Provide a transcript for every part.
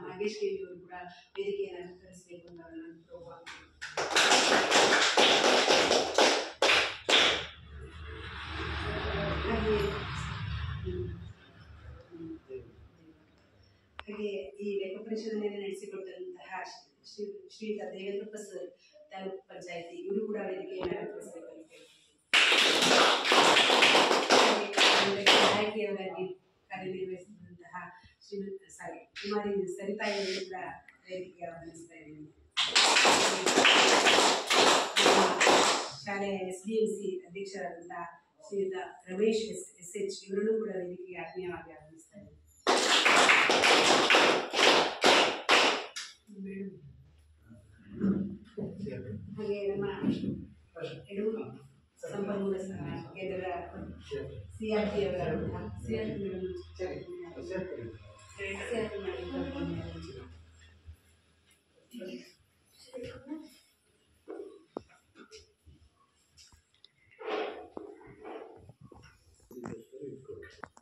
Nagesh K ಅವರು ಕೂಡ ವೇದಿಕೆಯನ್ನು ಅಲಂಕರಿಸಬೇಕು ಅಂತ ನನ್ನ ಪ್ರೋಗ್ರಾಮ್. ಹಾಗೆ ಈ ಲೆಕ್ಕ ಪರಿಶೋಧನೆಯನ್ನು ನಡೆಸಿಕೊಟ್ಟಂತಹ ಶ್ರೀಯುತ ದೇವೇಂದ್ರಪ್ಪ ಸರ್ ತಾಲೂಕು ಪಂಚಾಯತಿ ಇವರು ಕೂಡ ವೇದಿಕೆಯನ್ನು ಅಲಂಕರಿಸಬೇಕು ಅಂತ ಸಹಾಯಕಿಯವರಾಗಿ ಕಾರ್ಯನಿರ್ವಹಿಸಿದಂತಹ ಕುಮಾರಿ ಸರಿತಾಯಿಯನ್ನು ಕೂಡ ವೇದಿಕೆಗೆ ಆಹ್ವಾನಿಸ್ತಾ ಇದ್ದೀನಿ. ಶಾಲೆಯ SDMC ಅಧ್ಯಕ್ಷರಾದಂತಹ ಶ್ರೀಯುತ ರಮೇಶ್ SH ಇವರನ್ನು ಕೂಡ ವೇದಿಕೆಗೆ ಆತ್ಮೀಯವಾಗಿ ಆಹ್ವಾನಿಸ್ತಾ ಇದ್ದೀನಿ. ಹಾಗೆ ನಮ್ಮ ಎಡೂರು ಸಂಪನ್ಮೂಲ ಕೇಂದ್ರದ CRP ಅವರಾದಂತಹ CRP ಮೇಡಮ್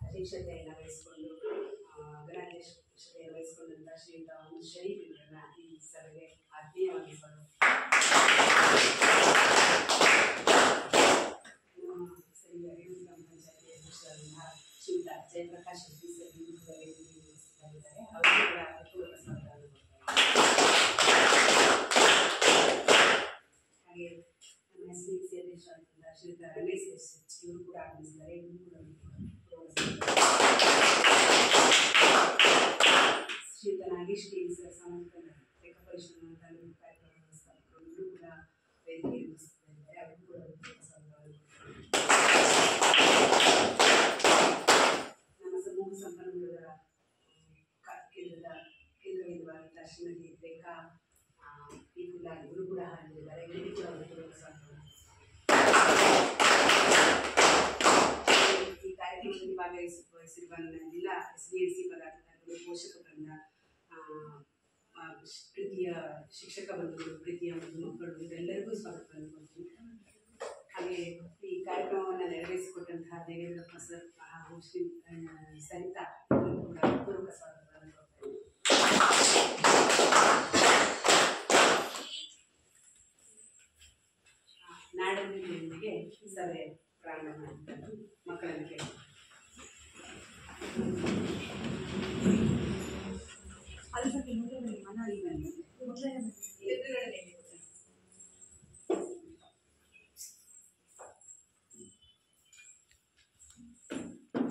ಅಧ್ಯಕ್ಷತೆಯನ್ನು ವಹಿಸಿಕೊಂಡು ಅಧ್ಯಕ್ಷತೆಯನ್ನು ವಹಿಸಿಕೊಂಡಂತಹ ಶ್ರೀಯುತ ಶರೀಫ್ ಇವರನ್ನ ಈ ಸಭೆಗೆ ಆತ್ಮೀಯವಾಗಿ ಸ್ಥಳೀಯ ಎಡೂರು ಗ್ರಾಮ ಪಂಚಾಯತಿ ಅಧ್ಯಕ್ಷರಾದಂತಹ ಶ್ರೀಯುತ ಜಯಪ್ರಕಾಶ್ ಶೆಟ್ಟಿ ಸರ್ ಇದ್ದಾರೆ. ಅವರು ಕೂಡ ಪೂರ್ವಕ ಸ್ವಾಗತವನ್ನು ಹಾಗೆ ನಮ್ಮ SDMC ಅಧ್ಯಕ್ಷರಾದಂತಹ ಶ್ರೀಯುತ ರಮೇಶ್ SH ಇವರು ಕೂಡ ಆಗಮಿಸಿದ್ದಾರೆ. ಇವರು ಕೂಡ ಶ್ರೀಯುತ ನಾಗೇಶ್ ಕೆ ಸರ್ ಸಾಮಾಜಿಕ ಲೆಕ್ಕ ಪರಿಶೋಧನಾ ತಾಲೂಕು ಕಾರ್ಯಕ್ರಮ ವ್ಯವಸ್ಥಾಪಕರು ಇವರು ಕೂಡ ವೇದಿಕೆ ನಿರ್ವಹಿಸುತ್ತಿದ್ದಾರೆ. ಅವರು ಕೂಡ ನಮ್ಮ ಸಮೂಹ ಸಂಪನ್ಮೂಲದ ಕೇಂದ್ರವಿದ್ದಂತಹ ಶ್ರೀಮತಿ ರೇಖಾ ಪೀಕುಲ ಇವರು ಕೂಡ ಹಾಜರಿದ್ದಾರೆ. ಇವರು ಕೂಡ ಈ ಕಾರ್ಯಕ್ರಮದಲ್ಲಿ ಭಾಗವಹಿಸಿರುವ ಜಿಲ್ಲಾ SDMC ಪದಾಧಿಕಾರಿಗಳು, ಪೋಷಕ ವೃಂದ, ಪ್ರೀತಿಯ ಶಿಕ್ಷಕ ಬಂಧುಗಳು, ಪ್ರೀತಿಯ ಮಕ್ಕಳು ಇವರೆಲ್ಲರಿಗೂ ಸ್ವಾಗತವನ್ನು ಕೊಡ್ತೀನಿ. ಹಾಗೆ ಈ ಕಾರ್ಯಕ್ರಮವನ್ನು ನೆರವೇರಿಸಿಕೊಟ್ಟಂತಹ ದೇವೇಂದ್ರಪ್ಪ ಸರ್ ಹಾಗೂ ಶ್ರೀ ಸರಿತಾ ಕೂಡ ಪೂರ್ವಕ ಸ್ವಾಗತವನ್ನು ಕೊಡ್ತೀನಿ. ನಾಡನುಡಿಯೊಂದಿಗೆ ಸಭೆ ಪ್ರಾರಂಭ ಮಾಡಿದ್ದಾರೆ. ಮಕ್ಕಳನ್ನು ಕೇಳಿ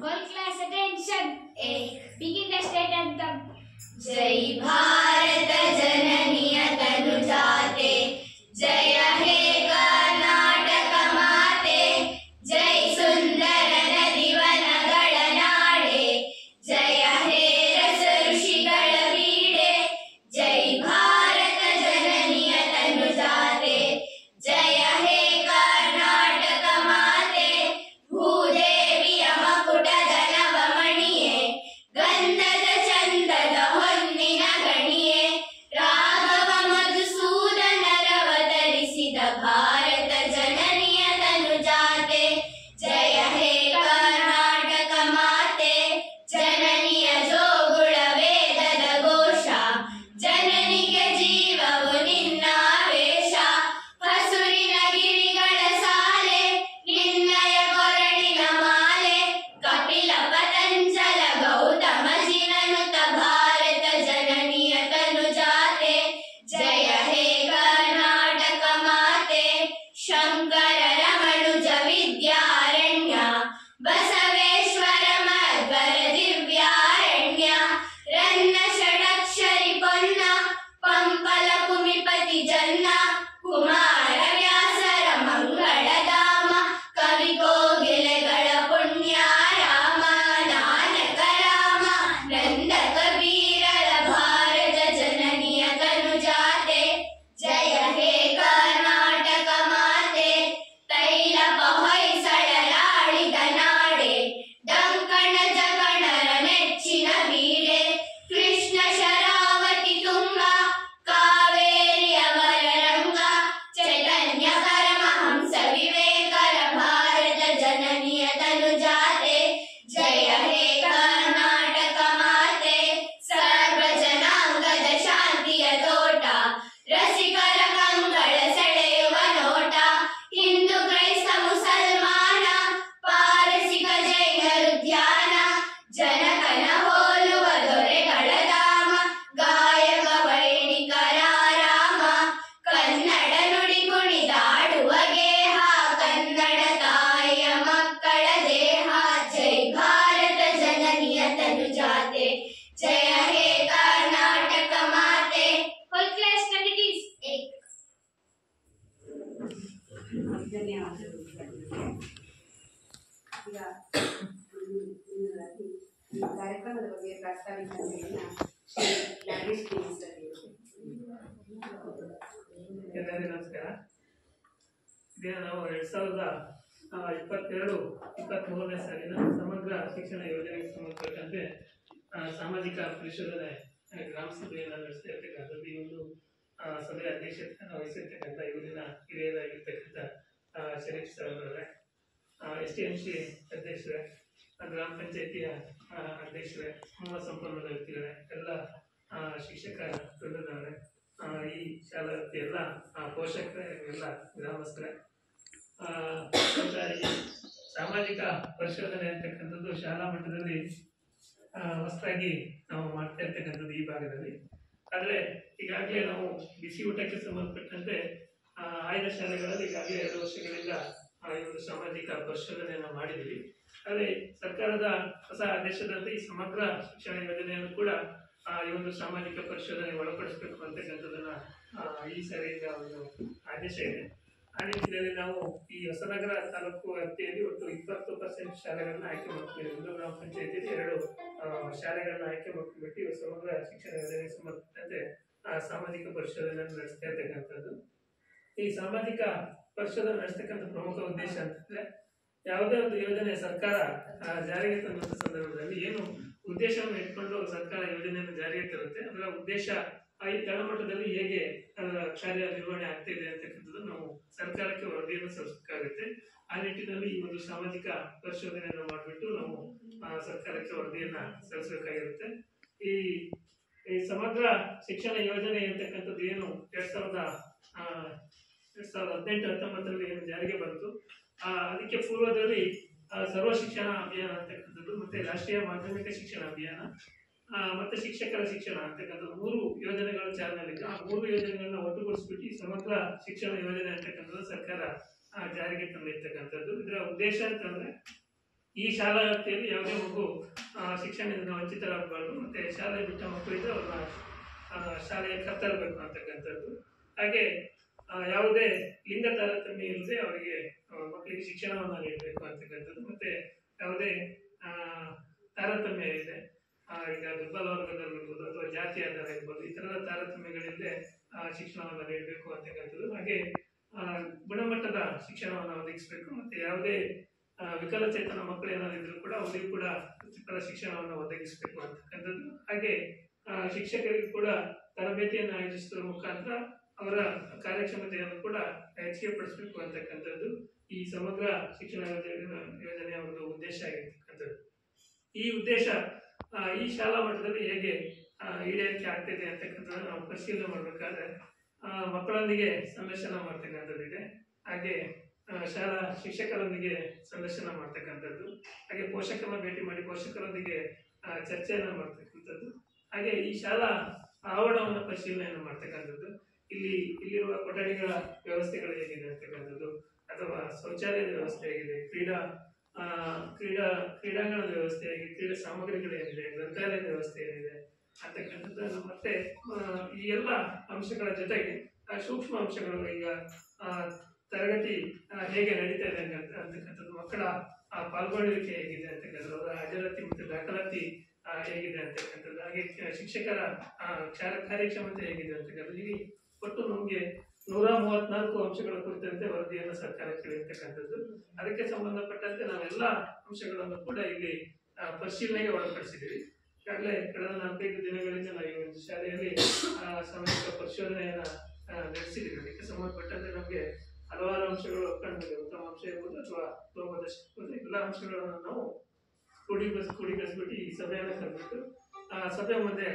All class attention. Begin the state anthem. Jai Bharat Jananiya Tanujate, Jaya He Karnataka Mate, Jai Sundara Nadivanagala Nade, Jaya He Rasa Rushigala Veede, Jai Bharat Jananiya Tanujate, Jaya He Karnataka Mate, Bhudeviya Makutadana Vamaniye, Gandhada Chandada Honnina Gani जय हे कर्नाटक माते. Whole class study is 8. ಧನ್ಯವಾದಗಳು. ಈಗ ಈ ಕಾರ್ಯಕ್ರಮದ ಬಗ್ಗೆ ಪ್ರಾಸ್ತಾವಿಕತೆಯನ್ನು Shri Nagesh sir ಎಲ್ಲರಿಗೂ ನಮಸ್ಕಾರ. ಇದೇ ನಾವು 2022-23ನೇ ಸಾಲಿನ ಸಮಗ್ರ ಶಿಕ್ಷಣ ಯೋಜನೆಗೆ ಸಂಬಂಧಪಟ್ಟಂತೆ ಸಾಮಾಜಿಕ ಪರಿಶೋಧನೆ ಗ್ರಾಮ ಸಭೆಯನ್ನು ನಡೆಸ್ತಾ ಇರ್ತಕ್ಕಂಥದ್ದು. ಈ ಒಂದು ಸಭೆಯ ಅಧ್ಯಕ್ಷತೆಯನ್ನು ವಹಿಸಿರ್ತಕ್ಕಂಥ ಇವರಿನ ಹಿರಿಯರಾಗಿರ್ತಕ್ಕಂಥ ಶರೀಫ್ ಸರ್ ಅವರೇ, STMC ಅಧ್ಯಕ್ಷರೇ, ಗ್ರಾಮ ಪಂಚಾಯಿತಿಯ ಅಧ್ಯಕ್ಷರೇ, ಸಂಪನ್ಮೂಲ ವ್ಯಕ್ತಿಗಳೇ, ಎಲ್ಲ ಶಿಕ್ಷಕ ವೃಂದದವರೇ, ಈ ಶಾಲಾ ಎಲ್ಲ ಪೋಷಕರೇ, ಎಲ್ಲ ಗ್ರಾಮಸ್ಥರೇ, ಈ ಸಾಮಾಜಿಕ ಪರಿಶೋಧನೆ ಅಂತಕ್ಕಂಥದ್ದು ಶಾಲಾ ಮಟ್ಟದಲ್ಲಿ ಹೊಸದಾಗಿ ನಾವು ಮಾಡ್ತಾ ಇರ್ತಕ್ಕಂಥದ್ದು ಈ ಭಾಗದಲ್ಲಿ. ಆದರೆ ಈಗಾಗಲೇ ನಾವು ಬಿಸಿ ಊಟಕ್ಕೆ ಸಂಬಂಧಪಟ್ಟಂತೆ ಆಯ್ದ ಶಾಲೆಗಳಲ್ಲಿ ಈಗಾಗಲೇ 2 ವರ್ಷಗಳಿಂದ ಈ ಒಂದು ಸಾಮಾಜಿಕ ಪರಿಶೋಧನೆಯನ್ನು ಮಾಡಿದ್ದೀವಿ. ಆದರೆ ಸರ್ಕಾರದ ಹೊಸ ಆದೇಶದಂತೆ ಈ ಸಮಗ್ರ ಶಿಕ್ಷಣ ಯೋಜನೆಯನ್ನು ಕೂಡ ಈ ಒಂದು ಸಾಮಾಜಿಕ ಪರಿಶೋಧನೆ ಒಳಪಡಿಸಬೇಕು ಅಂತಕ್ಕಂಥದ್ದನ್ನ ಈ ಸರಿಯಿಂದ ಒಂದು ಆದೇಶ ಇದೆ. ಆ ನಿಟ್ಟಿನಲ್ಲಿ ನಾವು ಈ ಹೊಸನಗರ ತಾಲೂಕು ವ್ಯಾಪ್ತಿಯಲ್ಲಿ ಒಟ್ಟು 20% ಶಾಲೆಗಳನ್ನ ಆಯ್ಕೆ ಮಾಡ್ತೀವಿ. ಒಂದು ಗ್ರಾಮ ಪಂಚಾಯತಿಯಲ್ಲಿ 2 ಶಾಲೆಗಳನ್ನ ಆಯ್ಕೆ ಮಾಡ್ಕೊಂಡ್ಬಿಟ್ಟು ಇವು ಸಮಗ್ರ ಶಿಕ್ಷಣ ಯೋಜನೆಗೆ ಸಂಬಂಧಪಟ್ಟಂತೆ ಸಾಮಾಜಿಕ ಪರಿಶೋಧನೆಯನ್ನು ನಡೆಸ್ತಾ ಇರ್ತಕ್ಕಂಥದ್ದು. ಈ ಸಾಮಾಜಿಕ ಪರಿಶೋಧನೆ ನಡೆಸ್ತಕ್ಕಂಥ ಪ್ರಮುಖ ಉದ್ದೇಶ ಅಂತಂದ್ರೆ, ಯಾವುದೇ ಒಂದು ಯೋಜನೆ ಸರ್ಕಾರ ಜಾರಿಗೆ ತಂದಂತ ಸಂದರ್ಭದಲ್ಲಿ ಏನು ಉದ್ದೇಶವನ್ನು ಇಟ್ಕೊಂಡು ಸರ್ಕಾರ ಯೋಜನೆಯನ್ನು ಜಾರಿಗೆ ತರುತ್ತೆ, ಅದರ ಉದ್ದೇಶ ಈ ತಳಮಟ್ಟದಲ್ಲಿ ಹೇಗೆ ಅದರ ಕಾರ್ಯನಿರ್ವಹಣೆ ಆಗ್ತಿದೆ ಅಂತಕ್ಕಂಥದ್ದು ನಾವು ಸರ್ಕಾರಕ್ಕೆ ವರದಿಯನ್ನು ಸಲ್ಲಿಸಬೇಕಾಗುತ್ತೆ. ಆ ನಿಟ್ಟಿನಲ್ಲಿ ಈ ಒಂದು ಸಾಮಾಜಿಕ ಪರಿಶೋಧನೆಯನ್ನು ಮಾಡಿಬಿಟ್ಟು ನಾವು ಸರ್ಕಾರಕ್ಕೆ ವರದಿಯನ್ನ ಸಲ್ಲಿಸಬೇಕಾಗಿರುತ್ತೆ. ಈ ಸಮಗ್ರ ಶಿಕ್ಷಣ ಯೋಜನೆ ಅಂತಕ್ಕಂಥದ್ದು ಏನು 2018-19 ಏನು ಜಾರಿಗೆ ಬಂತು, ಅದಕ್ಕೆ ಪೂರ್ವದಲ್ಲಿ ಸರ್ವ ಶಿಕ್ಷಣ ಅಭಿಯಾನ ಅಂತಕ್ಕಂಥದ್ದು, ಮತ್ತೆ ರಾಷ್ಟ್ರೀಯ ಮಾಧ್ಯಮಿಕ ಶಿಕ್ಷಣ ಅಭಿಯಾನ, ಮತ್ತೆ ಶಿಕ್ಷಕರ ಶಿಕ್ಷಣ ಅಂತಕ್ಕಂಥದ್ದು 3 ಯೋಜನೆಗಳು ಚಾಲನೆಯಲ್ಲಿದ್ದು, ಆ 3 ಯೋಜನೆಗಳನ್ನ ಒಟ್ಟುಗೂಡಿಸ್ಬಿಟ್ಟು ಸಮಗ್ರ ಶಿಕ್ಷಣ ಯೋಜನೆ ಅಂತಕ್ಕಂಥದ್ದು ಸರ್ಕಾರ ಜಾರಿಗೆ ತಂದಿರ್ತಕ್ಕಂಥದ್ದು. ಇದರ ಉದ್ದೇಶ ಅಂತಂದ್ರೆ, ಈ ಶಾಲಾ ವ್ಯಾಪ್ತಿಯಲ್ಲಿ ಯಾವುದೇ ಮಗು ಶಿಕ್ಷಣದಿಂದ ವಂಚಿತರಾಗಬಾರ್ದು, ಮತ್ತೆ ಶಾಲೆ ಬಿಟ್ಟ ಮಕ್ಕಳಿದ್ರೆ ಅವ್ರನ್ನ ಶಾಲೆಗೆ ಕರ್ತರಬೇಕು ಅಂತಕ್ಕಂಥದ್ದು. ಹಾಗೆ ಯಾವುದೇ ಲಿಂಗ ತಾರತಮ್ಯ ಇಲ್ಲದೆ ಅವರಿಗೆ ಮಕ್ಕಳಿಗೆ ಶಿಕ್ಷಣವನ್ನು ನೀಡಬೇಕು ಅಂತಕ್ಕಂಥದ್ದು. ಮತ್ತೆ ಯಾವುದೇ ತಾರತಮ್ಯ ಇದೆ, ಈಗ ದುರ್ಬಲ ವರ್ಗದಲ್ಲಿರ್ಬೋದು ಅಥವಾ ಜಾತಿ ಆಧಾರ ಇರ್ಬೋದು, ಈ ತರದ ತಾರತಮ್ಯಗಳಿಂದ ಶಿಕ್ಷಣವನ್ನು ನೀಡಬೇಕು ಅಂತಕ್ಕಂಥದ್ದು. ಹಾಗೆ ಗುಣಮಟ್ಟದ ಶಿಕ್ಷಣವನ್ನು ಒದಗಿಸಬೇಕು. ಮತ್ತೆ ಯಾವುದೇ ವಿಕಲಚೇತನ ಮಕ್ಕಳು ಏನಾದ್ರು ಇದ್ರೂ ಕೂಡ ಅವರಿಗೂ ಕೂಡ ವೃತ್ತಿಪರ ಶಿಕ್ಷಣವನ್ನು ಒದಗಿಸಬೇಕು ಅಂತಕ್ಕಂಥದ್ದು. ಹಾಗೆ ಶಿಕ್ಷಕರಿಗೂ ಕೂಡ ತರಬೇತಿಯನ್ನು ಆಯೋಜಿಸುವ ಮುಖಾಂತರ ಅವರ ಕಾರ್ಯಕ್ಷಮತೆಯನ್ನು ಕೂಡ ಹೆಚ್ಚಿಗೆ ಪಡಿಸಬೇಕು ಅಂತಕ್ಕಂಥದ್ದು ಈ ಸಮಗ್ರ ಶಿಕ್ಷಣ ಯೋಜನೆಯ ಒಂದು ಉದ್ದೇಶ ಆಗಿರ್ತಕ್ಕಂಥದ್ದು. ಈ ಉದ್ದೇಶ ಈ ಶಾಲಾ ಮಟ್ಟದಲ್ಲಿ ಹೇಗೆ ಈಡೇರಿಕೆ ಆಗ್ತಿದೆ ಅಂತಕ್ಕಂಥದ್ದನ್ನು ನಾವು ಪರಿಶೀಲನೆ ಮಾಡಬೇಕಾದ್ರೆ ಮಕ್ಕಳೊಂದಿಗೆ ಸಂದರ್ಶನ ಮಾಡ್ತಕ್ಕಂಥದ್ದಿದೆ. ಹಾಗೆ ಶಾಲಾ ಶಿಕ್ಷಕರೊಂದಿಗೆ ಸಂದರ್ಶನ ಮಾಡ್ತಕ್ಕಂಥದ್ದು, ಹಾಗೆ ಪೋಷಕರನ್ನ ಭೇಟಿ ಮಾಡಿ ಪೋಷಕರೊಂದಿಗೆ ಚರ್ಚೆಯನ್ನು ಮಾಡ್ತಕ್ಕಂಥದ್ದು, ಹಾಗೆ ಈ ಶಾಲಾ ಆವರಣವನ್ನು ಪರಿಶೀಲನೆಯನ್ನು ಮಾಡ್ತಕ್ಕಂಥದ್ದು, ಇಲ್ಲಿರುವ ಕೊಠಡಿಗಳ ವ್ಯವಸ್ಥೆಗಳು ಹೇಗಿದೆ ಅಂತಕ್ಕಂಥದ್ದು, ಅಥವಾ ಶೌಚಾಲಯದ ವ್ಯವಸ್ಥೆ ಹೇಗಿದೆ, ಕ್ರೀಡಾಂಗಣದ ವ್ಯವಸ್ಥೆ ಹೇಗೆ, ಕ್ರೀಡಾ ಸಾಮಗ್ರಿಗಳೇನಿದೆ, ಗ್ರಂಥಾಲಯದ ವ್ಯವಸ್ಥೆ ಏನಿದೆ ಅಂತಕ್ಕಂಥದ್ದು, ಮತ್ತೆ ಈ ಎಲ್ಲ ಅಂಶಗಳ ಜೊತೆಗೆ ಸೂಕ್ಷ್ಮ ಅಂಶಗಳು, ಈಗ ತರಗತಿ ಹೇಗೆ ನಡೀತಾ ಇದೆ ಅಂತಕ್ಕಂಥದ್ದು, ಮಕ್ಕಳ ಪಾಲ್ಗೊಳ್ಳುವಿಕೆ ಹೇಗಿದೆ ಅಂತಕ್ಕಂಥದ್ದು, ಅವರ ಹಾಜರಾತಿ ಮತ್ತು ದಾಖಲಾತಿ ಹೇಗಿದೆ ಅಂತಕ್ಕಂಥದ್ದು, ಹಾಗೆ ಶಿಕ್ಷಕರ ಕಾರ್ಯಕ್ಷಮತೆ ಹೇಗಿದೆ ಅಂತಕ್ಕಂಥದ್ದು, ಹೀಗೆ ಒಟ್ಟು ನಮಗೆ 134 ಅಂಶಗಳ ಕುರಿತಂತೆ ವರದಿಯನ್ನು ಸರ್ಕಾರಕ್ಕೆ ನೀಡತಕ್ಕಂಥದ್ದು. ಅದಕ್ಕೆ ಸಂಬಂಧಪಟ್ಟಂತೆ ನಾವೆಲ್ಲ ಅಂಶಗಳನ್ನು ಕೂಡ ಇಲ್ಲಿ ಪರಿಶೀಲನೆಗೆ ಒಳಪಡಿಸಿದ್ದೀವಿ. ಈಗಾಗಲೇ ಕಳೆದ 4-5 ದಿನಗಳಿಂದ ನಾವು ಈ ಒಂದು ಶಾಲೆಯಲ್ಲಿ ಸಾಮಾಜಿಕ ಪರಿಶೋಧನೆಯನ್ನ ನಡೆಸಿದ್ದೀವಿ. ಅದಕ್ಕೆ ಸಂಬಂಧಪಟ್ಟಂತೆ ನಮಗೆ ಹಲವಾರು ಅಂಶಗಳು ಕಂಡಿದೆ. ಉತ್ತಮ ಅಂಶ ಇರ್ಬೋದು ಅಥವಾ ಲೋಪದೋಷ ಇರ್ಬೋದು, ಎಲ್ಲ ಅಂಶಗಳನ್ನು ನಾವು ಕೂಡಿಗಳಿಸ್ಬಿಟ್ಟು ಈ ಸಭೆಯನ್ನು ಕರೆದ್ಬಿಟ್ಟು ಸಭೆ ಮುಂದೆ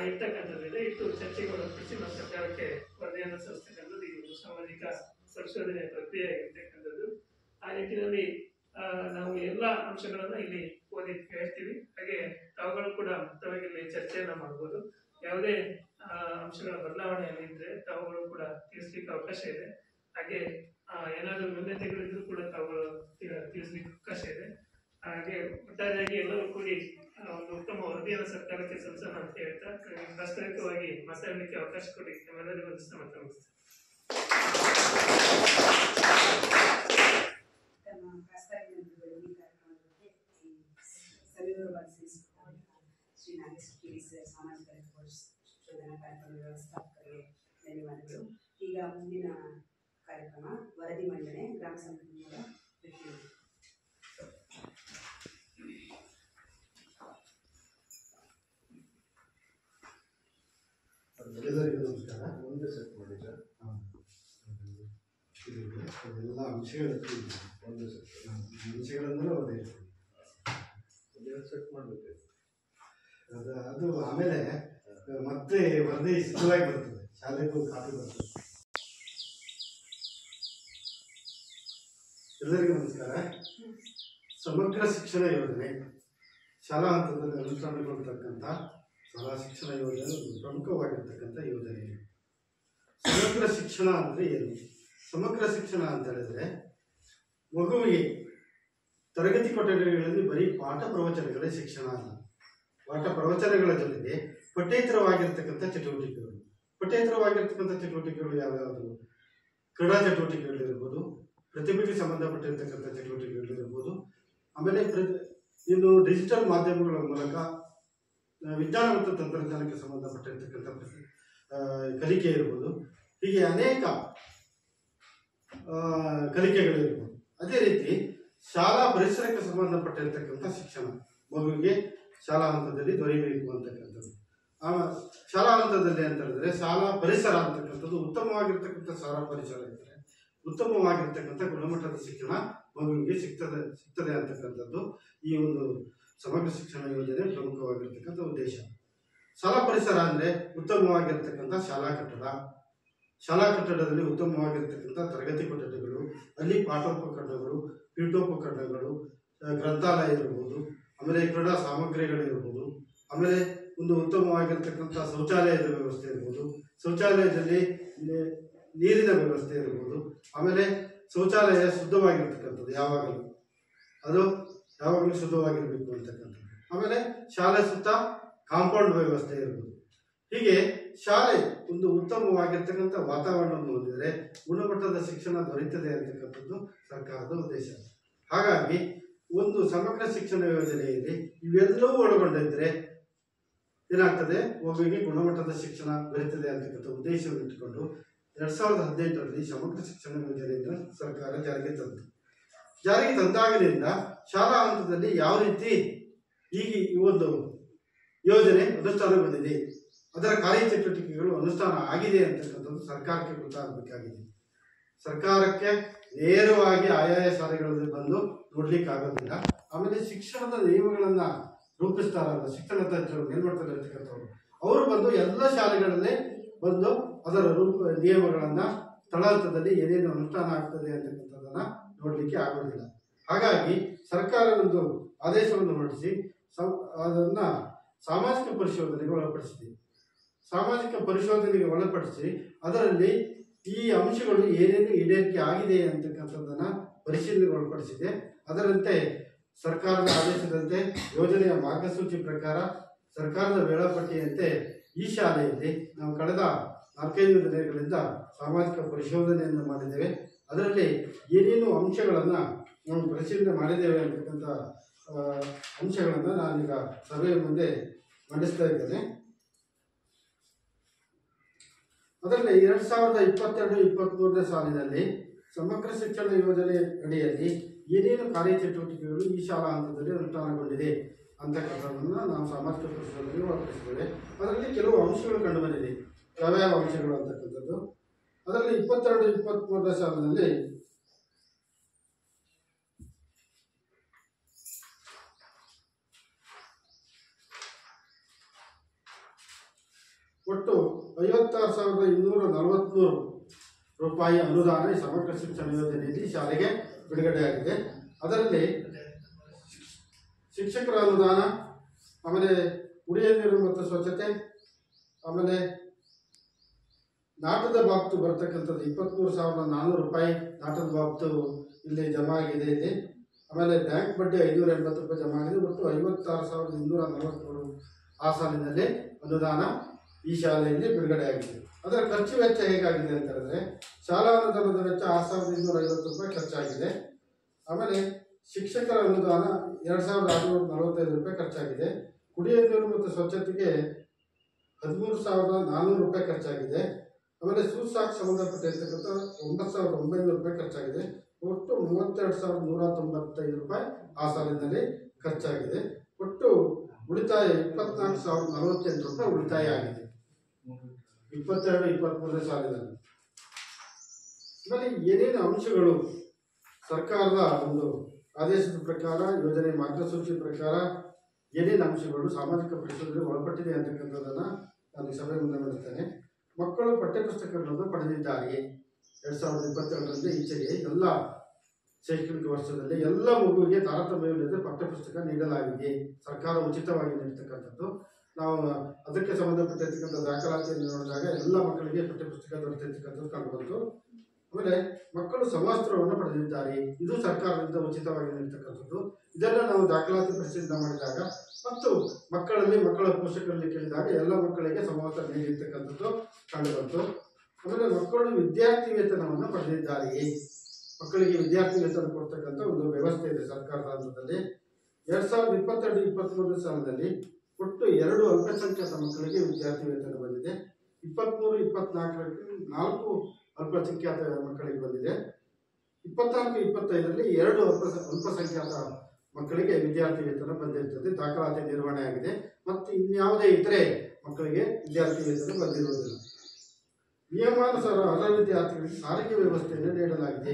ಇರ್ತಕ್ಕಂಥದ್ದಿದೆ, ಇಟ್ಟು ಚರ್ಚೆಗೆ ಒಳಪಡಿಸಿ ನಾವು ಸರ್ಕಾರಕ್ಕೆ ವರದಿಯನ್ನು ಸಲ್ಲಿಸ್ತಕ್ಕಂಥದ್ದು ಈ ಒಂದು ಸಾಮಾಜಿಕ ಪರಿಶೋಧನೆ ಪ್ರಕ್ರಿಯೆ ಆಗಿರ್ತಕ್ಕಂಥದ್ದು. ಆ ನಿಟ್ಟಿನಲ್ಲಿ ನಾವು ಎಲ್ಲ ಅಂಶಗಳನ್ನ ಇಲ್ಲಿ ಓದಿ ಹೇಳ್ತೀವಿ. ಹಾಗೆ ತಾವುಗಳು ಕೂಡ ಮುಕ್ತವಾಗಿ ಇಲ್ಲಿ ಚರ್ಚೆಯನ್ನ ಮಾಡ್ಬೋದು. ಯಾವುದೇ ಅಂಶಗಳ ಬದಲಾವಣೆ ಇದ್ರೆ ತಾವುಗಳು ಕೂಡ ತಿಳಿಸ್ಲಿಕ್ಕೆ ಅವಕಾಶ ಇದೆ. ಹಾಗೆ ಏನಾದರೂ ನ್ಯೂನತೆಗಳಿದ್ರು ಕೂಡ ತಾವುಗಳು ತಿಳಿಸ್ಲಿಕ್ಕೆ ಅವಕಾಶ ಇದೆ. ಹಾಗೆ ಒಟ್ಟಾರೆಯಾಗಿ ಎಲ್ಲರೂ ಕೂಡಿ ಒಂದು ಉತ್ತಮ ವರದಿ ವರದಿಯನ್ನು ಸರ್ಕಾರಕ್ಕೆ ಸಲ್ಲಿಸೋಣ ಅಂತ ಹೇಳ್ತಾ ವಾಸ್ತವಿಕವಾಗಿ ಮಾತಾಡಲಿಕ್ಕೆ ಅವಕಾಶ ಕೊಡಿ. ನಮ್ಮೆಲ್ಲರಿಗೂ ಒಂದು ಮಾತಾಡ್ತೀನಿ. ತಮ್ಮ ಪ್ರಾಸ್ತಾವಿಕ ಹಂತದಲ್ಲಿ ಕಾರ್ಯಕ್ರಮಕ್ಕೆ ಶ್ರೀ ನಾಗೇಶ್ ಕಿಡಿ ಸರ್ ಸಾಮಾಜಿಕ ಸಂಶೋಧನಾ ಕಾರ್ಯಕ್ರಮ ವ್ಯವಸ್ಥಾಪಕರಿಗೆ ಧನ್ಯವಾದಗಳು. ಈಗ ಮುಂದಿನ ಕಾರ್ಯಕ್ರಮ ವರದಿ ಮಂಡನೆ ಗ್ರಾಮ ಸಂಪನ್ಮೂಲ ವ್ಯಕ್ತಿಗಳು. ಎಲ್ಲರಿಗೂ ನಮಸ್ಕಾರ. ಒಂದೇ ಸೆಟ್ ಮಾಡಿದ್ರೆ ಎಲ್ಲ ಅಂಶಗಳಕ್ಕೆ ಒಂದೇ ಸೆಟ್ ಅಂಶಗಳಂದ್ರೆ ಒಂದೇ ಸೆಟ್ ಮಾಡಬೇಕು. ಅದು ಆಮೇಲೆ ಮತ್ತೆ ವರದಿ ಸಿದ್ಧವಾಗಿ ಬರ್ತದೆ, ಶಾಲೆಗೂ ಕಾಪಿ ಬರ್ತದೆ. ಎಲ್ಲರಿಗೂ ನಮಸ್ಕಾರ. ಸಮಗ್ರ ಶಿಕ್ಷಣ ಯೋಜನೆ ಶಾಲಾ ಹಂತದಲ್ಲಿ ಅನುಷ್ಠಾನಗೊಳ್ತಕ್ಕಂಥ ಶಾಲಾ ಶಿಕ್ಷಣ ಯೋಜನೆ ಒಂದು ಪ್ರಮುಖವಾಗಿರ್ತಕ್ಕಂಥ ಯೋಜನೆ. ಸಮಗ್ರ ಶಿಕ್ಷಣ ಅಂದರೆ ಏನು? ಸಮಗ್ರ ಶಿಕ್ಷಣ ಅಂತ ಹೇಳಿದ್ರೆ ಮಗುವಿಗೆ ತರಗತಿ ಕೊಠಡಿಗಳಲ್ಲಿ ಬರೀ ಪಾಠ ಪ್ರವಚನಗಳೇ ಶಿಕ್ಷಣ ಅಲ್ಲ. ಪಾಠ ಪ್ರವಚನಗಳ ಜೊತೆಗೆ ಪಠ್ಯೇತರವಾಗಿರ್ತಕ್ಕಂಥ ಚಟುವಟಿಕೆಗಳು. ಪಠ್ಯೇತರವಾಗಿರ್ತಕ್ಕಂಥ ಚಟುವಟಿಕೆಗಳು ಯಾವ್ಯಾವುದು? ಕ್ರೀಡಾ ಚಟುವಟಿಕೆಗಳಿರ್ಬೋದು, ಪ್ರತಿಭೆಗೆ ಸಂಬಂಧಪಟ್ಟಿರ್ತಕ್ಕಂಥ ಚಟುವಟಿಕೆಗಳಿರ್ಬೋದು, ಆಮೇಲೆ ಇನ್ನು ಡಿಜಿಟಲ್ ಮಾಧ್ಯಮಗಳ ಮೂಲಕ ವಿಜ್ಞಾನ ಮತ್ತು ತಂತ್ರಜ್ಞಾನಕ್ಕೆ ಸಂಬಂಧಪಟ್ಟಿರ್ತಕ್ಕಂಥ ಕಲಿಕೆ ಇರ್ಬೋದು. ಹೀಗೆ ಅನೇಕ ಕಲಿಕೆಗಳಿರ್ಬೋದು. ಅದೇ ರೀತಿ ಶಾಲಾ ಪರಿಸರಕ್ಕೆ ಸಂಬಂಧಪಟ್ಟಿರ್ತಕ್ಕಂಥ ಶಿಕ್ಷಣ ಮಗುವಿಗೆ ಶಾಲಾ ಹಂತದಲ್ಲಿ ದೊರೆಯಬೇಕು ಅಂತಕ್ಕಂಥದ್ದು. ಶಾಲಾ ಹಂತದಲ್ಲಿ ಅಂತ ಹೇಳಿದ್ರೆ ಶಾಲಾ ಪರಿಸರ ಅಂತಕ್ಕಂಥದ್ದು ಉತ್ತಮವಾಗಿರ್ತಕ್ಕಂಥ ಶಾಲಾ ಪರಿಸರ ಇದ್ದರೆ ಉತ್ತಮವಾಗಿರ್ತಕ್ಕಂಥ ಗುಣಮಟ್ಟದ ಶಿಕ್ಷಣ ಮಗುವಿಗೆ ಸಿಗ್ತದೆ ಅಂತಕ್ಕಂಥದ್ದು ಈ ಒಂದು ಸಮಗ್ರ ಶಿಕ್ಷಣ ಯೋಜನೆ ಪ್ರಮುಖವಾಗಿರ್ತಕ್ಕಂಥ ಉದ್ದೇಶ. ಶಾಲಾ ಪರಿಸರ ಅಂದರೆ ಉತ್ತಮವಾಗಿರ್ತಕ್ಕಂಥ ಶಾಲಾ ಕಟ್ಟಡ, ಶಾಲಾ ಕಟ್ಟಡದಲ್ಲಿ ಉತ್ತಮವಾಗಿರ್ತಕ್ಕಂಥ ತರಗತಿ ಕೊಠಡಿಗಳು, ಅಲ್ಲಿ ಪಾಠೋಪಕರಣಗಳು, ಪೀಠೋಪಕರಣಗಳು, ಗ್ರಂಥಾಲಯ ಇರ್ಬೋದು, ಆಮೇಲೆ ಕ್ರೀಡಾ ಸಾಮಗ್ರಿಗಳಿರ್ಬೋದು, ಆಮೇಲೆ ಒಂದು ಉತ್ತಮವಾಗಿರ್ತಕ್ಕಂಥ ಶೌಚಾಲಯದ ವ್ಯವಸ್ಥೆ ಇರ್ಬೋದು, ಶೌಚಾಲಯದಲ್ಲಿ ನೀರಿನ ವ್ಯವಸ್ಥೆ ಇರ್ಬೋದು, ಆಮೇಲೆ ಶೌಚಾಲಯ ಶುದ್ಧವಾಗಿರ್ತಕ್ಕಂಥದ್ದು ಅದು ಯಾವಾಗಲೂ ಶುದ್ಧವಾಗಿರಬೇಕು ಅಂತಕ್ಕಂಥದ್ದು, ಆಮೇಲೆ ಶಾಲೆ ಸುತ್ತ ಕಾಂಪೌಂಡ್ ವ್ಯವಸ್ಥೆ ಇರ್ಬೋದು. ಹೀಗೆ ಶಾಲೆ ಒಂದು ಉತ್ತಮವಾಗಿರ್ತಕ್ಕಂಥ ವಾತಾವರಣವನ್ನು ಹೊಂದಿದರೆ ಗುಣಮಟ್ಟದ ಶಿಕ್ಷಣ ದೊರೆಯುತ್ತದೆ ಅಂತಕ್ಕಂಥದ್ದು ಸರ್ಕಾರದ ಉದ್ದೇಶ. ಹಾಗಾಗಿ ಒಂದು ಸಮಗ್ರ ಶಿಕ್ಷಣ ಯೋಜನೆಯಲ್ಲಿ ಇವೆಲ್ಲವೂ ಒಳಗೊಂಡಿದ್ದರೆ ಏನಾಗ್ತದೆ, ಮಗುವಿಗೆ ಗುಣಮಟ್ಟದ ಶಿಕ್ಷಣ ದೊರೆಯುತ್ತದೆ ಅಂತಕ್ಕಂಥ ಉದ್ದೇಶವನ್ನು ಇಟ್ಟುಕೊಂಡು 2018ರಲ್ಲಿ ಸಮಗ್ರ ಶಿಕ್ಷಣ ಯೋಜನೆಯನ್ನು ಸರ್ಕಾರ ಜಾರಿಗೆ ತಂದಾಗಲಿಂದ ಶಾಲಾ ಹಂತದಲ್ಲಿ ಯಾವ ರೀತಿ ಈಗ ಈ ಒಂದು ಯೋಜನೆ ಅನುಷ್ಠಾನಗೊಂಡಿದೆ, ಅದರ ಕಾರ್ಯಚಟುವಟಿಕೆಗಳು ಅನುಷ್ಠಾನ ಆಗಿದೆ ಅಂತಕ್ಕಂಥದ್ದು ಸರ್ಕಾರಕ್ಕೆ ಗೊತ್ತಾಗಬೇಕಾಗಿದೆ. ಸರ್ಕಾರಕ್ಕೆ ನೇರವಾಗಿ ಆಯಾಯ ಶಾಲೆಗಳಲ್ಲಿ ಬಂದು ನೋಡ್ಲಿಕ್ಕೆ ಆಗೋದಿಲ್ಲ. ಆಮೇಲೆ ಶಿಕ್ಷಣದ ನಿಯಮಗಳನ್ನು ರೂಪಿಸ್ತಾರಲ್ಲ ಶಿಕ್ಷಣ ತಜ್ಞರು, ಮೇಲ್ಮಟ್ಟದಲ್ಲಿರ್ತಕ್ಕಂಥವ್ರು, ಅವರು ಬಂದು ಎಲ್ಲ ಶಾಲೆಗಳಲ್ಲೇ ಬಂದು ಅದರ ನಿಯಮಗಳನ್ನು ತಳಹಂತದಲ್ಲಿ ಏನೇನು ಅನುಷ್ಠಾನ ಆಗ್ತದೆ ಅಂತಕ್ಕಂಥದ್ದನ್ನು ನೋಡಲಿಕ್ಕೆ ಆಗೋದಿಲ್ಲ. ಹಾಗಾಗಿ ಸರ್ಕಾರ ಒಂದು ಆದೇಶವನ್ನು ಹೊರಡಿಸಿ ಅದನ್ನು ಸಾಮಾಜಿಕ ಪರಿಶೋಧನೆಗೆ ಒಳಪಡಿಸಿದೆ. ಸಾಮಾಜಿಕ ಪರಿಶೋಧನೆಗೆ ಒಳಪಡಿಸಿ ಅದರಲ್ಲಿ ಈ ಅಂಶಗಳು ಏನೇನು ಈಡೇರಿಕೆ ಆಗಿದೆ ಅಂತಕ್ಕಂಥದ್ದನ್ನು ಪರಿಶೀಲನೆಗೆ ಒಳಪಡಿಸಿದೆ. ಅದರಂತೆ ಸರ್ಕಾರದ ಆದೇಶದಂತೆ ಯೋಜನೆಯ ಮಾರ್ಗಸೂಚಿ ಪ್ರಕಾರ ಸರ್ಕಾರದ ವೇಳಾಪಟ್ಟಿಯಂತೆ ಈ ಶಾಲೆಯಲ್ಲಿ ನಾವು ಕಳೆದ 4-5 ದಿನಗಳಿಂದ ಸಾಮಾಜಿಕ ಪರಿಶೋಧನೆಯನ್ನು ಮಾಡಿದ್ದೇವೆ. ಅದರಲ್ಲಿ ಏನೇನು ಅಂಶಗಳನ್ನು ನಾವು ಪರಿಶೀಲನೆ ಮಾಡಿದ್ದೇವೆ ಅಂತಕ್ಕಂಥ ಅಂಶಗಳನ್ನು ನಾನೀಗ ಸಭೆಯ ಮುಂದೆ ಮಂಡಿಸ್ತಾ ಇದ್ದೇನೆ. ಅದರಲ್ಲಿ 2022-23ನೇ ಸಾಲಿನಲ್ಲಿ ಸಮಗ್ರ ಶಿಕ್ಷಣ ಯೋಜನೆ ಅಡಿಯಲ್ಲಿ ಏನೇನು ಕಾರ್ಯಚಟುವಟಿಕೆಗಳು ಈ ಶಾಲಾ ಹಂತದಲ್ಲಿ ಅನುಷ್ಠಾನಗೊಂಡಿದೆ ಅಂತಕ್ಕಂಥದ್ದನ್ನು ನಾವು ಸಾಮಾಜಿಕ ಪರಿಶೋಧನೆಗೆ ಒಳಪಡಿಸಿದ್ದೇವೆ. ಅದರಲ್ಲಿ ಕೆಲವು ಅಂಶಗಳು ಕಂಡುಬಂದಿದೆ. ಯಾವ್ಯಾವ ಅಂಶಗಳು ಅಂತಕ್ಕಂಥದ್ದು ಅದರಲ್ಲಿ 22-23ನೇ ಸಾಲಿನಲ್ಲಿ ಒಟ್ಟು 56,243 ರೂಪಾಯಿ ಅನುದಾನ ಈ ಸಮಗ್ರ ಶಿಕ್ಷಣ ಯೋಜನೆಯಲ್ಲಿ ಶಾಲೆಗೆ ಬಿಡುಗಡೆಯಾಗಿದೆ. ಅದರಲ್ಲಿ ಶಿಕ್ಷಕರ ಅನುದಾನ, ಆಮೇಲೆ ಕುಡಿಯುವ ನೀರು ಮತ್ತು ಸ್ವಚ್ಛತೆ, ಆಮೇಲೆ ನಾಟದ ಬಾಬ್ತು ಬರ್ತಕ್ಕಂಥದ್ದು 23,400 ರೂಪಾಯಿ ನಾಟದ ಬಾಬ್ತು ಇಲ್ಲಿ ಜಮಾ ಆಗಿದೆ ಇಲ್ಲಿ. ಆಮೇಲೆ ಬ್ಯಾಂಕ್ ಬಡ್ಡಿ 580 ರೂಪಾಯಿ ಜಮಾ ಆಗಿದೆ. ಒಟ್ಟು 56,243 ಆ ಸಾಲಿನಲ್ಲಿ ಅನುದಾನ ಈ ಶಾಲೆಯಲ್ಲಿ ಬಿಡುಗಡೆಯಾಗಿದೆ. ಅದರ ಖರ್ಚು ವೆಚ್ಚ ಹೇಗಾಗಿದೆ ಅಂತ ಹೇಳಿದ್ರೆ, ಶಾಲಾ ಅನುದಾನದ ವೆಚ್ಚ 6,250 ರೂಪಾಯಿ ಖರ್ಚಾಗಿದೆ. ಆಮೇಲೆ ಶಿಕ್ಷಕರ ಅನುದಾನ 2,645 ರೂಪಾಯಿ ಖರ್ಚಾಗಿದೆ. ಕುಡಿಯುವ ನೀರು ಮತ್ತು ಸ್ವಚ್ಛತೆಗೆ 13,400 ರೂಪಾಯಿ ಖರ್ಚಾಗಿದೆ. ಆಮೇಲೆ ಸೂಸಾಕ್ ಸಂಬಂಧಪಟ್ಟಿರ್ತಕ್ಕಂಥ 9,900 ರೂಪಾಯಿ ಖರ್ಚಾಗಿದೆ. ಒಟ್ಟು 32,195 ರೂಪಾಯಿ ಆ ಸಾಲಿನಲ್ಲಿ ಖರ್ಚಾಗಿದೆ. ಒಟ್ಟು ಉಳಿತಾಯ 24,048 ರೂಪಾಯಿ ಉಳಿತಾಯ ಆಗಿದೆ 22-23 ಸಾಲಿನಲ್ಲಿ. ಆಮೇಲೆ ಏನೇನು ಅಂಶಗಳು ಸರ್ಕಾರದ ಒಂದು ಆದೇಶದ ಪ್ರಕಾರ, ಯೋಜನೆ ಮಾರ್ಗಸೂಚಿ ಪ್ರಕಾರ ಏನೇನು ಅಂಶಗಳು ಸಾಮಾಜಿಕ ಪರಿಸರದಲ್ಲಿ ಒಳಪಟ್ಟಿದೆ ಅಂತಕ್ಕಂಥದ್ದನ್ನು ನಾನು ಸಭೆ ಮುಂದೆ ಮಾಡುತ್ತೇನೆ. ಮಕ್ಕಳು ಪಠ್ಯಪುಸ್ತಕಗಳನ್ನು ಪಡೆದಿದ್ದಾರೆ. 2022ರಿಂದ ಈಚೆಗೆ ಎಲ್ಲ ಶೈಕ್ಷಣಿಕ ವರ್ಷದಲ್ಲಿ ಎಲ್ಲ ಮಗುವಿಗೆ ತಾರತಮ್ಯವಿಲ್ಲದೆ ಪಠ್ಯಪುಸ್ತಕ ನೀಡಲಾಗಿದೆ. ಸರ್ಕಾರ ಉಚಿತವಾಗಿ ನೀಡತಕ್ಕಂಥದ್ದು. ನಾವು ಅದಕ್ಕೆ ಸಂಬಂಧಪಟ್ಟಿರ್ತಕ್ಕಂಥ ದಾಖಲಾತಿಯನ್ನು ನೋಡಿದಾಗ ಎಲ್ಲ ಮಕ್ಕಳಿಗೆ ಪಠ್ಯಪುಸ್ತಕ ದೊರೆತಿರ್ತಕ್ಕಂಥದ್ದು ಕಂಡುಬಂತು. ಆಮೇಲೆ ಮಕ್ಕಳು ಸಮವಸ್ತ್ರವನ್ನು ಪಡೆದಿದ್ದಾರೆ. ಇದು ಸರ್ಕಾರದಿಂದ ಉಚಿತವಾಗಿ ನೀಡತಕ್ಕಂಥದ್ದು. ಇದನ್ನು ನಾವು ದಾಖಲಾತಿ ಪರಿಶೀಲನೆ ಮಾಡಿದಾಗ ಮತ್ತು ಮಕ್ಕಳ ಪೋಷಕರಲ್ಲಿ ಕೇಳಿದಾಗ ಎಲ್ಲ ಮಕ್ಕಳಿಗೆ ಸಮವಸ್ತ್ರ ನೀಡಿರ್ತಕ್ಕಂಥದ್ದು ಕಂಡುಬಂತು. ಆಮೇಲೆ ಮಕ್ಕಳು ವಿದ್ಯಾರ್ಥಿ ವೇತನವನ್ನು ಪಡೆದಿದ್ದಾರೆಯೇ? ಮಕ್ಕಳಿಗೆ ವಿದ್ಯಾರ್ಥಿ ವೇತನ ಕೊಡ್ತಕ್ಕಂಥ ಒಂದು ವ್ಯವಸ್ಥೆ ಇದೆ ಸರ್ಕಾರದ ಹಂತದಲ್ಲಿ. 2022-23 ಸಾಲಿನಲ್ಲಿ ಒಟ್ಟು 2 ಅಲ್ಪಸಂಖ್ಯಾತ ಮಕ್ಕಳಿಗೆ ವಿದ್ಯಾರ್ಥಿ ವೇತನ ಬಂದಿದೆ. 23-24ರಲ್ಲಿ 4 ಅಲ್ಪಸಂಖ್ಯಾತ ಮಕ್ಕಳಿಗೆ ಬಂದಿದೆ. 24-25ರಲ್ಲಿ 2 ಅಲ್ಪಸಂಖ್ಯಾತ ಮಕ್ಕಳಿಗೆ ವಿದ್ಯಾರ್ಥಿ ವೇತನ ಬಂದಿರ್ತದೆ. ದಾಖಲಾತಿ ನಿರ್ವಹಣೆ ಆಗಿದೆ. ಮತ್ತು ಇನ್ಯಾವುದೇ ಇತರೆ ಮಕ್ಕಳಿಗೆ ವಿದ್ಯಾರ್ಥಿ ವೇತನ ಬಂದಿರುವುದಿಲ್ಲ. ನಿಯಮಾನುಸಾರ ಅರ್ಹ ವಿದ್ಯಾರ್ಥಿಗಳಿಗೆ ಸಾರಿಗೆ ವ್ಯವಸ್ಥೆಯನ್ನು ನೀಡಲಾಗಿದೆ.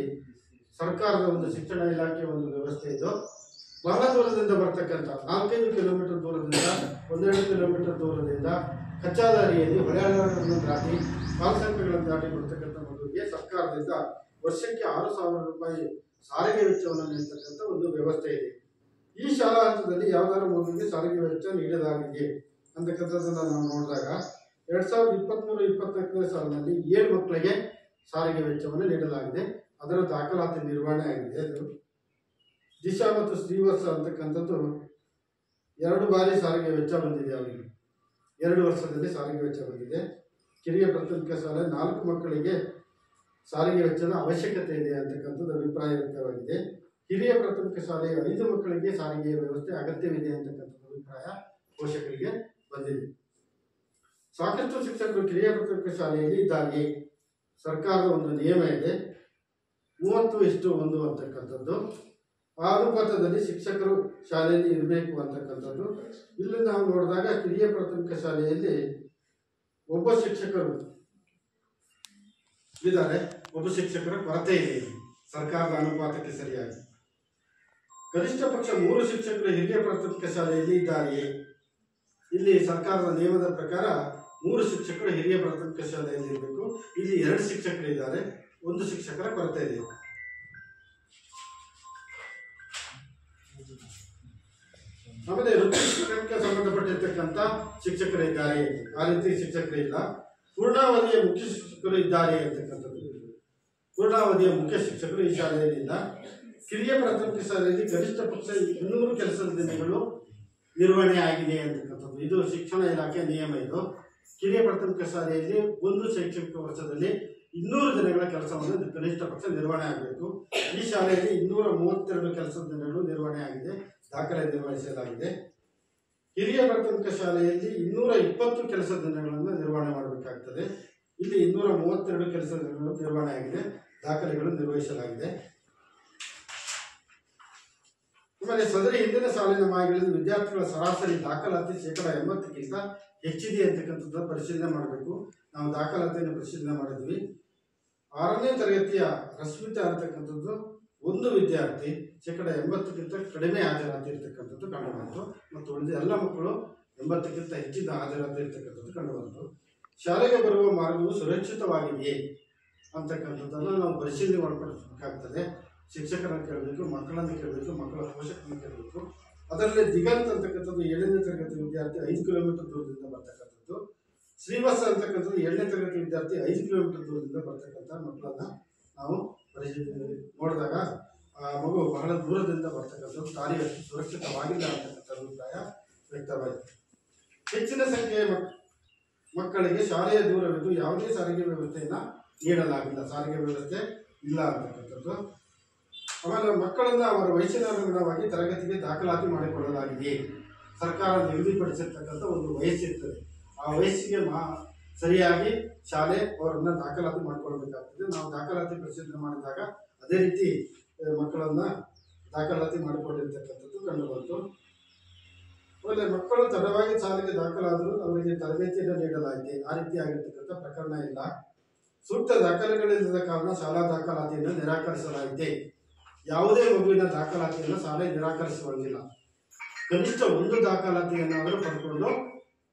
ಸರ್ಕಾರದ ಒಂದು ಶಿಕ್ಷಣ ಇಲಾಖೆಯ ಒಂದು ವ್ಯವಸ್ಥೆ ಇದು. ಬಹಳ ದೂರದಿಂದ ಬರ್ತಕ್ಕಂಥ 4-5 ಕಿಲೋಮೀಟರ್ ದೂರದಿಂದ, 1-2 ಕಿಲೋಮೀಟರ್ ದೂರದಿಂದ ಕಚ್ಚಾ ದಾರಿಯಲ್ಲಿ ಹೊಳೆಗಳನ್ನು ದಾಟಿ, ಕಾಲ್ಸಂಖ್ಯೆಗಳನ್ನು ದಾಟಿ ಬರ್ತಕ್ಕಂಥ ಮಗುವಿಗೆ ಸರ್ಕಾರದಿಂದ ವರ್ಷಕ್ಕೆ 6,000 ರೂಪಾಯಿ ಸಾರಿಗೆ ವೆಚ್ಚವನ್ನು ನೀಡತಕ್ಕಂಥ ಒಂದು ವ್ಯವಸ್ಥೆ ಇದೆ. ಈ ಶಾಲಾ ಹಂತದಲ್ಲಿ ಯಾವುದಾದ್ರೂ ಮಗುವಿಗೆ ಸಾರಿಗೆ ವೆಚ್ಚ ನೀಡಲಾಗಿದೆ ಅಂತಕ್ಕಂಥದ್ದನ್ನು ನಾವು ನೋಡಿದಾಗ 2023-24 ಸಾಲಿನಲ್ಲಿ 7 ಮಕ್ಕಳಿಗೆ ಸಾರಿಗೆ ವೆಚ್ಚವನ್ನು ನೀಡಲಾಗಿದೆ. ಅದರ ದಾಖಲಾತಿ ನಿರ್ವಹಣೆ ಆಗಿದೆ. ಅದು ದಿಶಾ ಮತ್ತು ಶ್ರೀವತ್ಸ ಅಂತಕ್ಕಂಥದ್ದು 2 ಬಾರಿ ಸಾರಿಗೆ ವೆಚ್ಚ ಬಂದಿದೆ. ಅವರಿಗೆ 2 ವರ್ಷದಲ್ಲಿ ಸಾರಿಗೆ ವೆಚ್ಚ ಬಂದಿದೆ. ಕಿರಿಯ ಪ್ರಾಥಮಿಕ ಶಾಲೆ 4 ಮಕ್ಕಳಿಗೆ ಸಾರಿಗೆ ವೆಚ್ಚದ ಅವಶ್ಯಕತೆ ಇದೆ ಅಂತಕ್ಕಂಥದ್ದು ಅಭಿಪ್ರಾಯ ವ್ಯಕ್ತವಾಗಿದೆ. ಹಿರಿಯ ಪ್ರಾಥಮಿಕ ಶಾಲೆಯ 5 ಮಕ್ಕಳಿಗೆ ಸಾರಿಗೆ ವ್ಯವಸ್ಥೆ ಅಗತ್ಯವಿದೆ ಅಂತಕ್ಕಂಥ ಅಭಿಪ್ರಾಯ ಪೋಷಕರಿಗೆ ಬಂದಿದೆ. ಸಾಕಷ್ಟು ಶಿಕ್ಷಕರು ಕಿರಿಯ ಪ್ರಾಥಮಿಕ ಶಾಲೆಯಲ್ಲಿ ಇದ್ದಾರೆ. ಸರ್ಕಾರದ ಒಂದು ನಿಯಮ ಇದೆ 30:1 ಅಂತಕ್ಕಂಥದ್ದು. ಆ ಅನುಪಾತದಲ್ಲಿ ಶಿಕ್ಷಕರು ಶಾಲೆಯಲ್ಲಿ ಇರಬೇಕು ಅಂತಕ್ಕಂಥದ್ದು. ಇಲ್ಲಿ ನಾವು ನೋಡಿದಾಗ ಕಿರಿಯ ಪ್ರಾಥಮಿಕ ಶಾಲೆಯಲ್ಲಿ ಒಬ್ಬ ಶಿಕ್ಷಕರು ಇದ್ದಾರೆ, ಒಬ್ಬ ಶಿಕ್ಷಕರ ಕೊರತೆ ಇದೆ ಸರ್ಕಾರದ ಅನುಪಾತಕ್ಕೆ ಸರಿಯಾಗಿ. ಕನಿಷ್ಠ ಪಕ್ಷ 3 ಶಿಕ್ಷಕರು ಹಿರಿಯ ಪ್ರಾಥಮಿಕ ಶಾಲೆಯಲ್ಲಿ ಇದ್ದಾರೆಯೇ? ಇಲ್ಲಿ ಸರ್ಕಾರದ ನಿಯಮದ ಪ್ರಕಾರ 3 ಶಿಕ್ಷಕರು ಹಿರಿಯ ಪ್ರಾಥಮಿಕ ಶಾಲೆಯಲ್ಲಿ ಇರಬೇಕು. ಇಲ್ಲಿ 2 ಶಿಕ್ಷಕರು ಇದ್ದಾರೆ, 1 ಶಿಕ್ಷಕರ ಕೊರತೆ ಇದೆ. ಆಮೇಲೆ ವೃತ್ತಿ ಶಿಕ್ಷಣಕ್ಕೆ ಸಂಬಂಧಪಟ್ಟಿರ್ತಕ್ಕಂಥ ಶಿಕ್ಷಕರಿದ್ದಾರೆ, ಆ ರೀತಿ ಶಿಕ್ಷಕರಿಲ್ಲ. ಪೂರ್ಣಾವಧಿಯ ಮುಖ್ಯ ಶಿಕ್ಷಕರು ಇದ್ದಾರೆ ಅಂತಕ್ಕಂಥದ್ದು. ಪೂರ್ಣಾವಧಿಯ ಮುಖ್ಯ ಶಿಕ್ಷಕರು ಈ ಶಾಲೆಯಲ್ಲಿ ಇಲ್ಲ. ಕಿರಿಯ ಪ್ರಾಥಮಿಕ ಶಾಲೆಯಲ್ಲಿ ಕನಿಷ್ಠ ಪಕ್ಷ 200 ಕೆಲಸದ ದಿನಗಳು ನಿರ್ವಹಣೆ ಆಗಿದೆ ಅಂತಕ್ಕಂಥದ್ದು. ಇದು ಶಿಕ್ಷಣ ಇಲಾಖೆ ನಿಯಮ. ಇದು ಕಿರಿಯ ಪ್ರಾಥಮಿಕ ಶಾಲೆಯಲ್ಲಿ ಒಂದು ಶೈಕ್ಷಣಿಕ ವರ್ಷದಲ್ಲಿ 200 ದಿನಗಳ ಕೆಲಸವನ್ನು ಕನಿಷ್ಠ ಪಕ್ಷ ನಿರ್ವಹಣೆ ಆಗಬೇಕು. ಈ ಶಾಲೆಯಲ್ಲಿ 232 ಕೆಲಸದ ದಿನಗಳು ನಿರ್ವಹಣೆ ಆಗಿದೆ, ದಾಖಲೆ ನಿರ್ವಹಿಸಲಾಗಿದೆ. ಹಿರಿಯ ಪ್ರಾಥಮಿಕ ಶಾಲೆಯಲ್ಲಿ 220 ಕೆಲಸದ ದಿನಗಳನ್ನು ನಿರ್ವಹಣೆ ಮಾಡಬೇಕಾಗ್ತದೆ. ಇಲ್ಲಿ 232 ಕೆಲಸದ ದಿನಗಳು ನಿರ್ವಹಣೆ ಆಗಿದೆ, ದಾಖಲೆಗಳು ನಿರ್ವಹಿಸಲಾಗಿದೆ. ಆಮೇಲೆ ಸದರಿ ಹಿಂದಿನ ಸಾಲಿನ ಮಾಹಿತಿಗಳಲ್ಲಿ ವಿದ್ಯಾರ್ಥಿಗಳ ಸರಾಸರಿ ದಾಖಲಾತಿ 80%ಕ್ಕಿಂತ ಹೆಚ್ಚಿದೆ ಅಂತಕ್ಕಂಥದ್ದನ್ನು ಪರಿಶೀಲನೆ ಮಾಡಬೇಕು. ನಾವು ದಾಖಲಾತಿಯನ್ನು ಪರಿಶೀಲನೆ ಮಾಡಿದ್ವಿ. 6ನೇ ತರಗತಿಯ ರಶ್ಮಿತಾ ಅಂತಕ್ಕಂಥದ್ದು ಒಂದು ವಿದ್ಯಾರ್ಥಿ 80%ಕ್ಕಿಂತ ಕಡಿಮೆ ಹಾಜರಾತಿ ಇರ್ತಕ್ಕಂಥದ್ದು ಕಂಡುಬಂತು. ಮತ್ತು ಉಳಿದ ಎಲ್ಲ ಮಕ್ಕಳು 80ಕ್ಕಿಂತ ಹೆಚ್ಚಿನ ಹಾಜರಾತಿ ಇರ್ತಕ್ಕಂಥದ್ದು ಕಂಡುಬಂತು. ಶಾಲೆಗೆ ಬರುವ ಮಾರ್ಗವು ಸುರಕ್ಷಿತವಾಗಿದೆಯೇ ಅಂತಕ್ಕಂಥದ್ದನ್ನು ನಾವು ಪರಿಶೀಲನೆ ಮಾಡಿಕೊಡ್ಬೇಕಾಗ್ತದೆ. ಶಿಕ್ಷಕರನ್ನು ಕೇಳಬೇಕು, ಮಕ್ಕಳನ್ನು ಕೇಳಬೇಕು, ಮಕ್ಕಳ ಪೋಷಕರನ್ನು ಕೇಳಬೇಕು. ಅದರಲ್ಲಿ ದಿಗಂತ್ ಅಂತಕ್ಕಂಥದ್ದು 7ನೇ ತರಗತಿ ವಿದ್ಯಾರ್ಥಿ 5 ಕಿಲೋಮೀಟರ್ ದೂರದಿಂದ ಬರ್ತಕ್ಕಂಥದ್ದು. ಶ್ರೀವತ್ಸ ಅಂತಕ್ಕಂಥದ್ದು 7ನೇ ತರಗತಿ ವಿದ್ಯಾರ್ಥಿ 5 ಕಿಲೋಮೀಟರ್ ದೂರದಿಂದ ಬರ್ತಕ್ಕಂಥ ಮಕ್ಕಳನ್ನ ನಾವು ಪರಿಶೀಲನೆ ನೋಡಿದಾಗ ಆ ಮಗು ಬಹಳ ದೂರದಿಂದ ಬರ್ತಕ್ಕಂಥದ್ದು, ದಾರಿ ಅಷ್ಟು ಸುರಕ್ಷಿತವಾಗಿಲ್ಲ ಅಂತಕ್ಕಂಥ ಅಭಿಪ್ರಾಯ ವ್ಯಕ್ತವಾಯಿತು. ಹೆಚ್ಚಿನ ಸಂಖ್ಯೆಯ ಮಕ್ಕಳಿಗೆ ಶಾಲೆಯ ದೂರವಿದ್ದು ಯಾವುದೇ ಸಾರಿಗೆ ವ್ಯವಸ್ಥೆಯನ್ನು ನೀಡಲಾಗಿಲ್ಲ. ಸಾರಿಗೆ ವ್ಯವಸ್ಥೆ ಇಲ್ಲ ಅಂತಕ್ಕಂಥದ್ದು. ಆಮೇಲೆ ಮಕ್ಕಳನ್ನು ಅವರ ವಯಸ್ಸಿನನುಗುಣವಾಗಿ ತರಗತಿಗೆ ದಾಖಲಾತಿ ಮಾಡಿಕೊಳ್ಳಲಾಗಿದೆ. ಸರ್ಕಾರ ನಿಗದಿಪಡಿಸಿರ್ತಕ್ಕಂಥ ಒಂದು ವಯಸ್ಸಿರ್ತದೆ. ಆ ವಯಸ್ಸಿಗೆ ಸರಿಯಾಗಿ ಶಾಲೆ ಅವರನ್ನು ದಾಖಲಾತಿ ಮಾಡಿಕೊಳ್ಬೇಕಾಗ್ತದೆ. ನಾವು ದಾಖಲಾತಿ ಪರಿಶೀಲನೆ ಮಾಡಿದಾಗ ಅದೇ ರೀತಿ ಮಕ್ಕಳನ್ನು ದಾಖಲಾತಿ ಮಾಡಿಕೊಂಡಿರ್ತಕ್ಕಂಥದ್ದು ಕಂಡು ಬಂತು. ಆಮೇಲೆ ಮಕ್ಕಳು ತಡವಾಗಿ ಶಾಲೆಗೆ ದಾಖಲಾದರೂ ಅವರಿಗೆ ತರಬೇತಿಯನ್ನು ನೀಡಲಾಗಿದೆ. ಆ ರೀತಿಯಾಗಿರ್ತಕ್ಕಂಥ ಪ್ರಕರಣ ಇಲ್ಲ. ಸೂಕ್ತ ದಾಖಲೆಗಳಿಲ್ಲದ ಕಾರಣ ಶಾಲಾ ದಾಖಲಾತಿಯನ್ನು ನಿರಾಕರಿಸಲಾಗಿದೆ. ಯಾವುದೇ ಮಗುವಿನ ದಾಖಲಾತಿಯನ್ನು ಶಾಲೆ ನಿರಾಕರಿಸುವಂಗಿಲ್ಲ. ಕನಿಷ್ಠ ಒಂದು ದಾಖಲಾತಿಯನ್ನಾದರೂ ಪಡ್ಕೊಂಡು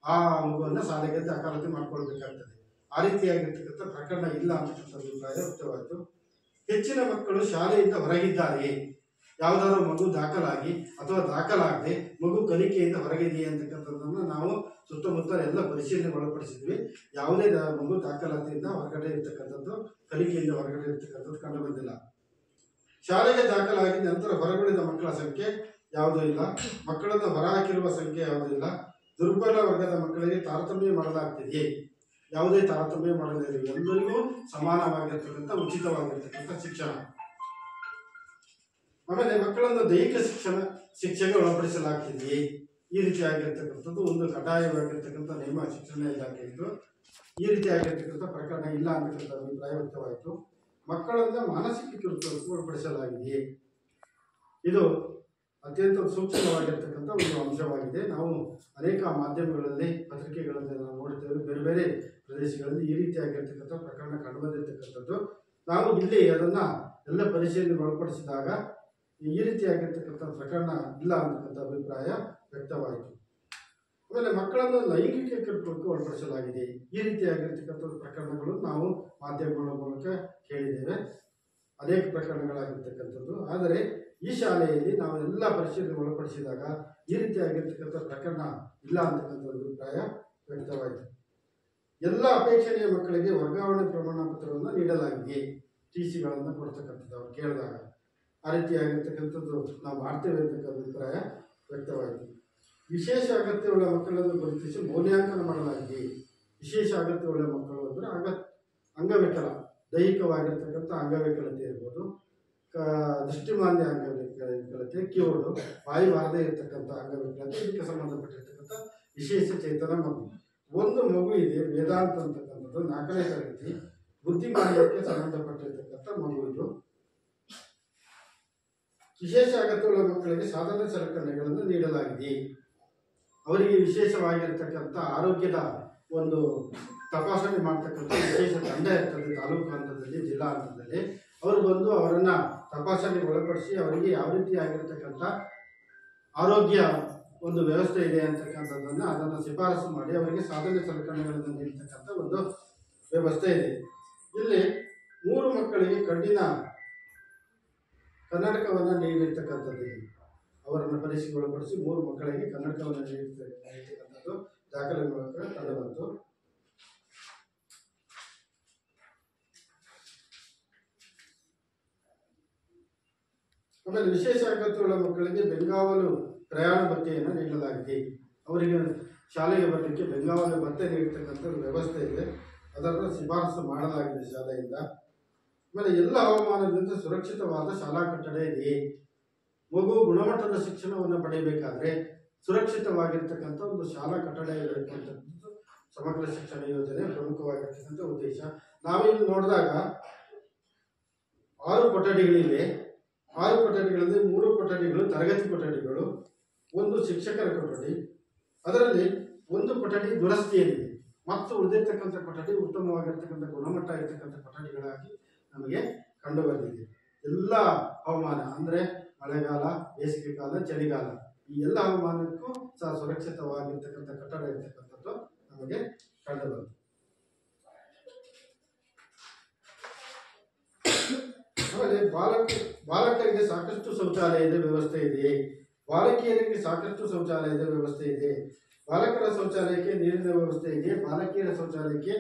ಆ ಮಗುವನ್ನು ಶಾಲೆಗೆ ದಾಖಲಾತಿ ಮಾಡಿಕೊಳ್ಬೇಕಾಗ್ತದೆ. ಆ ರೀತಿಯಾಗಿರ್ತಕ್ಕಂಥ ಪ್ರಕರಣ ಇಲ್ಲ ಅಂತಕ್ಕಂಥ ಅಭಿಪ್ರಾಯ ವ್ಯಕ್ತವಾಯಿತು. ಹೆಚ್ಚಿನ ಮಕ್ಕಳು ಶಾಲೆಯಿಂದ ಹೊರಗಿದ್ದಾರೆ. ಯಾವುದಾದ್ರೂ ಮಗು ದಾಖಲಾಗಿ ಅಥವಾ ದಾಖಲಾಗದೆ ಮಗು ಕಲಿಕೆಯಿಂದ ಹೊರಗಿದೆಯೇ ಅಂತಕ್ಕಂಥದ್ದನ್ನು ನಾವು ಸುತ್ತಮುತ್ತ ಎಲ್ಲ ಪರಿಶೀಲನೆ ಒಳಪಡಿಸಿದ್ವಿ. ಯಾವುದೇ ಮಗು ದಾಖಲಾತಿಯಿಂದ ಹೊರಗಡೆ ಇರ್ತಕ್ಕಂಥದ್ದು, ಕಲಿಕೆಯಿಂದ ಹೊರಗಡೆ ಇರ್ತಕ್ಕಂಥದ್ದು ಕಂಡು ಬಂದಿಲ್ಲ. ಶಾಲೆಗೆ ದಾಖಲಾಗಿ ನಂತರ ಹೊರಗುಳಿದ ಮಕ್ಕಳ ಸಂಖ್ಯೆ ಯಾವುದೂ ಇಲ್ಲ. ಮಕ್ಕಳನ್ನು ಹೊರಹಾಕಿರುವ ಸಂಖ್ಯೆ ಯಾವುದೂ ಇಲ್ಲ. ದುರ್ಬಲ ವರ್ಗದ ಮಕ್ಕಳಿಗೆ ತಾರತಮ್ಯ ಮಾಡಲಾಗ್ತಿದೆಯೇ? ಯಾವುದೇ ತಾರತಮ್ಯ ಮಾಡಲಿಲ್ಲ. ಎಲ್ಲರಿಗೂ ಸಮಾನವಾಗಿರ್ತಕ್ಕಂಥ ಉಚಿತವಾಗಿರ್ತಕ್ಕಂಥ ಶಿಕ್ಷಣ. ಆಮೇಲೆ ಮಕ್ಕಳನ್ನು ದೈಹಿಕ ಶಿಕ್ಷೆಗೆ ಒಳಪಡಿಸಲಾಗ್ತಿದೆಯೇ? ಈ ರೀತಿಯಾಗಿರ್ತಕ್ಕಂಥದ್ದು ಒಂದು ಕಡ್ಡಾಯವಾಗಿರ್ತಕ್ಕಂಥ ನಿಯಮ ಶಿಕ್ಷಣ ಇಲಾಖೆಯಿದ್ದು. ಈ ರೀತಿಯಾಗಿರ್ತಕ್ಕಂಥ ಪ್ರಕರಣ ಇಲ್ಲ ಅಂತಕ್ಕಂಥ ಅಭಿಪ್ರಾಯ ವ್ಯಕ್ತವಾಯಿತು. ಮಕ್ಕಳನ್ನು ಮಾನಸಿಕ ಕಿರುಕುಳಕ್ಕೆ ಒಳಪಡಿಸಲಾಗಿದೆಯೇ? ಇದು ಅತ್ಯಂತ ಸೂಕ್ಷ್ಮವಾಗಿರ್ತಕ್ಕಂಥ ಒಂದು ಅಂಶವಾಗಿದೆ. ನಾವು ಅನೇಕ ಮಾಧ್ಯಮಗಳಲ್ಲಿ, ಪತ್ರಿಕೆಗಳಲ್ಲಿ ನಾವು ನೋಡ್ತೇವೆ. ಬೇರೆ ಬೇರೆ ಪ್ರದೇಶಗಳಲ್ಲಿ ಈ ರೀತಿಯಾಗಿರ್ತಕ್ಕಂಥ ಪ್ರಕರಣ ಕಂಡುಬಂದಿರ್ತಕ್ಕಂಥದ್ದು. ನಾವು ಇಲ್ಲಿ ಅದನ್ನು ಎಲ್ಲ ಪರಿಶೀಲನೆ ಒಳಪಡಿಸಿದಾಗ ಈ ರೀತಿಯಾಗಿರ್ತಕ್ಕಂಥ ಪ್ರಕರಣ ಇಲ್ಲ ಅಂತಕ್ಕಂಥ ಅಭಿಪ್ರಾಯ ವ್ಯಕ್ತವಾಯಿತು. ಆಮೇಲೆ ಮಕ್ಕಳನ್ನು ಲೈಂಗಿಕ ಕಿರುಕುಳಕ್ಕೆ ಒಳಪಡಿಸಲಾಗಿದೆ. ಈ ರೀತಿಯಾಗಿರ್ತಕ್ಕಂಥ ಪ್ರಕರಣಗಳು ನಾವು ಮಾಧ್ಯಮಗಳ ಮೂಲಕ ಕೇಳಿದ್ದೇವೆ. ಅನೇಕ ಪ್ರಕರಣಗಳಾಗಿರ್ತಕ್ಕಂಥದ್ದು. ಆದರೆ ಈ ಶಾಲೆಯಲ್ಲಿ ನಾವು ಎಲ್ಲ ಪರಿಶೀಲನೆ ಒಳಪಡಿಸಿದಾಗ ಈ ರೀತಿಯಾಗಿರ್ತಕ್ಕಂಥ ಪ್ರಕರಣ ಇಲ್ಲ ಅಂತಕ್ಕಂಥ ಅಭಿಪ್ರಾಯ ವ್ಯಕ್ತವಾಯಿತು. ಎಲ್ಲ ಅಪೇಕ್ಷಣೀಯ ಮಕ್ಕಳಿಗೆ ವರ್ಗಾವಣೆ ಪ್ರಮಾಣ ಪತ್ರವನ್ನು ನೀಡಲಾಗಿದೆ. TCಗಳನ್ನು ಕೊಡ್ತಕ್ಕಂಥದ್ದು ಅವ್ರು ಕೇಳಿದಾಗ ಆ ರೀತಿಯಾಗಿರ್ತಕ್ಕಂಥದ್ದು ನಾವು ಮಾಡ್ತೇವೆ ಅಂತಕ್ಕಂಥ ಅಭಿಪ್ರಾಯ ವ್ಯಕ್ತವಾಯಿತು. ವಿಶೇಷ ಅಗತ್ಯವುಳ್ಳ ಮಕ್ಕಳನ್ನು ಗುರುತಿಸಿ ಮೌಲ್ಯಾಂಕನ ಮಾಡಲಾಗಿದೆ. ವಿಶೇಷ ಅಗತ್ಯವುಳ್ಳ ಮಕ್ಕಳು ಅಂದರೆ ಅಂಗವಿಕಲ, ದೈಹಿಕವಾಗಿರ್ತಕ್ಕಂಥ ಅಂಗವಿಕಲತೆ ಇರ್ಬೋದು, ದೃಷ್ಟಿಮಾಂದ್ಯ ಅಂಗವಿಕಲತೆ, ಕಿವುಡು, ಬಾಯಿ ಬಾರದೇ ಇರತಕ್ಕಂಥ ಅಂಗವಿಕಲತೆ, ಇದಕ್ಕೆ ಸಂಬಂಧಪಟ್ಟಿರ್ತಕ್ಕಂಥ ವಿಶೇಷ ಚೇತನ ಮಗು. ಒಂದು ಮಗು ಇದೆ, ವೇದಾಂತ ಅಂತಕ್ಕಂಥದ್ದು 4ನೇ ತರಗತಿ, ಬುದ್ಧಿಮಾಂದ್ಯಕ್ಕೆ ಸಂಬಂಧಪಟ್ಟಿರ್ತಕ್ಕಂಥ ಮಗು ಇದು. ವಿಶೇಷ ಅಗತ್ಯವುಳ್ಳ ಮಕ್ಕಳಿಗೆ ಸಾಧನ ಸಲಕರಣೆಗಳನ್ನು ನೀಡಲಾಗಿದೆ. ಅವರಿಗೆ ವಿಶೇಷವಾಗಿರ್ತಕ್ಕಂಥ ಆರೋಗ್ಯದ ಒಂದು ತಪಾಸಣೆ ಮಾಡ್ತಕ್ಕಂಥ ವಿಶೇಷ ತಂಡ ಇರ್ತದೆ. ತಾಲೂಕು ಹಂತದಲ್ಲಿ, ಜಿಲ್ಲಾ ಹಂತದಲ್ಲಿ ಅವರು ಬಂದು ಅವರನ್ನು ತಪಾಸಣೆಗೆ ಒಳಪಡಿಸಿ ಅವರಿಗೆ ಯಾವ ರೀತಿಯಾಗಿರ್ತಕ್ಕಂಥ ಆರೋಗ್ಯ ಒಂದು ವ್ಯವಸ್ಥೆ ಇದೆ ಅಂತಕ್ಕಂಥದ್ದನ್ನು ಅದನ್ನು ಶಿಫಾರಸು ಮಾಡಿ ಅವರಿಗೆ ಸಾಧನ ಸಲಕರಣೆಗಳನ್ನು ನೀಡತಕ್ಕಂಥ ಒಂದು ವ್ಯವಸ್ಥೆ ಇದೆ. ಇಲ್ಲಿ 3 ಮಕ್ಕಳಿಗೆ ಕಣ್ಣಿನ ಕನ್ನಡಕವನ್ನು ನೀಡಿರ್ತಕ್ಕಂಥದ್ದು. ಅವರನ್ನು ಪರೀಕ್ಷೆಗೆ ಒಳಪಡಿಸಿ 3 ಮಕ್ಕಳಿಗೆ ಕನ್ನಡಕವನ್ನು ನೀಡಿರ್ತಕ್ಕಂಥದ್ದು ದಾಖಲೆ ಮೂಲಕ ಕಂಡುಬಂತು. ಆಮೇಲೆ ವಿಶೇಷ ಅಗತ್ಯವುಳ್ಳ ಮಕ್ಕಳಿಗೆ ಬೆಂಗಾವಲು ಪ್ರಯಾಣ ಭತ್ಯೆಯನ್ನು ನೀಡಲಾಗಿದೆ. ಅವರಿಗೆ ಶಾಲೆಗೆ ಬರಲಿಕ್ಕೆ ಬೆಂಗಾವಲು ಭತ್ಯೆ ನೀಡತಕ್ಕಂಥ ವ್ಯವಸ್ಥೆ ಇದೆ. ಅದನ್ನು ಶಿಫಾರಸು ಮಾಡಲಾಗಿದೆ ಶಾಲೆಯಿಂದ. ಆಮೇಲೆ ಎಲ್ಲ ಹವಾಮಾನದಿಂದ ಸುರಕ್ಷಿತವಾದ ಶಾಲಾ ಕಟ್ಟಡ ಇದೆಯೇ? ಮಗು ಗುಣಮಟ್ಟದ ಶಿಕ್ಷಣವನ್ನು ಪಡೆಯಬೇಕಾದ್ರೆ ಸುರಕ್ಷಿತವಾಗಿರ್ತಕ್ಕಂಥ ಒಂದು ಶಾಲಾ ಕಟ್ಟಡ ಇರಬೇಕು ಅಂತಕ್ಕಂಥದ್ದು ಸಮಗ್ರ ಶಿಕ್ಷಣ ಯೋಜನೆ ಪ್ರಮುಖವಾಗಿರ್ತಕ್ಕಂಥ ಉದ್ದೇಶ. ನಾವಿಲ್ಲಿ ನೋಡಿದಾಗ 6 ಕೊಠಡಿಗಳಿವೆ. 6 ಕೊಠಡಿಗಳಲ್ಲಿ 3 ಕೊಠಡಿಗಳು ತರಗತಿ ಕೊಠಡಿಗಳು, 1 ಶಿಕ್ಷಕರ ಕೊಠಡಿ, ಅದರಲ್ಲಿ 1 ಕೊಠಡಿ ದುರಸ್ತಿಯಲ್ಲಿದೆ ಮತ್ತು ಉಳಿದಿರ್ತಕ್ಕಂಥ ಕೊಠಡಿ ಉತ್ತಮವಾಗಿರ್ತಕ್ಕಂಥ ಗುಣಮಟ್ಟ ಇರ್ತಕ್ಕಂಥ ಕೊಠಡಿಗಳಾಗಿ ನಮಗೆ ಕಂಡು ಬಂದಿದೆ. ಎಲ್ಲ ಹವಾಮಾನ ಅಂದರೆ ಮಳೆಗಾಲ, ಬೇಸಿಗೆ ಕಾಲ, ಚಳಿಗಾಲ, ಈ ಎಲ್ಲ ಹವಾಮಾನಕ್ಕೂ ಸಹ ಸುರಕ್ಷಿತವಾಗಿರ್ತಕ್ಕಂಥ ಕಟ್ಟಡ ಇರ್ತಕ್ಕಂಥದ್ದು ನಮಗೆ ಕಂಡು ಬಂತು. ಆಮೇಲೆ ಬಾಲಕರಿಗೆ ಸಾಕಷ್ಟು ಶೌಚಾಲಯದ ವ್ಯವಸ್ಥೆ ಇದೆ. ಬಾಲಕಿಯರಿಗೆ ಸಾಕಷ್ಟು ಶೌಚಾಲಯದ ವ್ಯವಸ್ಥೆ ಇದೆ. ಬಾಲಕರ ಶೌಚಾಲಯಕ್ಕೆ ನೀರಿನ ವ್ಯವಸ್ಥೆ ಇದೆ. ಬಾಲಕಿಯರ ಶೌಚಾಲಯಕ್ಕೆ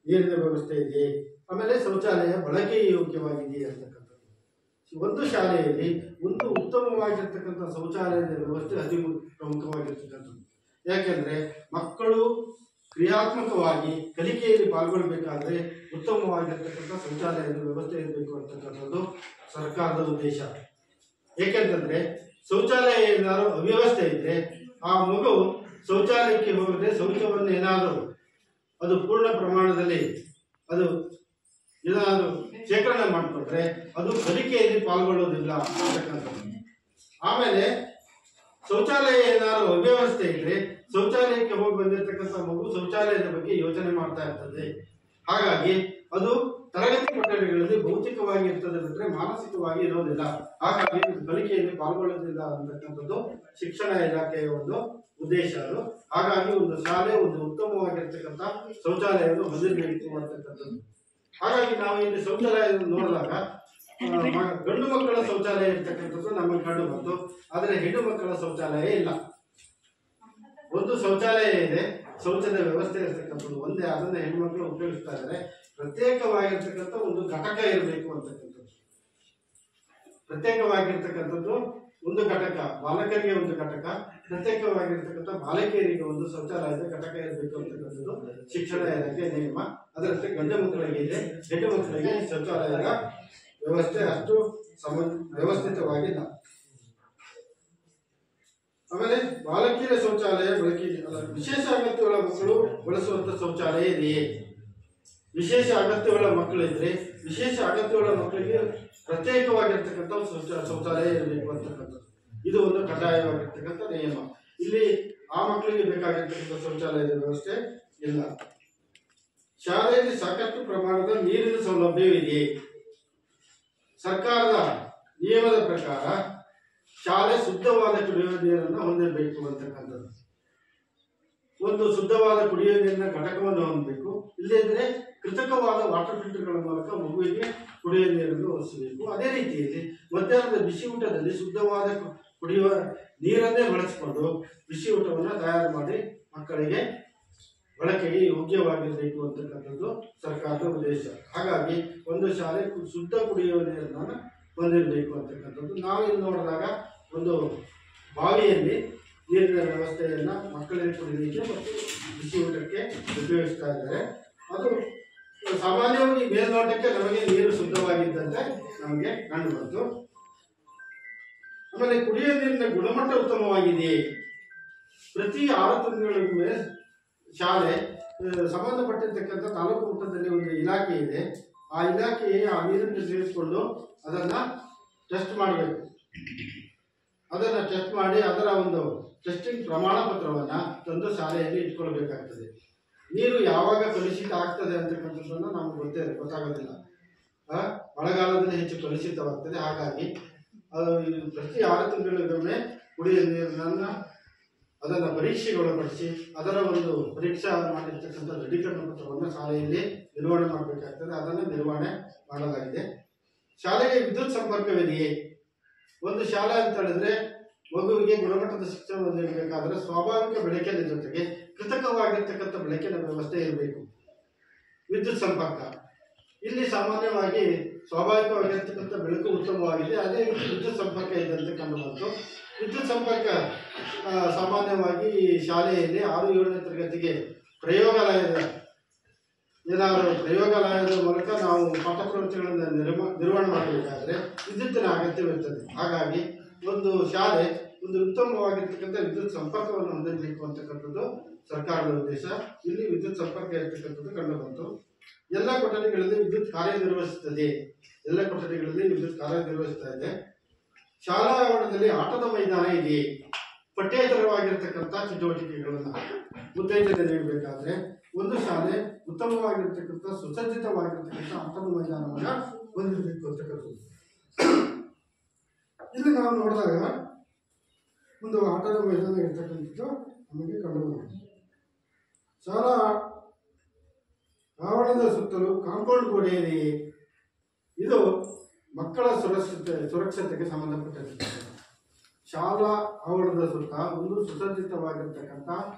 ನೀರಿನ ವ್ಯವಸ್ಥೆ ಇದೆ. ಆಮೇಲೆ ಶೌಚಾಲಯ ಬಳಕೆ ಯೋಗ್ಯವಾಗಿದೆ ಅಂತಕ್ಕಂಥದ್ದು. ಒಂದು ಶಾಲೆಯಲ್ಲಿ ಒಂದು ಉತ್ತಮವಾಗಿರ್ತಕ್ಕಂಥ ಶೌಚಾಲಯದ ವ್ಯವಸ್ಥೆ ಅತಿ ಪ್ರಮುಖವಾಗಿರ್ತಕ್ಕಂಥದ್ದು. ಯಾಕೆಂದರೆ ಮಕ್ಕಳು ಕ್ರಿಯಾತ್ಮಕವಾಗಿ ಕಲಿಕೆಯಲ್ಲಿ ಪಾಲ್ಗೊಳ್ಬೇಕಾದ್ರೆ ಉತ್ತಮವಾಗಿರ್ತಕ್ಕಂಥ ಶೌಚಾಲಯದ ವ್ಯವಸ್ಥೆ ಇರಬೇಕು ಅಂತಕ್ಕಂಥದ್ದು ಸರ್ಕಾರದ ಉದ್ದೇಶ. ಏಕೆಂತಂದ್ರೆ ಶೌಚಾಲಯ ಏನಾದ್ರು ಅವ್ಯವಸ್ಥೆ ಇದ್ರೆ ಆ ಮಗು ಶೌಚಾಲಯಕ್ಕೆ ಹೋಗದೆ ಶೌಚವನ್ನು ಏನಾದರೂ ಅದು ಪೂರ್ಣ ಪ್ರಮಾಣದಲ್ಲಿ ಅದು ಏನಾದರೂ ಶೇಖರಣೆ ಮಾಡಿಕೊಂಡ್ರೆ ಅದು ಕಲಿಕೆಯಲ್ಲಿ ಪಾಲ್ಗೊಳ್ಳೋದಿಲ್ಲ ಅಂತಕ್ಕಂಥದ್ದು. ಆಮೇಲೆ ಶೌಚಾಲಯ ಏನಾದ್ರು ಅವ್ಯವಸ್ಥೆ ಇದ್ರೆ ಶೌಚಾಲಯಕ್ಕೆ ಹೋಗಿ ಬಂದಿರತಕ್ಕಂಥ ಮಗು ಶೌಚಾಲಯದ ಬಗ್ಗೆ ಯೋಚನೆ ಮಾಡ್ತಾ ಇರ್ತದೆ. ಹಾಗಾಗಿ ಅದು ತರಗತಿ ಕೊಠಡಿಗಳಲ್ಲಿ ಭೌತಿಕವಾಗಿ ಇರ್ತದೆ ಬಿಟ್ಟರೆ ಮಾನಸಿಕವಾಗಿ ಇರೋದಿಲ್ಲ. ಹಾಗಾಗಿ ಕಲಿಕೆಯಲ್ಲಿ ಪಾಲ್ಗೊಳ್ಳೋದಿಲ್ಲ ಅಂತಕ್ಕಂಥದ್ದು ಶಿಕ್ಷಣ ಇಲಾಖೆಯ ಒಂದು ಉದ್ದೇಶ. ಅದು ಹಾಗಾಗಿ ಒಂದು ಶಾಲೆ ಒಂದು ಉತ್ತಮವಾಗಿರ್ತಕ್ಕಂಥ ಶೌಚಾಲಯವನ್ನು ಹೊಂದಿರಬೇಕು ಅಂತಕ್ಕಂಥದ್ದು. ಹಾಗಾಗಿ ನಾವು ಇಲ್ಲಿ ಶೌಚಾಲಯವನ್ನು ನೋಡಿದಾಗ ಗಂಡು ಮಕ್ಕಳ ಶೌಚಾಲಯ ಇರ್ತಕ್ಕಂಥದ್ದು ನಮಗೆ ಕಂಡು ಬಂತು, ಆದರೆ ಹೆಣ್ಣು ಮಕ್ಕಳ ಶೌಚಾಲಯ ಇಲ್ಲ. ಒಂದು ಶೌಚಾಲಯ ಇದೆ, ಶೌಚದ ವ್ಯವಸ್ಥೆ ಇರ್ತಕ್ಕಂಥದ್ದು ಒಂದೇ, ಅದನ್ನ ಹೆಣ್ಮಕ್ಳು ಉಪಯೋಗಿಸ್ತಾ ಇದ್ದಾರೆ. ಪ್ರತ್ಯೇಕವಾಗಿರ್ತಕ್ಕಂಥ ಒಂದು ಘಟಕ ಇರಬೇಕು ಅಂತಕ್ಕಂಥದ್ದು. ಪ್ರತ್ಯೇಕವಾಗಿರ್ತಕ್ಕಂಥದ್ದು ಒಂದು ಘಟಕ, ಬಾಲಕರಿಗೆ ಒಂದು ಘಟಕ, ಪ್ರತ್ಯೇಕವಾಗಿರ್ತಕ್ಕಂಥ ಬಾಲಕಿಯರಿಗೆ ಒಂದು ಶೌಚಾಲಯದ ಘಟಕ ಇರಬೇಕು ಅಂತಕ್ಕಂಥದ್ದು ಶಿಕ್ಷಣ ಇಲಾಖೆ ನಿಯಮ. ಅದರಂತೆ ಗಂಡು ಮಕ್ಕಳಿಗೆ ಇದೆ, ಹೆಣ್ಣು ಮಕ್ಕಳಿಗೆ ಶೌಚಾಲಯದ ವ್ಯವಸ್ಥೆ ಅಷ್ಟು ವ್ಯವಸ್ಥಿತವಾಗಿಲ್ಲ. ಆಮೇಲೆ ಬಾಲಕಿಯರ ಶೌಚಾಲಯ ವಿಶೇಷ ಅಗತ್ಯಗಳ ಮಕ್ಕಳು ಬಳಸುವಂತ ಶೌಚಾಲಯ ಇದೆಯೇ? ವಿಶೇಷ ಅಗತ್ಯಗಳ ಮಕ್ಕಳಿದ್ರೆ ವಿಶೇಷ ಅಗತ್ಯಗಳ ಮಕ್ಕಳಿಗೆ ಪ್ರತ್ಯೇಕವಾಗಿರ್ತಕ್ಕಂಥ ಶೌಚಾಲಯ ಇರಬೇಕು ಅಂತಕ್ಕಂಥದ್ದು ಇದು ಒಂದು ಕಡ್ಡಾಯವಾಗಿರ್ತಕ್ಕಂಥ ನಿಯಮ. ಇಲ್ಲಿ ಆ ಮಕ್ಕಳಿಗೆ ಬೇಕಾಗಿರ್ತಕ್ಕಂಥ ಶೌಚಾಲಯದ ವ್ಯವಸ್ಥೆ ಇಲ್ಲ. ಶಾಲೆಯಲ್ಲಿ ಸಾಕಷ್ಟು ಪ್ರಮಾಣದ ನೀರಿನ ಸೌಲಭ್ಯವಿದೆಯೇ? ಸರ್ಕಾರದ ನಿಯಮದ ಪ್ರಕಾರ ಶಾಲೆ ಶುದ್ಧವಾದ ಕುಡಿಯುವ ನೀರನ್ನು ಹೊಂದಿರಬೇಕು ಅಂತಕ್ಕಂಥದ್ದು. ಒಂದು ಶುದ್ಧವಾದ ಕುಡಿಯುವ ನೀರಿನ ಘಟಕವನ್ನು ಹೊಂದಬೇಕು. ಇಲ್ಲದಿದ್ದರೆ ಕೃತಕವಾದ ವಾಟರ್ ಫಿಲ್ಟರ್ಗಳ ಮೂಲಕ ಮಗುವಿಗೆ ಕುಡಿಯುವ ನೀರನ್ನು ಒದಗಿಸಬೇಕು. ಅದೇ ರೀತಿಯಲ್ಲಿ ಮಧ್ಯಾಹ್ನದ ಬಿಸಿ ಊಟದಲ್ಲಿ ಶುದ್ಧವಾದ ಕುಡಿಯುವ ನೀರನ್ನೇ ಬಳಸಿಕೊಂಡು ಬಿಸಿ ಊಟವನ್ನು ತಯಾರು ಮಾಡಿ ಮಕ್ಕಳಿಗೆ ಬಳಕೆಗೆ ಯೋಗ್ಯವಾಗಿರಬೇಕು ಅಂತಕ್ಕಂಥದ್ದು ಸರ್ಕಾರದ ಉದ್ದೇಶ. ಹಾಗಾಗಿ ಒಂದು ಶಾಲೆ ಶುದ್ಧ ಕುಡಿಯುವ ನೀರನ್ನು ಹೊಂದಿರಬೇಕು ಅಂತಕ್ಕಂಥದ್ದು. ನಾವಿಲ್ಲಿ ನೋಡಿದಾಗ ಒಂದು ಬಾವಿಯಲ್ಲಿ ನೀರಿನ ವ್ಯವಸ್ಥೆಯನ್ನು ಮಕ್ಕಳಿಗೆ ಕುಡಿಯಲಿಕ್ಕೆ ಮತ್ತು ಬಿಸಿ ಊಟಕ್ಕೆ ಉಪಯೋಗಿಸ್ತಾ ಇದ್ದಾರೆ. ಅದು ಸಾಮಾನ್ಯವಾಗಿ ಮೇಲ್ನೋಟಕ್ಕೆ ನಮಗೆ ನೀರು ಶುದ್ಧವಾಗಿದ್ದಂತೆ ನಮಗೆ ಕಂಡು ಬಂತು. ಆಮೇಲೆ ಕುಡಿಯುವ ನೀರಿನ ಗುಣಮಟ್ಟ ಉತ್ತಮವಾಗಿದೆಯೇ? ಪ್ರತಿ 6 ತಿಂಗಳಿಗೊಮ್ಮೆ ಶಾಲೆ ಸಂಬಂಧಪಟ್ಟಿರ್ತಕ್ಕಂಥ ತಾಲೂಕು ಮಟ್ಟದಲ್ಲಿ ಒಂದು ಇಲಾಖೆ ಇದೆ. ಆ ಇಲಾಖೆ ಆ ನೀರನ್ನು ಸೇರಿಸಿಕೊಂಡು ಅದನ್ನ ಟೆಸ್ಟ್ ಮಾಡಬೇಕು. ಅದನ್ನ ಟೆಸ್ಟ್ ಮಾಡಿ ಅದರ ಒಂದು ಟೆಸ್ಟಿಂಗ್ ಪ್ರಮಾಣ ಪತ್ರವನ್ನ ತಂದು ಶಾಲೆಯಲ್ಲಿ ಇಟ್ಕೊಳ್ಬೇಕಾಗ್ತದೆ. ನೀರು ಯಾವಾಗ ಕಲುಷಿತ ಆಗ್ತದೆ ಅಂತಕ್ಕಂಥದ್ದನ್ನು ನಮ್ಗೆ ಗೊತ್ತಾಗೋದಿಲ್ಲ. ಮಳೆಗಾಲದಲ್ಲಿ ಹೆಚ್ಚು ಕಲುಷಿತವಾಗ್ತದೆ. ಹಾಗಾಗಿ ಅದು ಪ್ರತಿ 6 ತಿಂಗಳಿಗೊಮ್ಮೆ ಕುಡಿಯುವ ನೀರನ್ನ ಅದನ್ನು ಪರೀಕ್ಷೆಗೊಳಪಡಿಸಿ ಅದರ ಒಂದು ಪರೀಕ್ಷಾ ಮಾಡಿರ್ತಕ್ಕಂಥ ದೃಢೀಕರಣ ಪತ್ರವನ್ನು ಶಾಲೆಯಲ್ಲಿ ನಿರ್ವಹಣೆ ಮಾಡಬೇಕಾಗ್ತದೆ. ಅದನ್ನು ನಿರ್ವಹಣೆ ಮಾಡಲಾಗಿದೆ. ಶಾಲೆಗೆ ವಿದ್ಯುತ್ ಸಂಪರ್ಕವಿದೆಯೇ? ಒಂದು ಶಾಲೆ ಅಂತ ಹೇಳಿದ್ರೆ ಮಗುವಿಗೆ ಗುಣಮಟ್ಟದ ಶಿಕ್ಷಣವನ್ನು ನೀಡಬೇಕಾದ್ರೆ ಸ್ವಾಭಾವಿಕ ಬೆಳಕಿನ ಜೊತೆಗೆ ಕೃತಕವಾಗಿರ್ತಕ್ಕಂಥ ಬೆಳಕಿನ ವ್ಯವಸ್ಥೆ ಇರಬೇಕು. ವಿದ್ಯುತ್ ಸಂಪರ್ಕ ಇಲ್ಲಿ ಸಾಮಾನ್ಯವಾಗಿ ಸ್ವಾಭಾವಿಕವಾಗಿರ್ತಕ್ಕಂಥ ಬೆಳಕು ಉತ್ತಮವಾಗಿದೆ. ಅದೇ ರೀತಿ ವಿದ್ಯುತ್ ಸಂಪರ್ಕ ಇದೆ ಅಂತ ಕಂಡು ಬಂತು. ವಿದ್ಯುತ್ ಸಂಪರ್ಕ ಸಾಮಾನ್ಯವಾಗಿ ಶಾಲೆಯಲ್ಲಿ 6-7ನೇ ತರಗತಿಗೆ ಪ್ರಯೋಗಾಲಯದ ಮೂಲಕ ನಾವು ಪಾಠ ಪ್ರವೃತ್ತಿಗಳನ್ನು ನಿರ್ವಹಣೆ ಮಾಡಬೇಕಾದ್ರೆ ವಿದ್ಯುತ್ತಿನ ಅಗತ್ಯವಿರ್ತದೆ. ಹಾಗಾಗಿ ಒಂದು ಶಾಲೆ ಒಂದು ಉತ್ತಮವಾಗಿರ್ತಕ್ಕಂಥ ವಿದ್ಯುತ್ ಸಂಪರ್ಕವನ್ನು ಹೊಂದಿರಬೇಕು ಅಂತಕ್ಕಂಥದ್ದು ಸರ್ಕಾರದ ಉದ್ದೇಶ. ಇಲ್ಲಿ ವಿದ್ಯುತ್ ಸಂಪರ್ಕ ಇರ್ತಕ್ಕಂಥದ್ದು ಕಂಡು ಬಂತು. ಎಲ್ಲ ಕೊಠಡಿಗಳಲ್ಲಿ ವಿದ್ಯುತ್ ಕಾರ್ಯನಿರ್ವಹಿಸುತ್ತದೆ. ಎಲ್ಲ ಕೊಠಡಿಗಳಲ್ಲಿ ವಿದ್ಯುತ್ ಕಾರ್ಯನಿರ್ವಹಿಸ್ತಾ ಇದೆ. ಶಾಲಾ ಆವರಣದಲ್ಲಿ ಆಟದ ಮೈದಾನ ಇದೆಯೇ? ಪಠ್ಯೇತರವಾಗಿರ್ತಕ್ಕಂಥ ಚಟುವಟಿಕೆಗಳನ್ನು ಉತ್ತೇಜನ ನೀಡಬೇಕಾದ್ರೆ ಒಂದು ಶಾಲೆ ಉತ್ತಮವಾಗಿರ್ತಕ್ಕಂಥ ಸುಸಜ್ಜಿತವಾಗಿರ್ತಕ್ಕಂಥ ಆಟದ ಮೈದಾನವನ್ನು ಹೊಂದಿರಬೇಕು ಅಂತಕ್ಕಂಥದ್ದು. ಇಲ್ಲಿ ನಾವು ನೋಡಿದಾಗ ಒಂದು ಆಟದ ಮೈದಾನ ಇರ್ತಕ್ಕಂಥದ್ದು ನಮಗೆ ಕಂಡುಬರುತ್ತದೆ. ಶಾಲಾ ಆವರಣದ ಸುತ್ತಲೂ ಕಾಂಪೌಂಡ್ ಗೋಡೆ ಇದೆಯೇ? ಇದು ಮಕ್ಕಳ ಸುರಕ್ಷತೆಗೆ ಸಂಬಂಧಪಟ್ಟಿರ್ತಕ್ಕಂಥ ಶಾಲಾ ಆವರಣದ ಸುತ್ತ ಒಂದು ಸುಸಜ್ಜಿತವಾಗಿರ್ತಕ್ಕಂಥ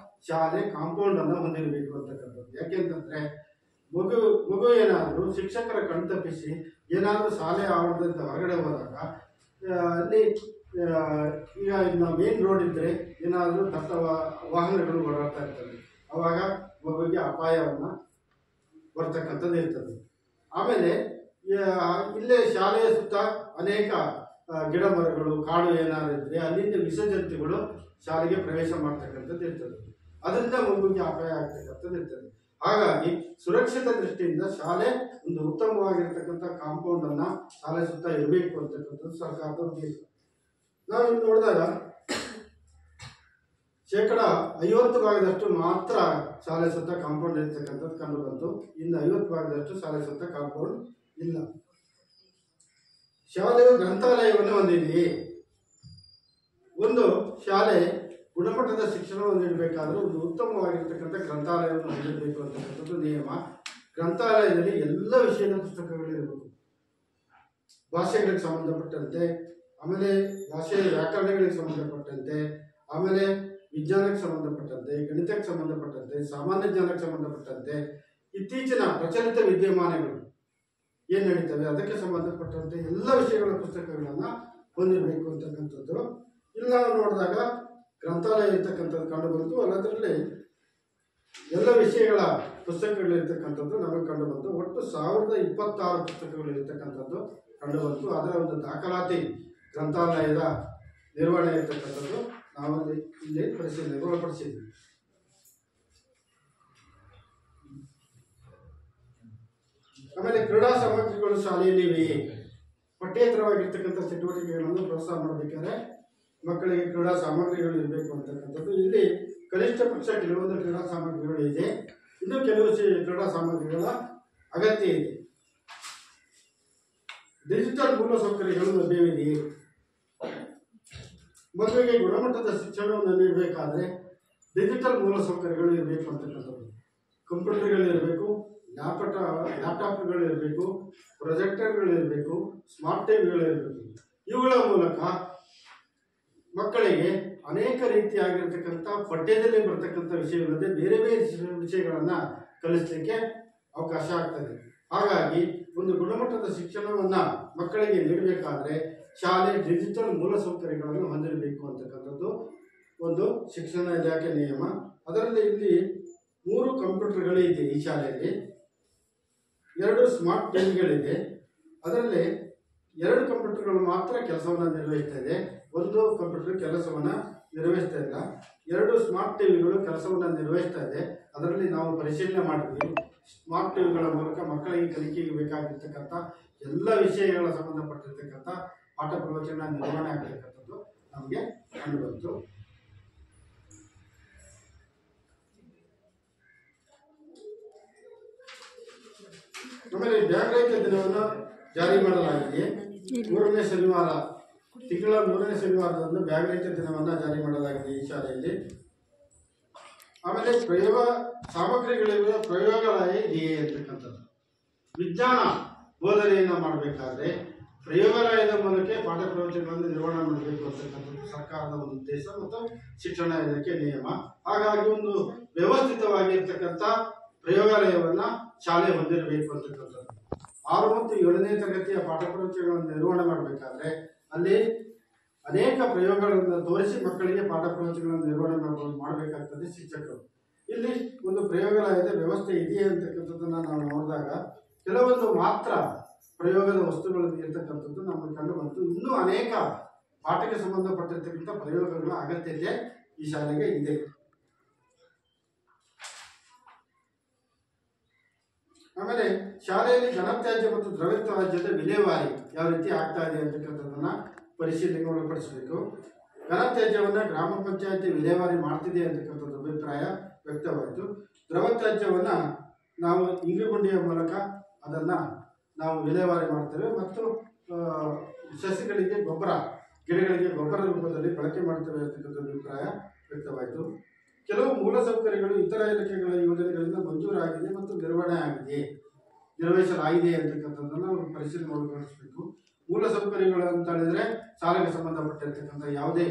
ಶಾಲೆ ಕಾಂಪೌಂಡ್ ಅನ್ನು ಹೊಂದಿರಬೇಕು ಅಂತಕ್ಕಂಥದ್ದು. ಯಾಕೆಂತಂದ್ರೆ ಮಗು ಏನಾದರೂ ಶಿಕ್ಷಕರ ಕಣ್ತಪ್ಪಿಸಿ ಏನಾದರೂ ಶಾಲೆ ಆವರಣದಿಂದ ಹೊರಗಡೆ ಹೋದಾಗ ಅಲ್ಲಿ ಈಗ ಮೇನ್ ರೋಡ್ ಇದ್ದರೆ ಏನಾದರೂ ದಟ್ಟ ವಾಹನಗಳು ಓಡಾಡ್ತಾ ಇರ್ತವೆ. ಅವಾಗ ಮಗುವಿಗೆ ಅಪಾಯವನ್ನು ಬರ್ತಕ್ಕಂಥದ್ದು ಇರ್ತದೆ. ಆಮೇಲೆ ಇಲ್ಲೇ ಶಾಲೆಯ ಸುತ್ತ ಅನೇಕ ಗಿಡ ಮರಗಳು ಕಾಡು ಏನಾದ್ರು ಇದ್ರೆ ಅಲ್ಲಿಂದ ವಿಸರ್ಜಂತಿಗಳು ಶಾಲೆಗೆ ಪ್ರವೇಶ ಮಾಡ್ತಕ್ಕಂಥದ್ದು ಇರ್ತದೆ. ಅದರಿಂದ ಮಗುವಿಗೆ ಅಪಾಯ ಆಗ್ತಕ್ಕಂಥದ್ದು ಇರ್ತದೆ. ಹಾಗಾಗಿ ಸುರಕ್ಷಿತ ದೃಷ್ಟಿಯಿಂದ ಶಾಲೆ ಒಂದು ಉತ್ತಮವಾಗಿರ್ತಕ್ಕಂಥ ಕಾಂಪೌಂಡ್ ಅನ್ನ ಶಾಲೆ ಸುತ್ತ ಇರಬೇಕು ಅಂತಕ್ಕಂಥದ್ದು ಸರ್ಕಾರದ ಉದ್ದೇಶ. ನಾವು ಇಲ್ಲಿ ನೋಡಿದಾಗ 50% ಮಾತ್ರ ಶಾಲೆ ಸುತ್ತ ಕಾಂಪೌಂಡ್ ಇರ್ತಕ್ಕಂಥದ್ದು ಕಂಡು ಬಂತು. ಇನ್ನು 50% ಶಾಲೆ ಸುತ್ತ ಕಾಂಪೌಂಡ್ ಇಲ್ಲ. ಶಾಲೆಯು ಗ್ರಂಥಾಲಯವನ್ನು ಹೊಂದಿದೆ. ಒಂದು ಶಾಲೆ ಗುಣಮಟ್ಟದ ಶಿಕ್ಷಣವನ್ನು ನೀಡಬೇಕಾದ್ರೆ ಒಂದು ಉತ್ತಮವಾಗಿರ್ತಕ್ಕಂಥ ಗ್ರಂಥಾಲಯವನ್ನು ಹೊಂದಿರಬೇಕು ಅಂತಕ್ಕಂಥದ್ದು ನಿಯಮ. ಗ್ರಂಥಾಲಯದಲ್ಲಿ ಎಲ್ಲ ವಿಷಯದ ಪುಸ್ತಕಗಳಿರಬೇಕು. ಭಾಷೆಗಳಿಗೆ ಸಂಬಂಧಪಟ್ಟಂತೆ, ಆಮೇಲೆ ಭಾಷೆಯ ವ್ಯಾಕರಣಗಳಿಗೆ ಸಂಬಂಧಪಟ್ಟಂತೆ, ಆಮೇಲೆ ವಿಜ್ಞಾನಕ್ಕೆ ಸಂಬಂಧಪಟ್ಟಂತೆ, ಗಣಿತಕ್ಕೆ ಸಂಬಂಧಪಟ್ಟಂತೆ, ಸಾಮಾನ್ಯ ಜ್ಞಾನಕ್ಕೆ ಸಂಬಂಧಪಟ್ಟಂತೆ, ಇತ್ತೀಚಿನ ಪ್ರಚಲಿತ ವಿದ್ಯಮಾನಗಳು ಏನು ನಡೀತವೆ ಅದಕ್ಕೆ ಸಂಬಂಧಪಟ್ಟಂತೆ ಎಲ್ಲ ವಿಷಯಗಳ ಪುಸ್ತಕಗಳನ್ನು ಹೊಂದಿರಬೇಕು ಅಂತಕ್ಕಂಥದ್ದು. ಇಲ್ಲಿ ನಾವು ನೋಡಿದಾಗ ಗ್ರಂಥಾಲಯ ಇರ್ತಕ್ಕಂಥದ್ದು ಕಂಡು ಬಂತು. ಅದರಲ್ಲಿ ಎಲ್ಲ ವಿಷಯಗಳ ಪುಸ್ತಕಗಳಿರ್ತಕ್ಕಂಥದ್ದು ನಮಗೆ ಕಂಡು ಬಂತು. ಒಟ್ಟು 1026 ಪುಸ್ತಕಗಳು ಇರ್ತಕ್ಕಂಥದ್ದು ಕಂಡು ಬಂತು. ಅದರ ಒಂದು ದಾಖಲಾತಿ ಗ್ರಂಥಾಲಯದ ನಿರ್ವಹಣೆ ಇರ್ತಕ್ಕಂಥದ್ದು ನಾವು ಇಲ್ಲಿ ಪರಿಶೀಲನೆಗೆ ಒಳಪಡಿಸಿದ್ವಿ. ಆಮೇಲೆ ಕ್ರೀಡಾ ಸಾಮಗ್ರಿಗಳು ಶಾಲೆಯಲ್ಲಿ ಇವೆಯೇ? ಪಠ್ಯೇತರವಾಗಿರ್ತಕ್ಕಂಥ ಚಟುವಟಿಕೆಗಳನ್ನು ಪ್ರೋತ್ಸಾಹ ಮಾಡಬೇಕಾದ್ರೆ ಮಕ್ಕಳಿಗೆ ಕ್ರೀಡಾ ಸಾಮಗ್ರಿಗಳು ಇರಬೇಕು ಅಂತಕ್ಕಂಥದ್ದು. ಇಲ್ಲಿ ಕನಿಷ್ಠ ಪಕ್ಷ ಕೆಲವೊಂದು ಕ್ರೀಡಾ ಸಾಮಗ್ರಿಗಳು ಇದೆ, ಇನ್ನು ಕೆಲವು ಕ್ರೀಡಾ ಸಾಮಗ್ರಿಗಳ ಅಗತ್ಯ ಇದೆ. ಡಿಜಿಟಲ್ ಮೂಲಸೌಕರ್ಯಗಳು ಲಭ್ಯವಿದೆಯೇ? ಮಗುವಿಗೆ ಗುಣಮಟ್ಟದ ಶಿಕ್ಷಣವನ್ನು ನೀಡಬೇಕಾದ್ರೆ ಡಿಜಿಟಲ್ ಮೂಲಸೌಕರ್ಯಗಳು ಇರಬೇಕು ಅಂತಕ್ಕಂಥದ್ದು. ಕಂಪ್ಯೂಟರ್ಗಳಿರಬೇಕು, ಲ್ಯಾಪ್ಟಾಪ್ಗಳಿರಬೇಕು, ಪ್ರೊಜೆಕ್ಟರ್ಗಳಿರಬೇಕು, ಸ್ಮಾರ್ಟ್ ಟಿವಿಗಳಿರಬೇಕು. ಇವುಗಳ ಮೂಲಕ ಮಕ್ಕಳಿಗೆ ಅನೇಕ ರೀತಿಯಾಗಿರ್ತಕ್ಕಂಥ ಪಠ್ಯದಲ್ಲಿ ಬರ್ತಕ್ಕಂಥ ವಿಷಯಗಳಲ್ಲದೆ ಬೇರೆ ಬೇರೆ ವಿಷಯಗಳನ್ನು ಕಲಿಸಲಿಕ್ಕೆ ಅವಕಾಶ ಆಗ್ತದೆ. ಹಾಗಾಗಿ ಒಂದು ಗುಣಮಟ್ಟದ ಶಿಕ್ಷಣವನ್ನು ಮಕ್ಕಳಿಗೆ ನೀಡಬೇಕಾದ್ರೆ ಶಾಲೆ ಡಿಜಿಟಲ್ ಮೂಲಸೌಕರ್ಯಗಳನ್ನು ಹೊಂದಿರಬೇಕು ಅಂತಕ್ಕಂಥದ್ದು ಒಂದು ಶಿಕ್ಷಣ ಇಲಾಖೆ ನಿಯಮ. ಅದರಲ್ಲಿ ಇಲ್ಲಿ 3 ಕಂಪ್ಯೂಟರ್ಗಳಿದೆ ಈ ಶಾಲೆಯಲ್ಲಿ, 2 ಸ್ಮಾರ್ಟ್ ಟಿವಿಗಳಿದೆ. ಅದರಲ್ಲಿ 2 ಕಂಪ್ಯೂಟರ್ಗಳು ಮಾತ್ರ ಕೆಲಸವನ್ನು ನಿರ್ವಹಿಸ್ತಾ ಇದೆ, 1 ಕಂಪ್ಯೂಟರ್ ಕೆಲಸವನ್ನು ನಿರ್ವಹಿಸ್ತಾ ಇಲ್ಲ. 2 ಸ್ಮಾರ್ಟ್ ಟಿವಿಗಳು ಕೆಲಸವನ್ನು ನಿರ್ವಹಿಸ್ತಾ ಇದೆ. ಅದರಲ್ಲಿ ನಾವು ಪರಿಶೀಲನೆ ಮಾಡಿದ್ವಿ. ಸ್ಮಾರ್ಟ್ ಟಿವಿಗಳ ಮೂಲಕ ಮಕ್ಕಳಿಗೆ ಕಲಿಕೆಗೆ ಬೇಕಾಗಿರ್ತಕ್ಕಂಥ ಎಲ್ಲ ವಿಷಯಗಳ ಸಂಬಂಧಪಟ್ಟಿರ್ತಕ್ಕಂಥ ಪಾಠ ಪ್ರವಚನ ನಿರ್ವಹಣೆ ಆಗತಕ್ಕಂಥದ್ದು ನಮಗೆ ಕಂಡು ಬಂತು. ಆಮೇಲೆ ಬ್ಯಾಗ್ ರಹಿತ ದಿನವನ್ನು ಜಾರಿ ಮಾಡಲಾಗಿದೆ. 3ನೇ ಶನಿವಾರ, ತಿಂಗಳ 3ನೇ ಶನಿವಾರದಂದು ಬ್ಯಾಗ್ ರಹಿತ ದಿನವನ್ನು ಜಾರಿ ಮಾಡಲಾಗಿದೆ ಈ ಶಾಲೆಯಲ್ಲಿ. ಆಮೇಲೆ ಪ್ರಯೋಗ ಸಾಮಗ್ರಿಗಳಿರುವ ಪ್ರಯೋಗಾಲಯ ಇದೆಯೇ ಅಂತಕ್ಕಂಥದ್ದು. ವಿಜ್ಞಾನ ಬೋಧನೆಯನ್ನು ಮಾಡಬೇಕಾದ್ರೆ ಪ್ರಯೋಗಾಲಯದ ಮೂಲಕ ಪಾಠ ಪ್ರವಚನಗಳನ್ನು ನಿರ್ವಹಣೆ ಮಾಡಬೇಕು ಅಂತಕ್ಕಂಥದ್ದು ಸರ್ಕಾರದ ಒಂದು ಉದ್ದೇಶ ಮತ್ತು ಶಿಕ್ಷಣ ಇಲಾಖೆ ನಿಯಮ. ಹಾಗಾಗಿ ಒಂದು ವ್ಯವಸ್ಥಿತವಾಗಿರ್ತಕ್ಕಂಥ ಪ್ರಯೋಗಾಲಯವನ್ನ ಶಾಲೆ ಹೊಂದಿರಬೇಕು ಅಂತಕ್ಕಂಥದ್ದು. 6 ಮತ್ತು 7ನೇ ತರಗತಿಯ ಪಾಠ ಪ್ರವಚನಗಳನ್ನು ನಿರ್ವಹಣೆ ಮಾಡಬೇಕಾದ್ರೆ ಅಲ್ಲಿ ಅನೇಕ ಪ್ರಯೋಗಗಳನ್ನು ತೋರಿಸಿ ಮಕ್ಕಳಿಗೆ ಪಾಠ ಪ್ರವಚನಗಳನ್ನು ನಿರ್ವಹಣೆ ಮಾಡಬೇಕಾಗ್ತದೆ ಶಿಕ್ಷಕರು. ಇಲ್ಲಿ ಒಂದು ಪ್ರಯೋಗಾಲಯದ ವ್ಯವಸ್ಥೆ ಇದೆಯೇ ಅಂತಕ್ಕಂಥದ್ದನ್ನು ನಾವು ನೋಡಿದಾಗ ಕೆಲವೊಂದು ಮಾತ್ರ ಪ್ರಯೋಗದ ವಸ್ತುಗಳು ಇರ್ತಕ್ಕಂಥದ್ದು ನಮಗೆ ಕಂಡು ಬಂತು. ಇನ್ನೂ ಅನೇಕ ಪಾಠಕ್ಕೆ ಸಂಬಂಧಪಟ್ಟಿರ್ತಕ್ಕಂಥ ಪ್ರಯೋಗಗಳ ಅಗತ್ಯತೆ ಈ ಶಾಲೆಗೆ ಇದೆ. ಆಮೇಲೆ ಶಾಲೆಯಲ್ಲಿ ಘನತ್ಯಾಜ್ಯ ಮತ್ತು ದ್ರವ್ಯತ್ಯಾಜ್ಯದ ವಿಲೇವಾರಿ ಯಾವ ರೀತಿ ಆಗ್ತಾ ಇದೆ ಅಂತಕ್ಕಂಥದ್ದನ್ನ ಪರಿಶೀಲನೆಗೆ ಒಳಪಡಿಸಬೇಕು. ಘನತ್ಯಾಜ್ಯವನ್ನು ಗ್ರಾಮ ಪಂಚಾಯತಿ ವಿಲೇವಾರಿ ಮಾಡ್ತಿದೆ ಅಂತಕ್ಕಂಥದ್ದು ಅಭಿಪ್ರಾಯ ವ್ಯಕ್ತವಾಯಿತು. ದ್ರವತ್ಯಾಜ್ಯವನ್ನು ನಾವು ಇಂಗುಗುಂಡಿಯ ಮೂಲಕ ಅದನ್ನು ನಾವು ವಿಲೇವಾರಿ ಮಾಡ್ತೇವೆ ಮತ್ತು ಸಸ್ಯಗಳಿಗೆ ಗೊಬ್ಬರ, ಗಿಡಗಳಿಗೆ ಗೊಬ್ಬರ ರೂಪದಲ್ಲಿ ಬಳಕೆ ಮಾಡ್ತೇವೆ ಅಂತಕ್ಕಂಥ ಅಭಿಪ್ರಾಯ ವ್ಯಕ್ತವಾಯಿತು. ಕೆಲವು ಮೂಲಸೌಕರ್ಯಗಳು ಇತರ ಇಲಾಖೆಗಳ ಯೋಜನೆಗಳಿಂದ ಮಂಜೂರಾಗಿದೆ ಮತ್ತು ನಿರ್ವಹಿಸಲಾಗಿದೆ ಅಂತಕ್ಕಂಥದ್ದನ್ನು ಅವರು ಪರಿಶೀಲನೆ ಮಾಡಿಕೊಳ್ಳಿಸಬೇಕು. ಮೂಲಸೌಕರ್ಯಗಳು ಅಂತ ಹೇಳಿದ್ರೆ ಶಾಲೆಗೆ ಸಂಬಂಧಪಟ್ಟಿರ್ತಕ್ಕಂಥ ಯಾವುದೇ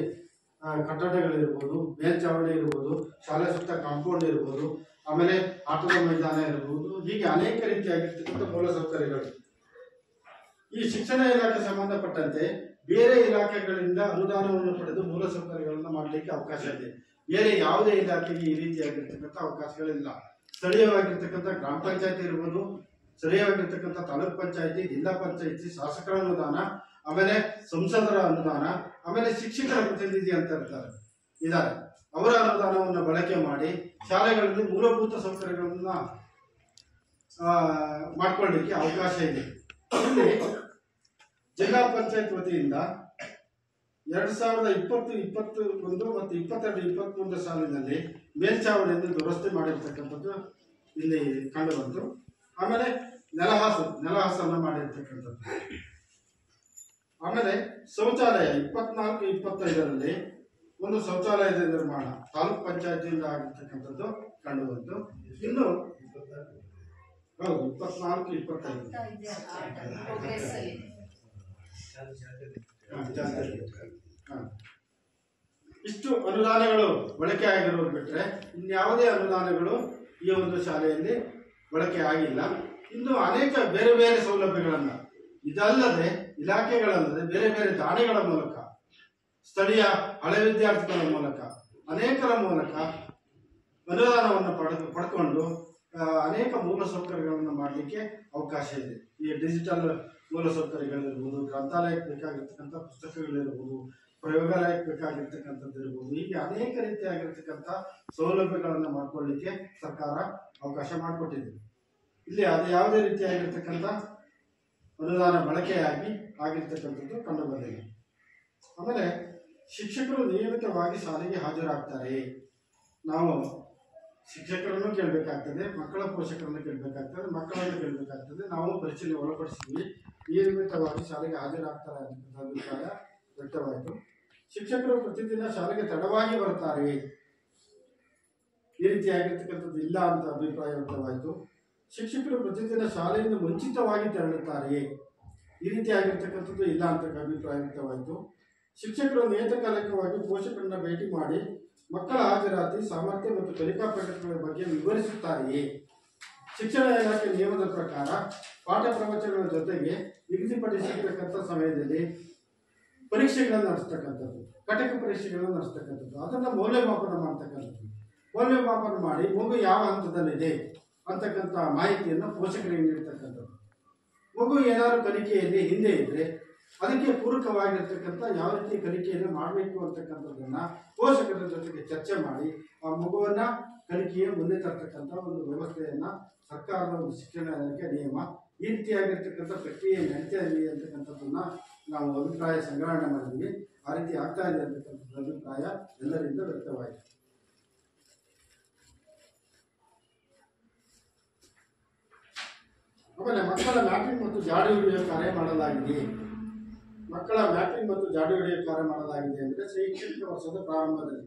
ಕಟ್ಟಡಗಳಿರ್ಬೋದು, ಮೇಲ್ಚಾವಣಿ ಇರ್ಬೋದು, ಶಾಲೆ ಸುತ್ತ ಕಾಂಪೌಂಡ್ ಇರ್ಬೋದು, ಆಮೇಲೆ ಆಟದ ಮೈದಾನ ಇರ್ಬೋದು, ಹೀಗೆ ಅನೇಕ ರೀತಿಯಾಗಿರ್ತಕ್ಕಂಥ ಮೂಲಸೌಕರ್ಯಗಳು ಈ ಶಿಕ್ಷಣ ಇಲಾಖೆ ಸಂಬಂಧಪಟ್ಟಂತೆ ಬೇರೆ ಇಲಾಖೆಗಳಿಂದ ಅನುದಾನವನ್ನು ಪಡೆದು ಮೂಲಸೌಕರ್ಯಗಳನ್ನು ಮಾಡಲಿಕ್ಕೆ ಅವಕಾಶ ಇದೆ. ಬೇರೆ ಯಾವುದೇ ಇಲಾಖೆಗೆ ಈ ರೀತಿಯಾಗಿರ್ತಕ್ಕಂಥ ಅವಕಾಶಗಳಿಲ್ಲ. ಸ್ಥಳೀಯವಾಗಿರ್ತಕ್ಕಂಥ ಗ್ರಾಮ ಪಂಚಾಯತಿ ಇರ್ಬೋದು, ಸ್ಥಳೀಯವಾಗಿರ್ತಕ್ಕಂಥ ತಾಲೂಕ್ ಪಂಚಾಯತಿ, ಜಿಲ್ಲಾ ಪಂಚಾಯತಿ, ಶಾಸಕರ ಅನುದಾನ, ಆಮೇಲೆ ಸಂಸದರ ಅನುದಾನ, ಆಮೇಲೆ ಶಿಕ್ಷಕರ ಪ್ರತಿನಿಧಿ ಅಂತ ಇದ್ದಾರೆ. ಅವರ ಅನುದಾನವನ್ನು ಬಳಕೆ ಮಾಡಿ ಶಾಲೆಗಳಲ್ಲಿ ಮೂಲಭೂತ ಸೌಕರ್ಯಗಳನ್ನ ಮಾಡ್ಕೊಳ್ಳಿಕ್ಕೆ ಅವಕಾಶ ಇದೆ. ಇಲ್ಲಿ ಜಿಲ್ಲಾ ಪಂಚಾಯತ್ ವತಿಯಿಂದ 2020-21 ಮತ್ತು 22-23 ಸಾಲಿನಲ್ಲಿ ಮೇಲ್ಚಾವಣಿಯನ್ನು ದುರಸ್ತಿ ಮಾಡಿರ್ತಕ್ಕಂಥದ್ದು ಇಲ್ಲಿ ಕಂಡು ಬಂತು. ಆಮೇಲೆ ನೆಲಹಾಸನ್ನು ಮಾಡಿರ್ತಕ್ಕಂಥದ್ದು. ಆಮೇಲೆ ಶೌಚಾಲಯ 24-25ರಲ್ಲಿ ಒಂದು ಶೌಚಾಲಯದ ನಿರ್ಮಾಣ ತಾಲೂಕ್ ಪಂಚಾಯತಿಯಿಂದ ಆಗಿರ್ತಕ್ಕಂಥದ್ದು ಕಂಡು ಬಂತು. ಇನ್ನು ಹೌದು 24-25 ಇಷ್ಟು ಅನುದಾನಗಳು ಬಳಕೆ ಆಗಿರೋದು ಬಿಟ್ಟರೆ ಇನ್ಯಾವುದೇ ಅನುದಾನಗಳು ಈ ಒಂದು ಶಾಲೆಯಲ್ಲಿ ಬಳಕೆ ಆಗಿಲ್ಲ. ಇನ್ನು ಅನೇಕ ಬೇರೆ ಬೇರೆ ಸೌಲಭ್ಯಗಳನ್ನು ಇದಲ್ಲದೆ ಇಲಾಖೆಗಳಲ್ಲದೆ ಬೇರೆ ಬೇರೆ ದಾನಿಗಳ ಮೂಲಕ, ಸ್ಥಳೀಯ ಹಳೆ ವಿದ್ಯಾರ್ಥಿಗಳ ಮೂಲಕ, ಅನೇಕರ ಮೂಲಕ ಅನುದಾನವನ್ನು ಪಡ್ಕೊಂಡು ಅನೇಕ ಮೂಲಸೌಕರ್ಯಗಳನ್ನು ಮಾಡಲಿಕ್ಕೆ ಅವಕಾಶ ಇದೆ. ಈ ಡಿಜಿಟಲ್ ಮೂಲಸೌಕರ್ಯಗಳಿರ್ಬೋದು, ಗ್ರಂಥಾಲಯಕ್ಕೆ ಬೇಕಾಗಿರ್ತಕ್ಕಂಥ ಪುಸ್ತಕಗಳಿರ್ಬೋದು, ಪ್ರಯೋಗಾಲಯಕ್ಕೆ ಬೇಕಾಗಿರ್ತಕ್ಕಂಥದ್ದು ಇರ್ಬೋದು, ಹೀಗೆ ಅನೇಕ ರೀತಿಯಾಗಿರ್ತಕ್ಕಂಥ ಸೌಲಭ್ಯಗಳನ್ನು ಮಾಡ್ಕೊಳ್ಳಿಕ್ಕೆ ಸರ್ಕಾರ ಅವಕಾಶ ಮಾಡಿಕೊಟ್ಟಿದೆ. ಇಲ್ಲಿ ಅದು ಯಾವುದೇ ರೀತಿಯಾಗಿರ್ತಕ್ಕಂಥ ಅನುದಾನ ಬಳಕೆಯಾಗಿ ಆಗಿರ್ತಕ್ಕಂಥದ್ದು ಕಂಡು ಬಂದಿದೆ. ಆಮೇಲೆ ಶಿಕ್ಷಕರು ನಿಯಮಿತವಾಗಿ ಶಾಲೆಗೆ ಹಾಜರಾಗ್ತಾರೆ. ನಾವು ಶಿಕ್ಷಕರನ್ನು ಕೇಳಬೇಕಾಗ್ತದೆ, ಮಕ್ಕಳ ಪೋಷಕರನ್ನು ಕೇಳಬೇಕಾಗ್ತದೆ, ಮಕ್ಕಳನ್ನು ಕೇಳಬೇಕಾಗ್ತದೆ. ನಾವು ಪರಿಶೀಲನೆ ಒಳಪಡಿಸಿದ್ವಿ. ನಿಯಮಿತವಾಗಿ ಶಾಲೆಗೆ ಹಾಜರಾಗ್ತಾರೆ ಅಂತಕ್ಕಂಥ ಅಭಿಪ್ರಾಯ ವ್ಯಕ್ತವಾಯಿತು. ಶಿಕ್ಷಕರು ಪ್ರತಿದಿನ ಶಾಲೆಗೆ ತಡವಾಗಿ ಬರ್ತಾರೆ, ಈ ರೀತಿಯಾಗಿರ್ತಕ್ಕಂಥದ್ದು ಇಲ್ಲ ಅಂತ ಅಭಿಪ್ರಾಯ ವ್ಯಕ್ತವಾಯಿತು. ಶಿಕ್ಷಕರು ಪ್ರತಿದಿನ ಶಾಲೆಯಿಂದ ಮುಂಚಿತವಾಗಿ ತೆರಳುತ್ತಾರೆ, ಈ ರೀತಿಯಾಗಿರ್ತಕ್ಕಂಥದ್ದು ಇಲ್ಲ ಅಂತ ಅಭಿಪ್ರಾಯ ವ್ಯಕ್ತವಾಯಿತು. ಶಿಕ್ಷಕರು ನಿಯತಕಾಲಿಕವಾಗಿ ಪೋಷಕರನ್ನ ಭೇಟಿ ಮಾಡಿ ಮಕ್ಕಳ ಹಾಜರಾತಿ, ಸಾಮರ್ಥ್ಯ ಮತ್ತು ಕಲಿಕಾ ಪ್ರಗತಿಗಳ ಬಗ್ಗೆ ವಿವರಿಸುತ್ತಾರೆಯೇ? ಶಿಕ್ಷಣ ಇಲಾಖೆ ನಿಯಮದ ಪ್ರಕಾರ ಪಾಠ ಪ್ರವಚನಗಳ ಜೊತೆಗೆ ನಿಗದಿಪಡಿಸಿರ್ತಕ್ಕಂಥ ಸಮಯದಲ್ಲಿ ಪರೀಕ್ಷೆಗಳನ್ನು ನಡೆಸ್ತಕ್ಕಂಥದ್ದು, ಘಟಕ ಪರೀಕ್ಷೆಗಳನ್ನು ನಡೆಸ್ತಕ್ಕಂಥದ್ದು, ಅದನ್ನು ಮೌಲ್ಯಮಾಪನ ಮಾಡ್ತಕ್ಕಂಥದ್ದು. ಮೌಲ್ಯಮಾಪನ ಮಾಡಿ ಮಗು ಯಾವ ಹಂತದಲ್ಲಿದೆ ಅಂತಕ್ಕಂಥ ಮಾಹಿತಿಯನ್ನು ಪೋಷಕರಿಗೆ ನೀಡ್ತಕ್ಕಂಥದ್ದು. ಮಗು ಏನಾದರೂ ಕಲಿಕೆಯಲ್ಲಿ ಹಿಂದೆ ಇದ್ದರೆ ಅದಕ್ಕೆ ಪೂರಕವಾಗಿರ್ತಕ್ಕಂಥ ಯಾವ ರೀತಿ ಕಲಿಕೆಯನ್ನು ಮಾಡಬೇಕು ಅಂತಕ್ಕಂಥದ್ದನ್ನು ಪೋಷಕರ ಜೊತೆಗೆ ಚರ್ಚೆ ಮಾಡಿ ಆ ಮಗುವನ್ನು ಕಲಿಕೆಯ ಮುಂದೆ ತರ್ತಕ್ಕಂಥ ಒಂದು ವ್ಯವಸ್ಥೆಯನ್ನು ಸರ್ಕಾರದ ಒಂದು ಶಿಕ್ಷಣ ಇಲಾಖೆ ನಿಯಮ ಈ ರೀತಿಯಾಗಿರ್ತಕ್ಕಂಥ ಪ್ರಕ್ರಿಯೆ ನಡೀತಾ ಇದೆ ಅಂತಕ್ಕಂಥದ್ದನ್ನು ನಾವು ಅಭಿಪ್ರಾಯ ಸಂಗ್ರಹಣೆ ಮಾಡಿದ್ವಿ. ಆ ರೀತಿ ಆಗ್ತಾ ಇದೆ ಅಂತಕ್ಕಂಥದ್ದು ಅಭಿಪ್ರಾಯ ಎಲ್ಲರಿಂದ ವ್ಯಕ್ತವಾಯಿತು. ಆಮೇಲೆ ಮಕ್ಕಳ ಮ್ಯಾಪಿಂಗ್ ಮತ್ತು ಜಾಡಿ ಹಿಡಿಯುವ ಕಾರ್ಯ ಮಾಡಲಾಗಿದೆ. ಮಕ್ಕಳ ಮ್ಯಾಪಿಂಗ್ ಮತ್ತು ಜಾಡಿ ಹಿಡಿಯುವ ಕಾರ್ಯ ಮಾಡಲಾಗಿದೆ ಅಂದರೆ ಶೈಕ್ಷಣಿಕ ವರ್ಷದ ಪ್ರಾರಂಭದಲ್ಲಿ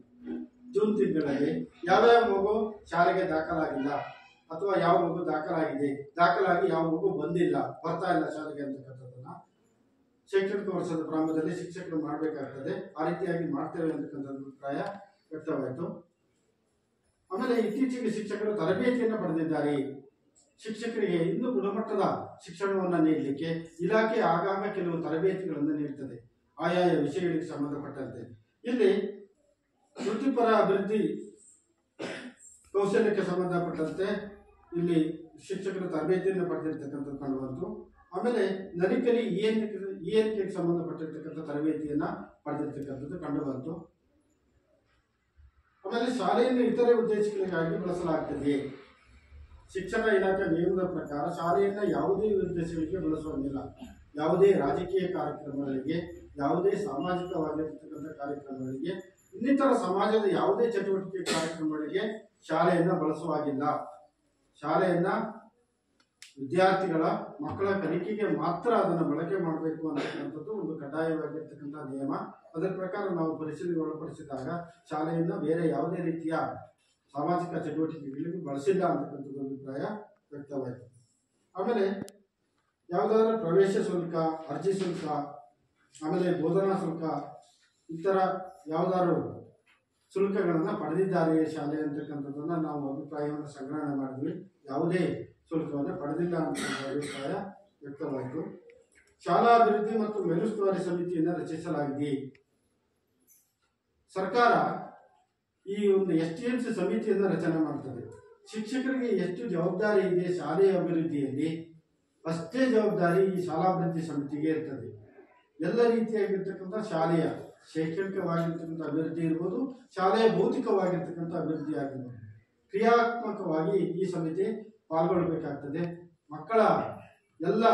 ಜೂನ್ ತಿಂಗಳಲ್ಲಿ ಯಾವ್ಯಾವ ಮಗು ಶಾಲೆಗೆ ದಾಖಲಾಗಿಲ್ಲ ಅಥವಾ ಯಾವ ಮಗು ದಾಖಲಾಗಿದೆ, ದಾಖಲಾಗಿ ಯಾವ ಮಗು ಬರ್ತಾ ಇಲ್ಲ ಶಾಲೆಗೆ ಅಂತಕ್ಕಂಥದ್ದನ್ನ ಶೈಕ್ಷಣಿಕ ವರ್ಷದ ಪ್ರಾರಂಭದಲ್ಲಿ ಶಿಕ್ಷಕರು ಮಾಡಬೇಕಾಗ್ತದೆ. ಆ ರೀತಿಯಾಗಿ ಮಾಡ್ತೇವೆ ಅಂತಕ್ಕಂಥ ಅಭಿಪ್ರಾಯ ವ್ಯಕ್ತವಾಯಿತು. ಆಮೇಲೆ ಇತ್ತೀಚೆಗೆ ಶಿಕ್ಷಕರು ತರಬೇತಿಯನ್ನು ಪಡೆದಿದ್ದಾರೆ. ಶಿಕ್ಷಕರಿಗೆ ಇನ್ನೂ ಗುಣಮಟ್ಟದ ಶಿಕ್ಷಣವನ್ನು ನೀಡಲಿಕ್ಕೆ ಇಲಾಖೆ ಆಗಾಗ ಕೆಲವು ತರಬೇತಿಗಳನ್ನು ನೀಡುತ್ತದೆ ಆಯಾಯ ವಿಷಯಗಳಿಗೆ ಸಂಬಂಧಪಟ್ಟಂತೆ. ಇಲ್ಲಿ ವೃತ್ತಿಪರ ಅಭಿವೃದ್ಧಿ ಕೌಶಲ್ಯಕ್ಕೆ ಸಂಬಂಧಪಟ್ಟಂತೆ ಇಲ್ಲಿ ಶಿಕ್ಷಕರು ತರಬೇತಿಯನ್ನು ಪಡೆದಿರ್ತಕ್ಕಂಥದ್ದು ಕಂಡು ಬಂತು. ಆಮೇಲೆ ನರಿಕಲಿ ಇಎನ್ಕೆಗೆ ಸಂಬಂಧಪಟ್ಟಿರ್ತಕ್ಕಂಥ ತರಬೇತಿಯನ್ನು ಪಡೆದಿರ್ತಕ್ಕಂಥದ್ದು ಕಂಡು ಬಂತು. ಆಮೇಲೆ ಶಾಲೆಯನ್ನು ಇತರೆ ಉದ್ದೇಶಗಳಿಗಾಗಿ ಬಳಸಲಾಗ್ತದೆ. ಶಿಕ್ಷಣ ಇಲಾಖೆ ನಿಯಮದ ಪ್ರಕಾರ ಶಾಲೆಯನ್ನು ಯಾವುದೇ ಉದ್ದೇಶಗಳಿಗೆ ಬಳಸುವಂಗಿಲ್ಲ. ಯಾವುದೇ ರಾಜಕೀಯ ಕಾರ್ಯಕ್ರಮಗಳಿಗೆ, ಯಾವುದೇ ಸಾಮಾಜಿಕವಾಗಿರ್ತಕ್ಕಂಥ ಕಾರ್ಯಕ್ರಮಗಳಿಗೆ, ಇನ್ನಿತರ ಸಮಾಜದ ಯಾವುದೇ ಚಟುವಟಿಕೆ ಕಾರ್ಯಕ್ರಮಗಳಿಗೆ ಶಾಲೆಯನ್ನು ಬಳಸುವಾಗಿಲ್ಲ. ಶಾಲೆಯನ್ನ ವಿದ್ಯಾರ್ಥಿಗಳ ಮಕ್ಕಳ ಕಲಿಕೆಗೆ ಮಾತ್ರ ಅದನ್ನು ಬಳಕೆ ಮಾಡಬೇಕು ಅಂತಕ್ಕಂಥದ್ದು ಒಂದು ಕಡ್ಡಾಯವಾಗಿರ್ತಕ್ಕಂಥ ನಿಯಮ. ಅದರ ಪ್ರಕಾರ ನಾವು ಪರಿಶೀಲನೆ ಒಳಪಡಿಸಿದಾಗ ಶಾಲೆಯನ್ನು ಬೇರೆ ಯಾವುದೇ ರೀತಿಯ ಸಾಮಾಜಿಕ ಚಟುವಟಿಕೆಗಳಿಗೆ ಬಳಸಿಲ್ಲ ಅಂತಕ್ಕಂಥದ್ದು ಅಭಿಪ್ರಾಯ ವ್ಯಕ್ತವಾಯಿತು. ಆಮೇಲೆ ಯಾವುದಾದ್ರೂ ಪ್ರವೇಶ ಶುಲ್ಕ, ಅರ್ಜಿ ಶುಲ್ಕ, ಆಮೇಲೆ ಬೋಧನಾ ಶುಲ್ಕ, ಇತರ ಯಾವುದಾದ್ರು ಶುಲ್ಕಗಳನ್ನು ಪಡೆದಿದ್ದಾರೆ ಶಾಲೆ ಅಂತಕ್ಕಂಥದ್ದನ್ನು ನಾವು ಅಭಿಪ್ರಾಯವನ್ನು ಸಂಗ್ರಹಣೆ ಮಾಡಿದ್ವಿ. ಯಾವುದೇ ಶುಲ್ಕವನ್ನು ಪಡೆದಿಲ್ಲ ಅಂತಕ್ಕಂಥ ಅಭಿಪ್ರಾಯ ವ್ಯಕ್ತವಾಯಿತು. ಶಾಲಾ ಅಭಿವೃದ್ಧಿ ಮತ್ತು ಮೇಲುಸ್ತುವಾರಿ ಸಮಿತಿಯನ್ನು ರಚಿಸಲಾಗಿದೆ. ಸರ್ಕಾರ ಈ ಒಂದು STMC ಸಮಿತಿಯನ್ನು ರಚನೆ ಮಾಡ್ತದೆ. ಶಿಕ್ಷಕರಿಗೆ ಎಷ್ಟು ಜವಾಬ್ದಾರಿ ಇದೆ ಶಾಲೆಯ ಅಭಿವೃದ್ಧಿಯಲ್ಲಿ, ಅಷ್ಟೇ ಜವಾಬ್ದಾರಿ ಈ ಶಾಲಾಭಿವೃದ್ಧಿ ಸಮಿತಿಗೆ ಇರ್ತದೆ. ಎಲ್ಲ ರೀತಿಯಾಗಿರ್ತಕ್ಕಂಥ ಶಾಲೆಯ ಶೈಕ್ಷಣಿಕವಾಗಿರ್ತಕ್ಕಂಥ ಅಭಿವೃದ್ಧಿ ಇರ್ಬೋದು, ಶಾಲೆಯ ಭೌತಿಕವಾಗಿರ್ತಕ್ಕಂಥ ಅಭಿವೃದ್ಧಿ ಆಗಿರ್ಬೋದು, ಕ್ರಿಯಾತ್ಮಕವಾಗಿ ಈ ಸಮಿತಿ ಪಾಲ್ಗೊಳ್ಳಬೇಕಾಗ್ತದೆ. ಮಕ್ಕಳ ಎಲ್ಲ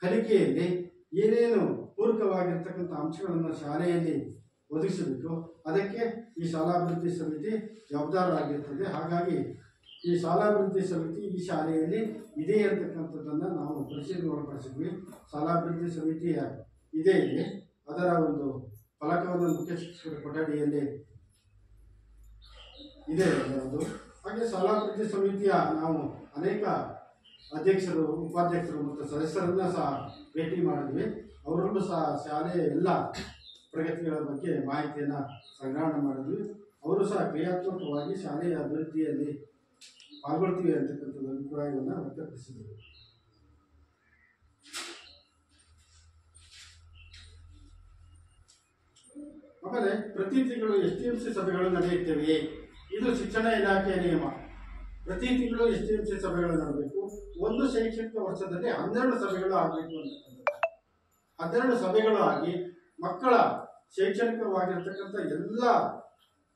ಕಲಿಕೆಯಲ್ಲಿ ಏನೇನು ಪೂರಕವಾಗಿರ್ತಕ್ಕಂಥ ಅಂಶಗಳನ್ನು ಶಾಲೆಯಲ್ಲಿ ಒದಗಿಸಬೇಕು, ಅದಕ್ಕೆ ಈ ಶಾಲಾಭಿವೃದ್ಧಿ ಸಮಿತಿ ಜವಾಬ್ದಾರರಾಗಿರ್ತದೆ. ಹಾಗಾಗಿ ಈ ಶಾಲಾಭಿವೃದ್ಧಿ ಸಮಿತಿ ಈ ಶಾಲೆಯಲ್ಲಿ ಇದೆ ಅಂತಕ್ಕಂಥದ್ದನ್ನು ನಾವು ಪರಿಶೀಲನೆ ಒಳಪಡಿಸಿದ್ವಿ. ಶಾಲಾಭಿವೃದ್ಧಿ ಸಮಿತಿಯ ಇದೆ ಇಲ್ಲಿ, ಅದರ ಒಂದು ಫಲಕವನ್ನು ಮುಖ್ಯ ಶಿಕ್ಷಕರ ಕೊಠಡಿಯಲ್ಲಿ ಇದೆ ಅದು. ಹಾಗೆ ಶಾಲಾಭಿವೃದ್ಧಿ ಸಮಿತಿಯ ನಾವು ಅನೇಕ ಅಧ್ಯಕ್ಷರು, ಉಪಾಧ್ಯಕ್ಷರು ಮತ್ತು ಸದಸ್ಯರನ್ನ ಸಹ ಭೇಟಿ ಮಾಡಿದ್ವಿ. ಅವರಲ್ಲೂ ಸಹ ಶಾಲೆಯ ಎಲ್ಲ ಪ್ರಗತಿಗಳ ಬಗ್ಗೆ ಮಾಹಿತಿಯನ್ನು ಸಂಗ್ರಹಣೆ ಮಾಡಿದ್ವಿ. ಅವರು ಸಹ ಕ್ರಿಯಾತ್ಮಕವಾಗಿ ಶಾಲೆಯ ಅಭಿವೃದ್ಧಿಯಲ್ಲಿ ಪಾಲ್ಗೊಳ್ತೀವಿ ಅಂತಕ್ಕಂಥದ್ದು ಅಭಿಪ್ರಾಯವನ್ನು ವ್ಯಕ್ತಪಡಿಸಿದರು. ಆಮೇಲೆ ಪ್ರತಿ ತಿಂಗಳು STMC ಸಭೆಗಳು ನಡೆಯುತ್ತವೆ. ಇದು ಶಿಕ್ಷಣ ಇಲಾಖೆಯ ನಿಯಮ. ಪ್ರತಿ ತಿಂಗಳು STMC ಸಭೆಗಳು ನಡೆಯಬೇಕು. ಒಂದು ಶೈಕ್ಷಣಿಕ ವರ್ಷದಲ್ಲಿ 12 ಸಭೆಗಳು ಆಗಬೇಕು ಅಂತಕ್ಕಂಥದ್ದು. 12 ಸಭೆಗಳು ಆಗಿ ಮಕ್ಕಳ ಶೈಕ್ಷಣಿಕವಾಗಿರ್ತಕ್ಕಂಥ ಎಲ್ಲ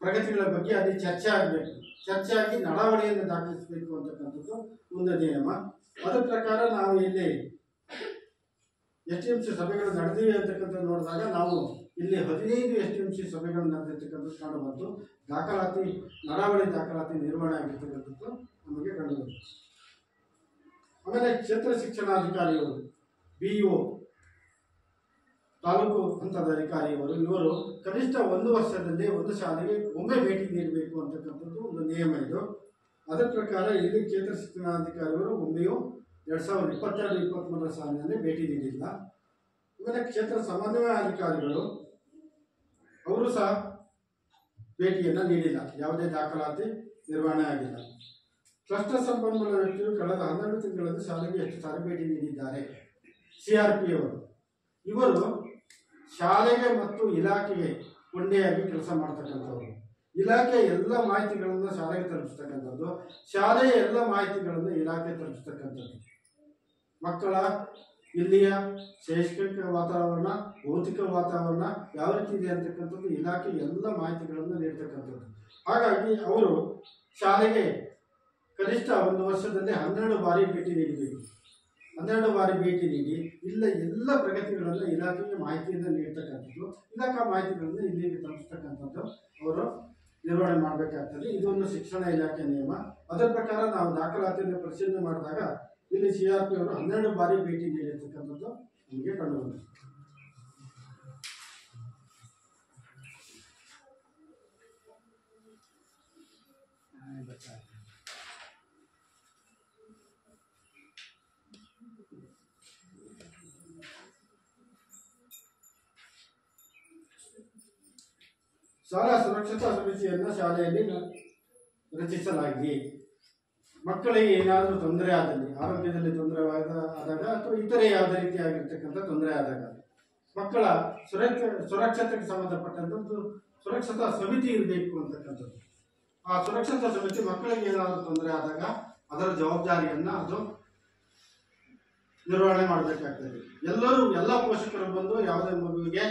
ಪ್ರಗತಿಗಳ ಬಗ್ಗೆ ಅಲ್ಲಿ ಚರ್ಚೆ ಆಗಬೇಕು. ಚರ್ಚೆ ಆಗಿ ನಡಾವಳಿಯನ್ನು ದಾಖಲಿಸಬೇಕು ಅಂತಕ್ಕಂಥದ್ದು ಒಂದು ನಿಯಮ. ಅದರ ಪ್ರಕಾರ ನಾವು ಇಲ್ಲಿ STMC ಸಭೆಗಳು ನಡೆದಿವೆ ಅಂತಕ್ಕಂಥದ್ದು ನೋಡಿದಾಗ ನಾವು ಇಲ್ಲಿ 15 STMC ಸಭೆಗಳು ನಡೆದಿರ್ತಕ್ಕಂಥದ್ದು ಕಂಡು ಬಂತು. ದಾಖಲಾತಿ, ನಡಾವಳಿ ದಾಖಲಾತಿ ನಿರ್ವಹಣೆ ಆಗಿರ್ತಕ್ಕಂಥದ್ದು ನಮಗೆ ಕಂಡು ಬಂತು. ಆಮೇಲೆ ಕ್ಷೇತ್ರ ಶಿಕ್ಷಣಾಧಿಕಾರಿಯವರು, BO, ತಾಲೂಕು ಹಂತದ ಅಧಿಕಾರಿಯವರು, ಇವರು ಕನಿಷ್ಠ 1 ವರ್ಷದಲ್ಲಿ ಒಂದು ಶಾಲೆಗೆ ಒಮ್ಮೆ ಭೇಟಿ ನೀಡಬೇಕು ಅಂತಕ್ಕಂಥದ್ದು ಒಂದು ನಿಯಮ ಇದು. ಅದರ ಪ್ರಕಾರ ಇಲ್ಲಿ ಕ್ಷೇತ್ರ ಶಿಕ್ಷಣಾಧಿಕಾರಿಯವರು ಒಮ್ಮೆಯೂ 2022-23 ಸಾಲಿನಲ್ಲಿ ಭೇಟಿ ನೀಡಿಲ್ಲ. ಆಮೇಲೆ ಕ್ಷೇತ್ರ ಸಮನ್ವಯ ಅಧಿಕಾರಿಗಳು ಅವರು ಸಹ ಭೇಟಿಯನ್ನು ನೀಡಿಲ್ಲ. ಯಾವುದೇ ದಾಖಲಾತಿ ನಿರ್ವಹಣೆ ಆಗಿಲ್ಲ. ಕ್ಲಸ್ಟರ್ ಸಂಪನ್ಮೂಲ ವ್ಯಕ್ತಿಗಳು ಕಳೆದ 12 ತಿಂಗಳಲ್ಲಿ ಶಾಲೆಗೆ ಎಷ್ಟು ಸಾರಿ ಭೇಟಿ ನೀಡಿದ್ದಾರೆ. CRP ಅವರು, ಇವರು ಶಾಲೆಗೆ ಮತ್ತು ಇಲಾಖೆಗೆ ಕೊಂಡಿಯಾಗಿ ಕೆಲಸ ಮಾಡ್ತಕ್ಕಂಥವ್ರು. ಇಲಾಖೆಯ ಎಲ್ಲ ಮಾಹಿತಿಗಳನ್ನು ಶಾಲೆಗೆ ತಲುಪಿಸ್ತಕ್ಕಂಥದ್ದು, ಶಾಲೆಯ ಎಲ್ಲ ಮಾಹಿತಿಗಳನ್ನು ಇಲಾಖೆ ತಲುಪಿಸ್ತಕ್ಕಂಥದ್ದು. ಮಕ್ಕಳ ಇಲ್ಲಿಯ ಶೈಕ್ಷಣಿಕ ವಾತಾವರಣ, ಭೌತಿಕ ವಾತಾವರಣ ಯಾವ ರೀತಿ ಇದೆ ಅಂತಕ್ಕಂಥದ್ದು ಇಲಾಖೆ ಎಲ್ಲ ಮಾಹಿತಿಗಳನ್ನು ನೀಡ್ತಕ್ಕಂಥದ್ದು. ಹಾಗಾಗಿ ಅವರು ಶಾಲೆಗೆ ಕನಿಷ್ಠ ಒಂದು ವರ್ಷದಲ್ಲಿ 12 ಬಾರಿ ಭೇಟಿ ನೀಡಬೇಕು. 12 ಬಾರಿ ಭೇಟಿ ನೀಡಿ ಇಲ್ಲ ಎಲ್ಲ ಪ್ರಗತಿಗಳನ್ನು ಇಲಾಖೆಗೆ ಮಾಹಿತಿಯನ್ನು ನೀಡ್ತಕ್ಕಂಥದ್ದು, ಇಲಾಖಾ ಮಾಹಿತಿಗಳನ್ನು ಇಲ್ಲಿಗೆ ತಲುಪಿಸ್ತಕ್ಕಂಥದ್ದು ಅವರು ನಿರ್ವಹಣೆ ಮಾಡಬೇಕಾಗ್ತದೆ. ಇದೊಂದು ಶಿಕ್ಷಣ ಇಲಾಖೆ ನಿಯಮ. ಅದರ ಪ್ರಕಾರ ನಾವು ದಾಖಲಾತಿಯನ್ನು ಪರಿಶೀಲನೆ ಮಾಡಿದಾಗ ಇಲ್ಲಿ CRP ಅವರು 12 ಬಾರಿ ಭೇಟಿ ನೀಡಿರ್ತಕ್ಕಂಥದ್ದು ನಮಗೆ ಕಂಡು ಬಂದಿದೆ. ಶಾಲಾ ಸುರಕ್ಷತಾ ಸಮಿತಿಯನ್ನು ಶಾಲೆಯಲ್ಲಿ ರಚಿಸಲಾಗಿದೆ. ಮಕ್ಕಳಿಗೆ ಏನಾದರೂ ತೊಂದರೆ ಆದಲ್ಲಿ, ಆರೋಗ್ಯದಲ್ಲಿ ತೊಂದರೆ ಆದಾಗ ಅಥವಾ ಇತರೆ ಯಾವುದೇ ರೀತಿಯಾಗಿರ್ತಕ್ಕಂಥ ತೊಂದರೆ ಆದಾಗ ಮಕ್ಕಳ ಸುರಕ್ಷತೆಗೆ ಸಂಬಂಧಪಟ್ಟಂಥದ್ದು ಸುರಕ್ಷತಾ ಸಮಿತಿ ಇರಬೇಕು ಅಂತಕ್ಕಂಥದ್ದು. ಆ ಸುರಕ್ಷತಾ ಸಮಿತಿ ಮಕ್ಕಳಿಗೆ ಏನಾದರೂ ತೊಂದರೆ ಆದಾಗ ಅದರ ಜವಾಬ್ದಾರಿಯನ್ನು ಅದು ನಿರ್ವಹಣೆ ಮಾಡಬೇಕಾಗ್ತದೆ. ಎಲ್ಲ ಪೋಷಕರು ಬಂದು ಯಾವುದೇ ಮಗುವಿಗೆ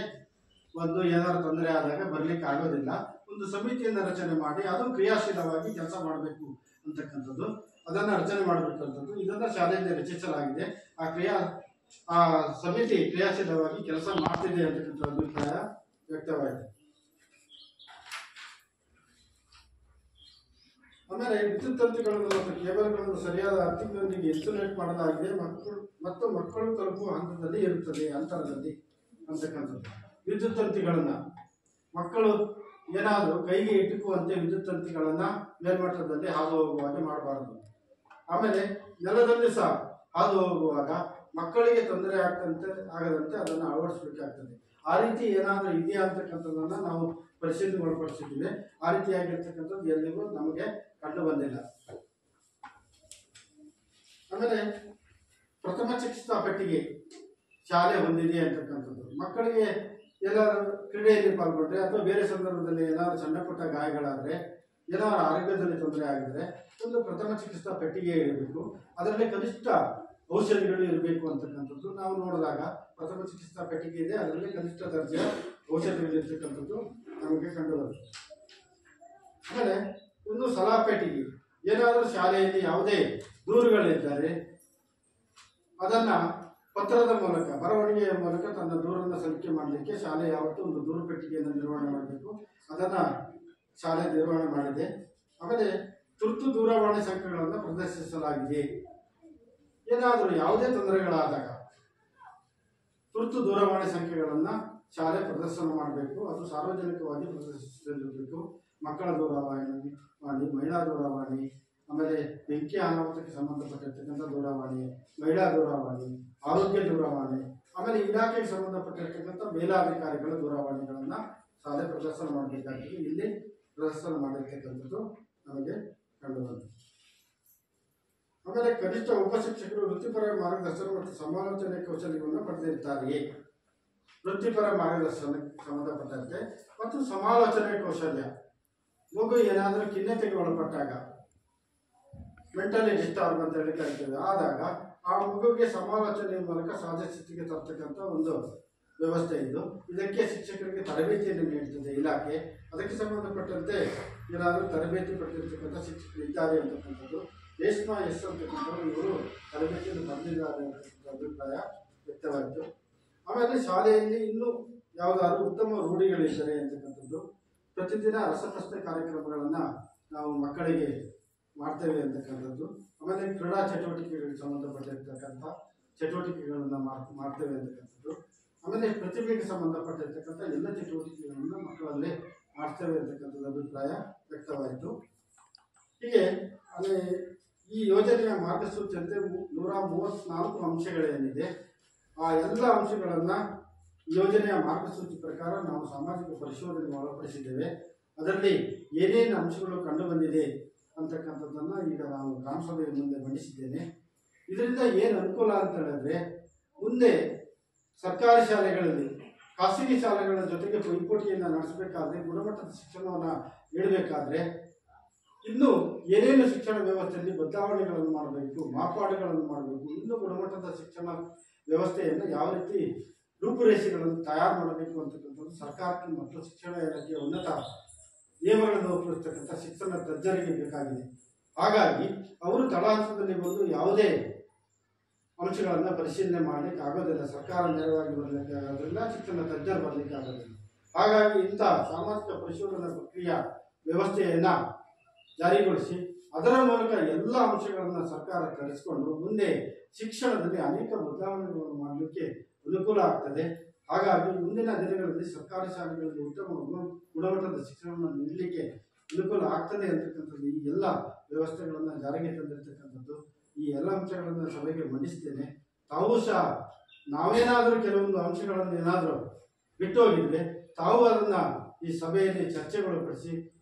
ಒಂದು ಏನಾದರೂ ತೊಂದರೆ ಆದಾಗ ಬರಲಿಕ್ಕೆ ಆಗೋದಿಲ್ಲ. ಒಂದು ಸಮಿತಿಯನ್ನು ರಚನೆ ಮಾಡಿ ಅದು ಕ್ರಿಯಾಶೀಲವಾಗಿ ಕೆಲಸ ಮಾಡಬೇಕು ಅಂತಕ್ಕಂಥದ್ದು, ಅದನ್ನು ರಚನೆ ಮಾಡಬೇಕಂಥದ್ದು ಇದನ್ನು ಶಾಲೆಯಲ್ಲಿ ರಚಿಸಲಾಗಿದೆ. ಆ ಸಮಿತಿ ಕ್ರಿಯಾಶೀಲವಾಗಿ ಕೆಲಸ ಮಾಡ್ತಿದೆ ಅಂತಕ್ಕಂಥ ಅಭಿಪ್ರಾಯ ವ್ಯಕ್ತವಾಗಿದೆ. ಆಮೇಲೆ ವಿದ್ಯುತ್ ತಂತಿಗಳನ್ನು ಮತ್ತು ಕೇಬಲ್ಗಳನ್ನು ಸರಿಯಾದ ಅರ್ಥಿಗಳೊಂದಿಗೆ ಇನ್ಸುಲೇಟ್ ಮಾಡಲಾಗಿದೆ ಮತ್ತು ಮಕ್ಕಳು ತಲುಪುವ ಹಂತದಲ್ಲಿ ಇರುತ್ತದೆ, ಅಂತರದಲ್ಲಿ ಅಂತಕ್ಕಂಥದ್ದು. ವಿದ್ಯುತ್ ತಂತಿಗಳನ್ನು ಮಕ್ಕಳು ಏನಾದರೂ ಕೈಗೆ ಇಟ್ಟುಕುವಂತೆ ವಿದ್ಯುತ್ ತಂತಿಗಳನ್ನು ಮೇಲ್ಮಟ್ಟದಲ್ಲಿ ಹಾದು ಹೋಗುವಾಗ ಮಾಡಬಾರದು. ಆಮೇಲೆ ನೆಲದಲ್ಲಿ ಸಹ ಹಾದು ಹೋಗುವಾಗ ಮಕ್ಕಳಿಗೆ ತೊಂದರೆ ಆಗದಂತೆ ಅದನ್ನು ಅಳವಡಿಸಬೇಕಾಗ್ತದೆ. ಆ ರೀತಿ ಏನಾದರೂ ಇದೆಯಾ ಅಂತಕ್ಕಂಥದ್ದನ್ನು ನಾವು ಪರಿಶೀಲನೆ ಒಳಪಡಿಸಿದ್ದೀವಿ. ಆ ರೀತಿಯಾಗಿರ್ತಕ್ಕಂಥದ್ದು ಎಲ್ಲಿಗೂ ನಮಗೆ ಕಂಡು ಬಂದಿಲ್ಲ. ಆಮೇಲೆ ಪ್ರಥಮ ಚಿಕಿತ್ಸಾ ಪೆಟ್ಟಿಗೆ ಶಾಲೆ ಹೊಂದಿದೆ ಅಂತಕ್ಕಂಥದ್ದು. ಮಕ್ಕಳಿಗೆ ಎಲ್ಲಾರು ಕ್ರೀಡೆಯಲ್ಲಿ ಪಾಲ್ಗೊಂಡ್ರೆ ಅಥವಾ ಬೇರೆ ಸಂದರ್ಭದಲ್ಲಿ ಏನಾದ್ರು ಸಣ್ಣ ಪುಟ್ಟ ಗಾಯಗಳಾದರೆ ಏನಾದ್ರು ಆರೋಗ್ಯದಲ್ಲಿ ತೊಂದರೆ ಆಗಿದ್ರೆ ಒಂದು ಪ್ರಥಮ ಚಿಕಿತ್ಸಾ ಪೆಟ್ಟಿಗೆ ಇರಬೇಕು. ಅದರಲ್ಲಿ ಕನಿಷ್ಠ ಔಷಧಿಗಳು ಇರಬೇಕು ಅಂತಕ್ಕಂಥದ್ದು ನಾವು ನೋಡಿದಾಗ ಪ್ರಥಮ ಚಿಕಿತ್ಸಾ ಪೆಟ್ಟಿಗೆ ಇದೆ, ಅದರಲ್ಲಿ ಕನಿಷ್ಠ ದರ್ಜೆಯ ಔಷಧಿಗಳು ಇರ್ತಕ್ಕಂಥದ್ದು ನಮಗೆ ಕಂಡು ಬರುತ್ತೆ. ಆಮೇಲೆ ಒಂದು ಸಲಹಾ ಪೆಟ್ಟಿಗೆ, ಏನಾದರೂ ಶಾಲೆಯಲ್ಲಿ ಯಾವುದೇ ದೂರುಗಳಿದ್ದರೆ ಅದನ್ನ ಪತ್ರದ ಮೂಲಕ ಬರವಣಿಗೆಯ ಮೂಲಕ ತನ್ನ ದೂರನ್ನು ಸಲ್ಲಿಕೆ ಮಾಡಲಿಕ್ಕೆ ಶಾಲೆ ಯಾವತ್ತೂ ಒಂದು ದೂರು ಪೆಟ್ಟಿಗೆಯನ್ನು ನಿರ್ವಹಣೆ ಮಾಡಬೇಕು. ಅದನ್ನು ಶಾಲೆ ನಿರ್ವಹಣೆ ಮಾಡಿದೆ. ಆಮೇಲೆ ತುರ್ತು ದೂರವಾಣಿ ಸಂಖ್ಯೆಗಳನ್ನು ಪ್ರದರ್ಶಿಸಲಾಗಿದೆ. ಏನಾದರೂ ಯಾವುದೇ ತೊಂದರೆಗಳಾದಾಗ ತುರ್ತು ದೂರವಾಣಿ ಸಂಖ್ಯೆಗಳನ್ನು ಶಾಲೆ ಪ್ರದರ್ಶನ ಮಾಡಬೇಕು. ಅದು ಸಾರ್ವಜನಿಕವಾಗಿ ಪ್ರದರ್ಶಿಸಬೇಕು. ಮಕ್ಕಳ ದೂರವಾಣಿ, ಮಹಿಳಾ ದೂರವಾಣಿ, ಆಮೇಲೆ ಬೆಂಕಿ ಅನಾಹುತಕ್ಕೆ ಸಂಬಂಧಪಟ್ಟಿರ್ತಕ್ಕಂಥ ದೂರವಾಣಿ, ಮಹಿಳಾ ದೂರವಾಣಿ, ಆರೋಗ್ಯ ದೂರವಾಣಿ, ಆಮೇಲೆ ಇಲಾಖೆಗೆ ಸಂಬಂಧಪಟ್ಟಿರ್ತಕ್ಕಂಥ ಮೇಲಾಧಿಕಾರಿಗಳ ದೂರವಾಣಿಗಳನ್ನು ಶಾಲೆ ಪ್ರದರ್ಶನ ಮಾಡಬೇಕಾಗ್ತದೆ. ಇಲ್ಲಿ ಪ್ರದರ್ಶನ ಮಾಡಿರ್ತಕ್ಕಂಥದ್ದು ನಮಗೆ ಕಂಡುಬಂತು. ಆಮೇಲೆ ಕನಿಷ್ಠ ಉಪಶಿಕ್ಷಕರು ವೃತ್ತಿಪರ ಮಾರ್ಗದರ್ಶನ ಮತ್ತು ಸಮಾಲೋಚನೆ ಕೌಶಲ್ಯವನ್ನು ಪಡೆದಿರ್ತಾರೆಯೇ? ವೃತ್ತಿಪರ ಮಾರ್ಗದರ್ಶನಕ್ಕೆ ಸಂಬಂಧಪಟ್ಟಂತೆ ಮತ್ತು ಸಮಾಲೋಚನೆ ಕೌಶಲ್ಯ. ಮಗು ಏನಾದರೂ ಖಿನ್ನತೆಗೆ ಒಳಪಟ್ಟಾಗ, ಮೆಂಟಲಿ ಡಿಸ್ಟರ್ಬ್ ಅಂತ ಹೇಳಿ ಕರಿತೇವೆ, ಆದಾಗ ಆ ಮಗುವಿಗೆ ಸಮಾಲೋಚನೆಯ ಮೂಲಕ ಸಹಜ ಸ್ಥಿತಿಗೆ ತರ್ತಕ್ಕಂಥ ಒಂದು ವ್ಯವಸ್ಥೆ ಇದು. ಇದಕ್ಕೆ ಶಿಕ್ಷಕರಿಗೆ ತರಬೇತಿಯನ್ನು ನೀಡುತ್ತದೆ ಇಲಾಖೆ. ಅದಕ್ಕೆ ಸಂಬಂಧಪಟ್ಟಂತೆ ಏನಾದರೂ ತರಬೇತಿ ಪಡೆದಿರ್ತಕ್ಕಂಥ ಶಿಕ್ಷಕರು ಇದ್ದಾರೆ ಅಂತಕ್ಕಂಥದ್ದು ರೇಷ್ಮಾ ಎಸ್ ಅಂತಕ್ಕಂಥವ್ರು ಇವರು ತರಬೇತಿಯನ್ನು ಪಡೆದಿದ್ದಾರೆ ಅಂತಕ್ಕಂಥ ಅಭಿಪ್ರಾಯ ವ್ಯಕ್ತವಾಯಿತು. ಆಮೇಲೆ ಶಾಲೆಯಲ್ಲಿ ಇನ್ನೂ ಯಾವುದಾದ್ರು ಉತ್ತಮ ರೂಢಿಗಳಿದ್ದರೆ ಅಂತಕ್ಕಂಥದ್ದು, ಪ್ರತಿದಿನ ರಸಪ್ರಶ್ನೆ ಕಾರ್ಯಕ್ರಮಗಳನ್ನು ನಾವು ಮಕ್ಕಳಿಗೆ ಮಾಡ್ತೇವೆ ಅಂತಕ್ಕಂಥದ್ದು, ಆಮೇಲೆ ಕ್ರೀಡಾ ಚಟುವಟಿಕೆಗಳಿಗೆ ಸಂಬಂಧಪಟ್ಟಿರ್ತಕ್ಕಂಥ ಚಟುವಟಿಕೆಗಳನ್ನು ಮಾಡ್ತೇವೆ ಅಂತಕ್ಕಂಥದ್ದು, ಆಮೇಲೆ ಪ್ರತಿಭೆಗೆ ಸಂಬಂಧಪಟ್ಟಿರ್ತಕ್ಕಂಥ ಎಲ್ಲ ಚಟುವಟಿಕೆಗಳನ್ನು ಮಕ್ಕಳಲ್ಲಿ ಮಾಡ್ತೇವೆ ಅಂತಕ್ಕಂಥದ್ದು ಅಭಿಪ್ರಾಯ ವ್ಯಕ್ತವಾಯಿತು. ಹೀಗೆ ಅಲ್ಲಿ ಈ ಯೋಜನೆಯ ಮಾರ್ಗಸೂಚಿಯಂತೆ 134 ಅಂಶಗಳೇನಿದೆ ಆ ಎಲ್ಲ ಅಂಶಗಳನ್ನು ಯೋಜನೆಯ ಮಾರ್ಗಸೂಚಿ ಪ್ರಕಾರ ನಾವು ಸಾಮಾಜಿಕ ಪರಿಶೋಧನೆಗೆ ಒಳಪಡಿಸಿದ್ದೇವೆ. ಅದರಲ್ಲಿ ಏನೇನು ಅಂಶಗಳು ಕಂಡುಬಂದಿದೆ ಅಂತಕ್ಕಂಥದ್ದನ್ನು ಈಗ ನಾನು ಗ್ರಾಮ ಸಭೆಯ ಮುಂದೆ ಮಂಡಿಸಿದ್ದೇನೆ. ಇದರಿಂದ ಏನು ಅನುಕೂಲ ಅಂತ ಹೇಳಿದ್ರೆ, ಮುಂದೆ ಸರ್ಕಾರಿ ಶಾಲೆಗಳಲ್ಲಿ ಖಾಸಗಿ ಶಾಲೆಗಳ ಜೊತೆಗೆ ಪೈಪೋಟಿಯನ್ನು ನಡೆಸಬೇಕಾದ್ರೆ, ಗುಣಮಟ್ಟದ ಶಿಕ್ಷಣವನ್ನು ನೀಡಬೇಕಾದ್ರೆ ಇನ್ನು ಏನೇನು ಶಿಕ್ಷಣ ವ್ಯವಸ್ಥೆಯಲ್ಲಿ ಬದಲಾವಣೆಗಳನ್ನು ಮಾಡಬೇಕು, ಮಾರ್ಪಾಡುಗಳನ್ನು ಮಾಡಬೇಕು, ಇನ್ನು ಗುಣಮಟ್ಟದ ಶಿಕ್ಷಣ ವ್ಯವಸ್ಥೆಯನ್ನು ಯಾವ ರೀತಿ ರೂಪುರೇಷೆಗಳನ್ನು ತಯಾರು ಮಾಡಬೇಕು ಅಂತಕ್ಕಂಥದ್ದು ಸರ್ಕಾರಕ್ಕೆ ಮತ್ತು ಶಿಕ್ಷಣ ಇಲಾಖೆಯ ಉನ್ನತ ನಿಯಮಗಳನ್ನು ಒಪ್ಪಿರ್ತಕ್ಕಂಥ ಶಿಕ್ಷಣ ತಜ್ಞರಿಗೆ ಬೇಕಾಗಿದೆ. ಹಾಗಾಗಿ ಅವರು ತಳಹಂತದಲ್ಲಿ ಬಂದು ಯಾವುದೇ ಅಂಶಗಳನ್ನು ಪರಿಶೀಲನೆ ಮಾಡಲಿಕ್ಕೆ ಆಗೋದಿಲ್ಲ. ಸರ್ಕಾರ ನೇರವಾಗಿ ಬರಲಿಕ್ಕೆ ಆಗೋದಿಲ್ಲ, ಶಿಕ್ಷಣ ತಜ್ಞರು ಬರಲಿಕ್ಕೆ ಆಗೋದಿಲ್ಲ. ಹಾಗಾಗಿ ಇಂಥ ಸಾಮಾಜಿಕ ಪರಿಶೋಧನಾ ಪ್ರಕ್ರಿಯೆ ವ್ಯವಸ್ಥೆಯನ್ನು ಜಾರಿಗೊಳಿಸಿ ಅದರ ಮೂಲಕ ಎಲ್ಲ ಅಂಶಗಳನ್ನು ಸರ್ಕಾರ ತರಿಸಿಕೊಂಡು ಮುಂದೆ ಶಿಕ್ಷಣದಲ್ಲಿ ಅನೇಕ ಬದಲಾವಣೆಗಳನ್ನು ಮಾಡಲಿಕ್ಕೆ ಅನುಕೂಲ ಆಗ್ತದೆ. ಹಾಗಾಗಿ ಮುಂದಿನ ದಿನಗಳಲ್ಲಿ ಸರ್ಕಾರಿ ಶಾಲೆಗಳಲ್ಲಿ ಉತ್ತಮ ಗುಣಮಟ್ಟದ ಶಿಕ್ಷಣವನ್ನು ನೀಡಲಿಕ್ಕೆ ಅನುಕೂಲ ಆಗ್ತದೆ ಅಂತಕ್ಕಂಥದ್ದು ಈ ಎಲ್ಲ ವ್ಯವಸ್ಥೆಗಳನ್ನು ಜಾರಿಗೆ ತಂದಿರತಕ್ಕಂಥದ್ದು. ಈ ಎಲ್ಲ ಅಂಶಗಳನ್ನು ಸಭೆಗೆ ಮಂಡಿಸ್ತೇನೆ. ತಾವು ಸಹ ನಾವೇನಾದರೂ ಕೆಲವೊಂದು ಅಂಶಗಳನ್ನು ಏನಾದರೂ ಬಿಟ್ಟು ಹೋಗಿದ್ರೆ ತಾವು ಅದನ್ನು ಈ ಸಭೆಯಲ್ಲಿ ಚರ್ಚೆಗೊಳಪಡಿಸಿ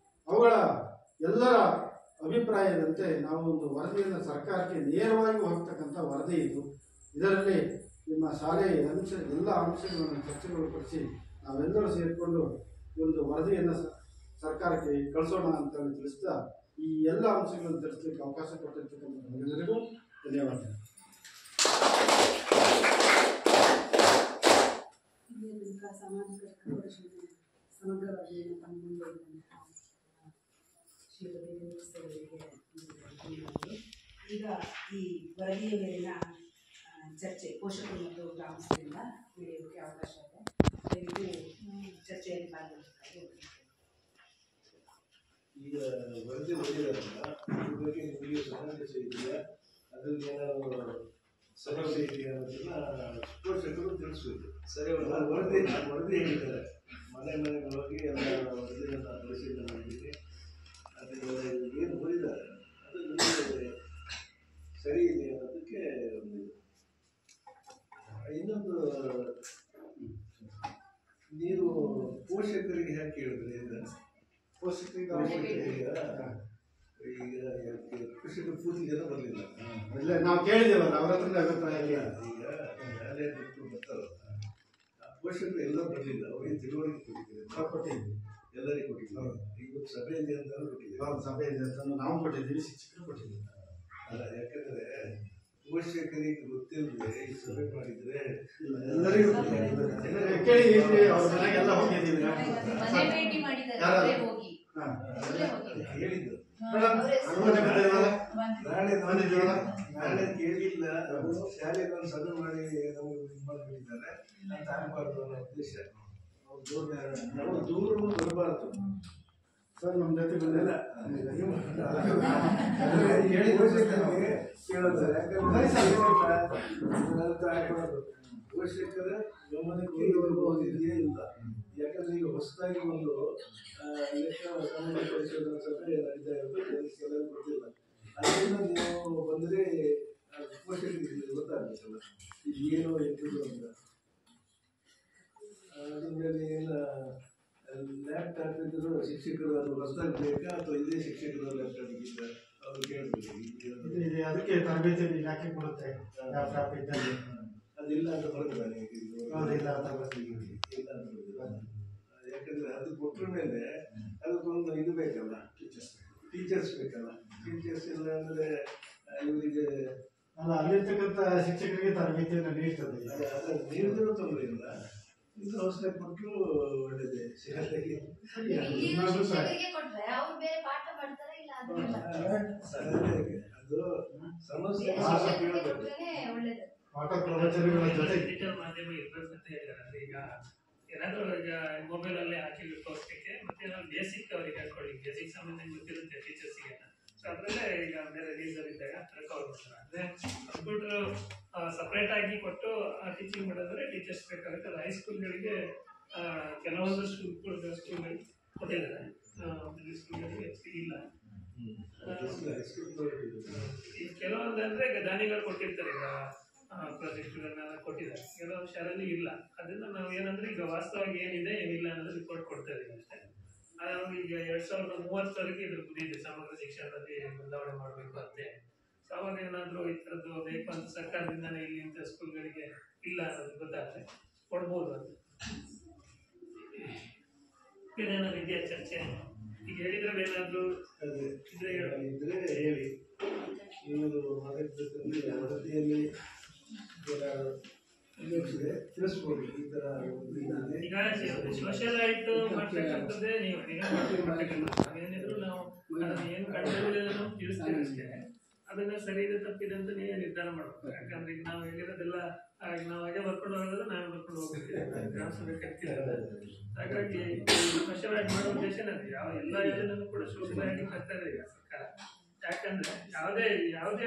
ಅವುಗಳ ಎಲ್ಲರ ಅಭಿಪ್ರಾಯದಂತೆ ನಾವು ಒಂದು ವರದಿಯನ್ನು ಸರ್ಕಾರಕ್ಕೆ ನೇರವಾಗಿ ಹೋಗ್ತಕ್ಕಂಥ ವರದಿ ಇದು. ಇದರಲ್ಲಿ ನಿಮ್ಮ ಶಾಲೆಯ ಎಲ್ಲ ಅಂಶಗಳನ್ನು ಚರ್ಚೆಗೊಳಪಡಿಸಿ ನಾವೆಲ್ಲರೂ ಸೇರಿಕೊಂಡು ಒಂದು ವರದಿಯನ್ನು ಸರ್ಕಾರಕ್ಕೆ ಕಳಿಸೋಣ ಅಂತ ತಿಳಿಸ್ತಾ ಈ ಎಲ್ಲ ಅಂಶಗಳನ್ನು ತಿಳಿಸಲಿಕ್ಕೆ ಅವಕಾಶ ಕೊಟ್ಟಿರ್ತಕ್ಕಂಥ ನಮ್ಮೆಲ್ಲರಿಗೂ ಧನ್ಯವಾದಗಳು. ಸಾಮಾಜಿಕ ಸಮಗ್ರವಾಗಿ ತಮ್ಮ ಮುಂದೆ ಈಗ ಈ ವರದಿಯ ಮೇಲಿನ ಚರ್ಚೆ ಪೋಷಕರು ಮತ್ತು ಗ್ರಾಮಸ್ಥರಿಂದ ನಡೆಯೋಕ್ಕೆ ಅವಕಾಶ ಇದೆ. ದಯವಿಟ್ಟು ಚರ್ಚೆಯಲ್ಲಿ ಪಾಲ್ಗೊಳ್ಳುತ್ತಾರೆ. ಈಗ ವರದಿ ಓದಿರೋದ್ರಿಂದ ಇದ್ರ ಬಗ್ಗೆ ನಿಮಗೆ ಸಮಾವೇಶ ಇದೆಯಾ, ಅದ್ರಲ್ಲಿ ಏನಾದ್ರು ಸಮಸ್ಯೆ ಇದೆಯಾ ಅನ್ನೋದನ್ನ ಪೋಷಕರು ತಿಳಿಸ್ಬೇಕು. ಸರಿ, ವರದಿ ಹೇಳಿದ್ದಾರೆ, ಮನೆ ಮನೆಗೆ ಹೋಗಿ ಎಲ್ಲ ವರದಿಯನ್ನು ಪರಿಶೀಲನೆ ಮಾಡಿದ್ದೀನಿ. ಅದರಲ್ಲಿ ಏನು ಓದಿದ್ದಾರೆ ಅದು ನಿಮಗೆ ಸರಿ ಇದೆ ಅನ್ನೋದಕ್ಕೆ ಇನ್ನೊಂದು, ನೀವು ಪೋಷಕರಿಗೆ ಯಾಕೆ ಹೇಳಿದ್ರಿ? ಪೋಷಕರಿಗೆ ಈಗ ಪೋಷಕರು ಪೂರ್ತಿ ಜನ ಬರಲಿಲ್ಲ. ನಾವು ಕೇಳಿದ್ದೇವಲ್ಲ, ಅವರ ಹತ್ರ ಅಭಿಪ್ರಾಯ ಈಗ ಶಾಲೆ ಬಿಟ್ಟು ಬರ್ತಾರಲ್ಲ, ಆ ಪೋಷಕರು ಎಲ್ಲ ಬರಲಿಲ್ಲ, ಅವರಿಗೆ ತಿಳುವಳಿಕೆ ಕೊಟ್ಟಿದ್ದೇವೆ, ಕೊಟ್ಟಿದ್ದೀವಿ, ಎಲ್ಲರಿಗೂ ಕೊಟ್ಟಿದ್ದೀವಿ. ಇವತ್ತು ಸಭೆ ಇದೆ ಅಂತ ಕೊಟ್ಟಿದ್ದೀವಿ. ಸಭೆ ಇದೆ ಅಂತ ನಾವು ಕೊಟ್ಟಿದ್ದೀವಿ, ಶಿಕ್ಷಕರು ಕೊಟ್ಟಿದ್ದೀವಿ. ಅಲ್ಲ, ಯಾಕಂದ್ರೆ ಪೋಷಕರಿಗೆ ಗೊತ್ತಿಲ್ಲದೆ ಈ ಸಭೆ ಮಾಡಿದ್ರೆ ಎಲ್ಲರಿಗೂ ಕೇಳಿ ಅವ್ರ ಮನೆಗೆಲ್ಲ ಹೋಗಿದ್ದೀವಿ. ಮನೆ ಭೇಟಿ ಮಾಡಿದ್ದಾರೆ, ಅವರೇ ಹೋಗಿ ಅವರೇ ಹೋಗಿ ಹೇಳಿದ್ದು ನಾಳೆ ಕೇಳಿಲ್ಲ, ಶಾಲೆಗೆ ಒಂದು ಸಭೆ ಮಾಡಿ ನಮಗೆ ಇದು ಮಾಡಿಬಿಟ್ಟಿದ್ದಾರೆ ಅಂತ ಆಗಬಾರ್ದು ಅನ್ನೋ ಉದ್ದೇಶ. ನಾವು ದೂರ ಬರಬಾರ್ದು ಸರ್. ನಮ್ಮ ಜೊತೆ ಬಂದಿಲ್ಲ ಹೇಳಿ ಕೇಳೋದು, ಯಾಕಂದ್ರೆ ಪೋಷಕರ ಗಮನಕ್ಕೆ ಇದುವರೆಗೂ ಹೋಗಿದೆಯೇ ಇಲ್ಲ. ಯಾಕಂದ್ರೆ ಈಗ ಹೊಸದಾಗಿ ಒಂದು ಲೆಕ್ಕ ಕನ್ನಡ ಪರಿಶೋಧನಾ ಸಭೆ ನಡೀತಾ ಇರೋದು ಕೆಲವರು ಗೊತ್ತಿಲ್ಲ. ಅದರಿಂದ ನೀವು ಬಂದರೆ ಪೋಷಕರಿಗೆ ಗೊತ್ತಾಗಬೇಕಲ್ಲ ಇದು ಏನು ಎಂಥದ್ದು ಅಂತ. ಅದ್ರ ಮೇಲೆ ಏನು ಲ್ಯಾಪ್ಟಾಪ್ ಇದ್ರು ಶಿಕ್ಷಕರು ಅದು ಹೊಸದಾಗಿ ಬೇಕಾ ಅಥವಾ ಇದೇ ಶಿಕ್ಷಕರು ಲ್ಯಾಪ್ಟಾಪ್ ಇದ್ದಾರೆ ಅವ್ರು ಕೇಳ್ಬೋದು. ಅದಕ್ಕೆ ತರಬೇತಿ ಇಲಾಖೆ ಕೊಡುತ್ತೆ ಲ್ಯಾಪ್ಟಾಪ್ ಇದ್ದಲ್ಲಿ. ಅದಿಲ್ಲ ಅಂತ ಬರ್ತದೆ ಇಲ್ಲ ಅಂತ ಇಲ್ಲ ಅಂತ ಬರ್ತದೆ. ಯಾಕಂದ್ರೆ ಅದು ಕೊಟ್ಟರ ಮೇಲೆ ಅದಕ್ಕೊಂದು ಇದು ಬೇಕಲ್ಲ, ಟೀಚರ್ಸ್ ಬೇಕಲ್ಲ. ಟೀಚರ್ಸ್ ಇಲ್ಲ ಅಂದ್ರೆ ಇವರಿಗೆ ಅಲ್ಲ, ಅಲ್ಲಿರ್ತಕ್ಕಂಥ ಶಿಕ್ಷಕರಿಗೆ ತರಬೇತಿಯನ್ನು ನೀಡ್ತದೆ. ನೀಡಿದ್ರೂ ತೊಂದರೆ ಇಲ್ಲ, ಇದು ಔಷಧ ಕೊಟ್ಟರು ಒಳ್ಳೇದೇ. ಶಾಲೆಗೆ ಶಿಕ್ಷಕರಿಗೆ ಕೊಟ್ರೆ ಅವ್ರು ಬೇರೆ ಪಾಠ ಮಾಡ್ತಾರೆ, ಇಲ್ಲ ಅದು ಸಮಸ್ಯೆ ಕೊಟ್ರೇನೆ ಒಳ್ಳೇದು. ಪಾಠ ಪ್ರವಚನಗಳ ಜೊತೆ ಡಿಜಿಟಲ್ ಮಾಧ್ಯಮ ಇರ್ಬೇಕು ಅಂತ ಹೇಳಿದಾರೆ. ಈಗ ಏನಾದರೂ ಈಗ ಮೊಬೈಲ್ ಅಲ್ಲೇ ಹಾಕಿ ತೋರಿಸ್ಲಿಕ್ಕೆ ಮತ್ತೆ ಏನಾದ್ರು ಬೇಸಿಕ್ ಅವರಿಗೆ ಹಾಕೊಳ್ಳಿ, ಬೇಸಿಕ್ ಸಂಬಂಧ ಗೊತ್ತಿರುತ್ತೆ ಟೀಚರ್ಸ್ಗೆ. ಸೊ ಅದರಲ್ಲೇ ಈಗ ಬೇರೆ ರೀಸರ್ ಇದ್ದಾಗ ಕವರ್ ಮಾಡ್ತಾರೆ. ಅಂದರೆ ಕಂಪ್ಯೂಟರ್ ಸಪ್ರೇಟ್ ಆಗಿ ಕೊಟ್ಟು ಟೀಚಿಂಗ್ ಮಾಡಿದ್ರೆ ಟೀಚರ್ಸ್ ಬೇಕಾಗುತ್ತೆ. ಅದು ಹೈಸ್ಕೂಲ್ಗಳಿಗೆ ಕೆಲವೊಂದು ಸ್ಕೂಲ್ಗಳಿಗೆ ಕೊಟ್ಟಿದ್ದಾರೆ, ಸ್ಕೂಲ್ಗಳಿಗೆ ಇಲ್ಲ. ಈಗ ಕೆಲವೊಂದು ಅಂದರೆ ಈಗ ದಾನಿಗಳು ಕೊಟ್ಟಿರ್ತಾರೆ, ಈಗ ಪ್ರಾಜೆಕ್ಟ್ಗಳನ್ನೆಲ್ಲ ಕೊಟ್ಟಿದ್ದಾರೆ, ಕೆಲವು ಶಾಲೆಯಲ್ಲಿ ಇಲ್ಲ. ಅದರಿಂದ ನಾವು ಏನಂದ್ರೆ ಈಗ ವಾಸ್ತವವಾಗಿ ಏನಿದೆ ಏನಿಲ್ಲ ಅನ್ನೋದು ರಿಪೋರ್ಟ್ ಕೊಡ್ತಾ ಇದೀವಿ ಅಷ್ಟೇ. ಈಗ 2030 ಇದ್ರ ಗುರಿ ಇದೆ, ಸಮಗ್ರ ಶಿಕ್ಷಣದಲ್ಲಿ ಬದಲಾವಣೆ ಮಾಡಬೇಕು ಅಂತೆ. ಸೊ ಅವಾಗ ಏನಾದರೂ ಈ ಥರದ್ದು ಬೇಕು ಅಂತ ಸರ್ಕಾರದಿಂದನೇ ಇಲ್ಲಿ ಇಂಥ ಸ್ಕೂಲ್ಗಳಿಗೆ ಇಲ್ಲ ಅನ್ನೋದು ಗೊತ್ತಾದ್ರೆ ಕೊಡ್ಬೋದು ಅಂತ. ಏನೇನಾದ್ರು ಇದೆಯಾ ಚರ್ಚೆ? ಈಗ ಹೇಳಿದ್ರೆ ಏನಾದರೂ ಇದ್ರೆ ಹೇಳಿ. ಇವರು ಮಾಡಿರ್ತಕ್ಕಂಥ ವರದಿಯಲ್ಲಿ ತಿಳಿಸ್ಬೋದು. ಈ ತರ ಈಗ ಸೋಷಿಯಲ್ ಆಯ್ಟ್ ಮಾಡ್ತಕ್ಕಂಥದ್ದೇ ನೀವು ಏನಿದ್ರು ನಾವು ಅದನ್ನ ಏನು ಕಂಡು ತಿಳಿಸ್ತೀವಿ ಅಷ್ಟೇ. ಅದನ್ನ ಸರಿ ಇದೆ ತಪ್ಪಿದೆ ಅಂತ ನೀವೇ ನಿರ್ಧಾರ ಮಾಡ್ಬೇಕು. ಯಾಕಂದ್ರೆ ಈಗ ನಾವು ಹೇಳಿರೋದೆಲ್ಲ ನಾವು ಹಾಗೆ ಬರ್ಕೊಂಡು ಹೋಗೋದ್ರೆ ನಾವೇ ಬರ್ಕೊಂಡು ಹೋಗ್ಬೇಕು. ಹಾಗಾಗಿ ಸೋಷಿಯಲ್ ಆಯ್ಟ್ ಮಾಡೋ ಉದ್ದೇಶನೇ ಅದು. ಎಲ್ಲ ಯೋಜನೆಯೂ ಕೂಡ ಸೋಷಿಯಲ್ ಆಗಿ ಬರ್ತಾ ಇದೆ ಈಗ ಸರ್ಕಾರ. ಯಾಕಂದ್ರೆ ಯಾವುದೇ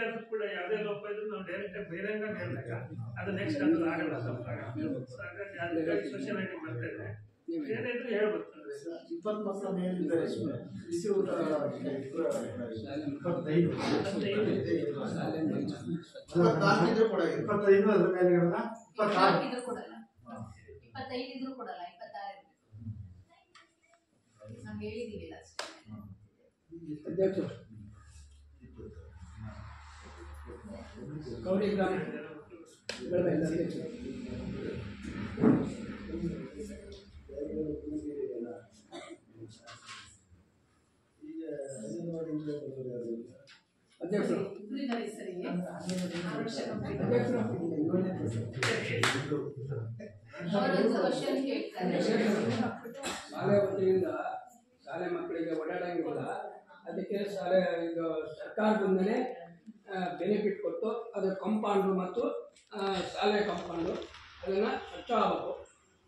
ಆದ್ರೂ ಕೂಡ ಯಾವುದೇ ಲೋಪ ಇದ್ರೂ ನಾವು ಡೈರೆಕ್ಟ್ ಆಗಿ ಬಹಿರಂಗ ಹೇಳಿದಾಗ ಅದು ನೆಕ್ಸ್ಟ್ ಅದು ಆಗಲ್ಲ. ಹಾಗಾಗಿ ಅದಕ್ಕಾಗಿ ಸೋಷಿಯಲ್ ಆಗಿ ಬರ್ತಾ ಇದೆ. ಏನಿದ್ರು ಹೇಳ್ಬೇಕು. 20 ಮಕ್ಕಳ ಮೇಲಿದ್ದಾರೆ, 25 ಅದ್ರ ಮೇಲೆ 26 ಕೊಡಲ್ಲ, 25 ಇದ್ರೂ ಕೊಡಲ್ಲ, 26 ನಾವು ಹೇಳಿದೀವಿಲ್ಲ ಅಷ್ಟೇ. ಗೌರಿ ಗ್ರಾಮ ಅಧ್ಯಕ್ಷರು ಶಾಲೆ ವತಿಯಿಂದ ಶಾಲೆ ಮಕ್ಕಳಿಗೆ ಓಡಾಡಂಗಿಲ್ಲ. ಅದಕ್ಕೆ ಶಾಲೆ ಈಗ ಸರ್ಕಾರದಿಂದಲೇ ಬೆನಿಫಿಟ್ ಕೊಟ್ಟು ಅದು ಕಾಂಪೌಂಡು ಮತ್ತು ಶಾಲೆ ಕಾಂಪೌಂಡು ಅದನ್ನು ಸ್ವಚ್ಛ ಆಗಬೇಕು.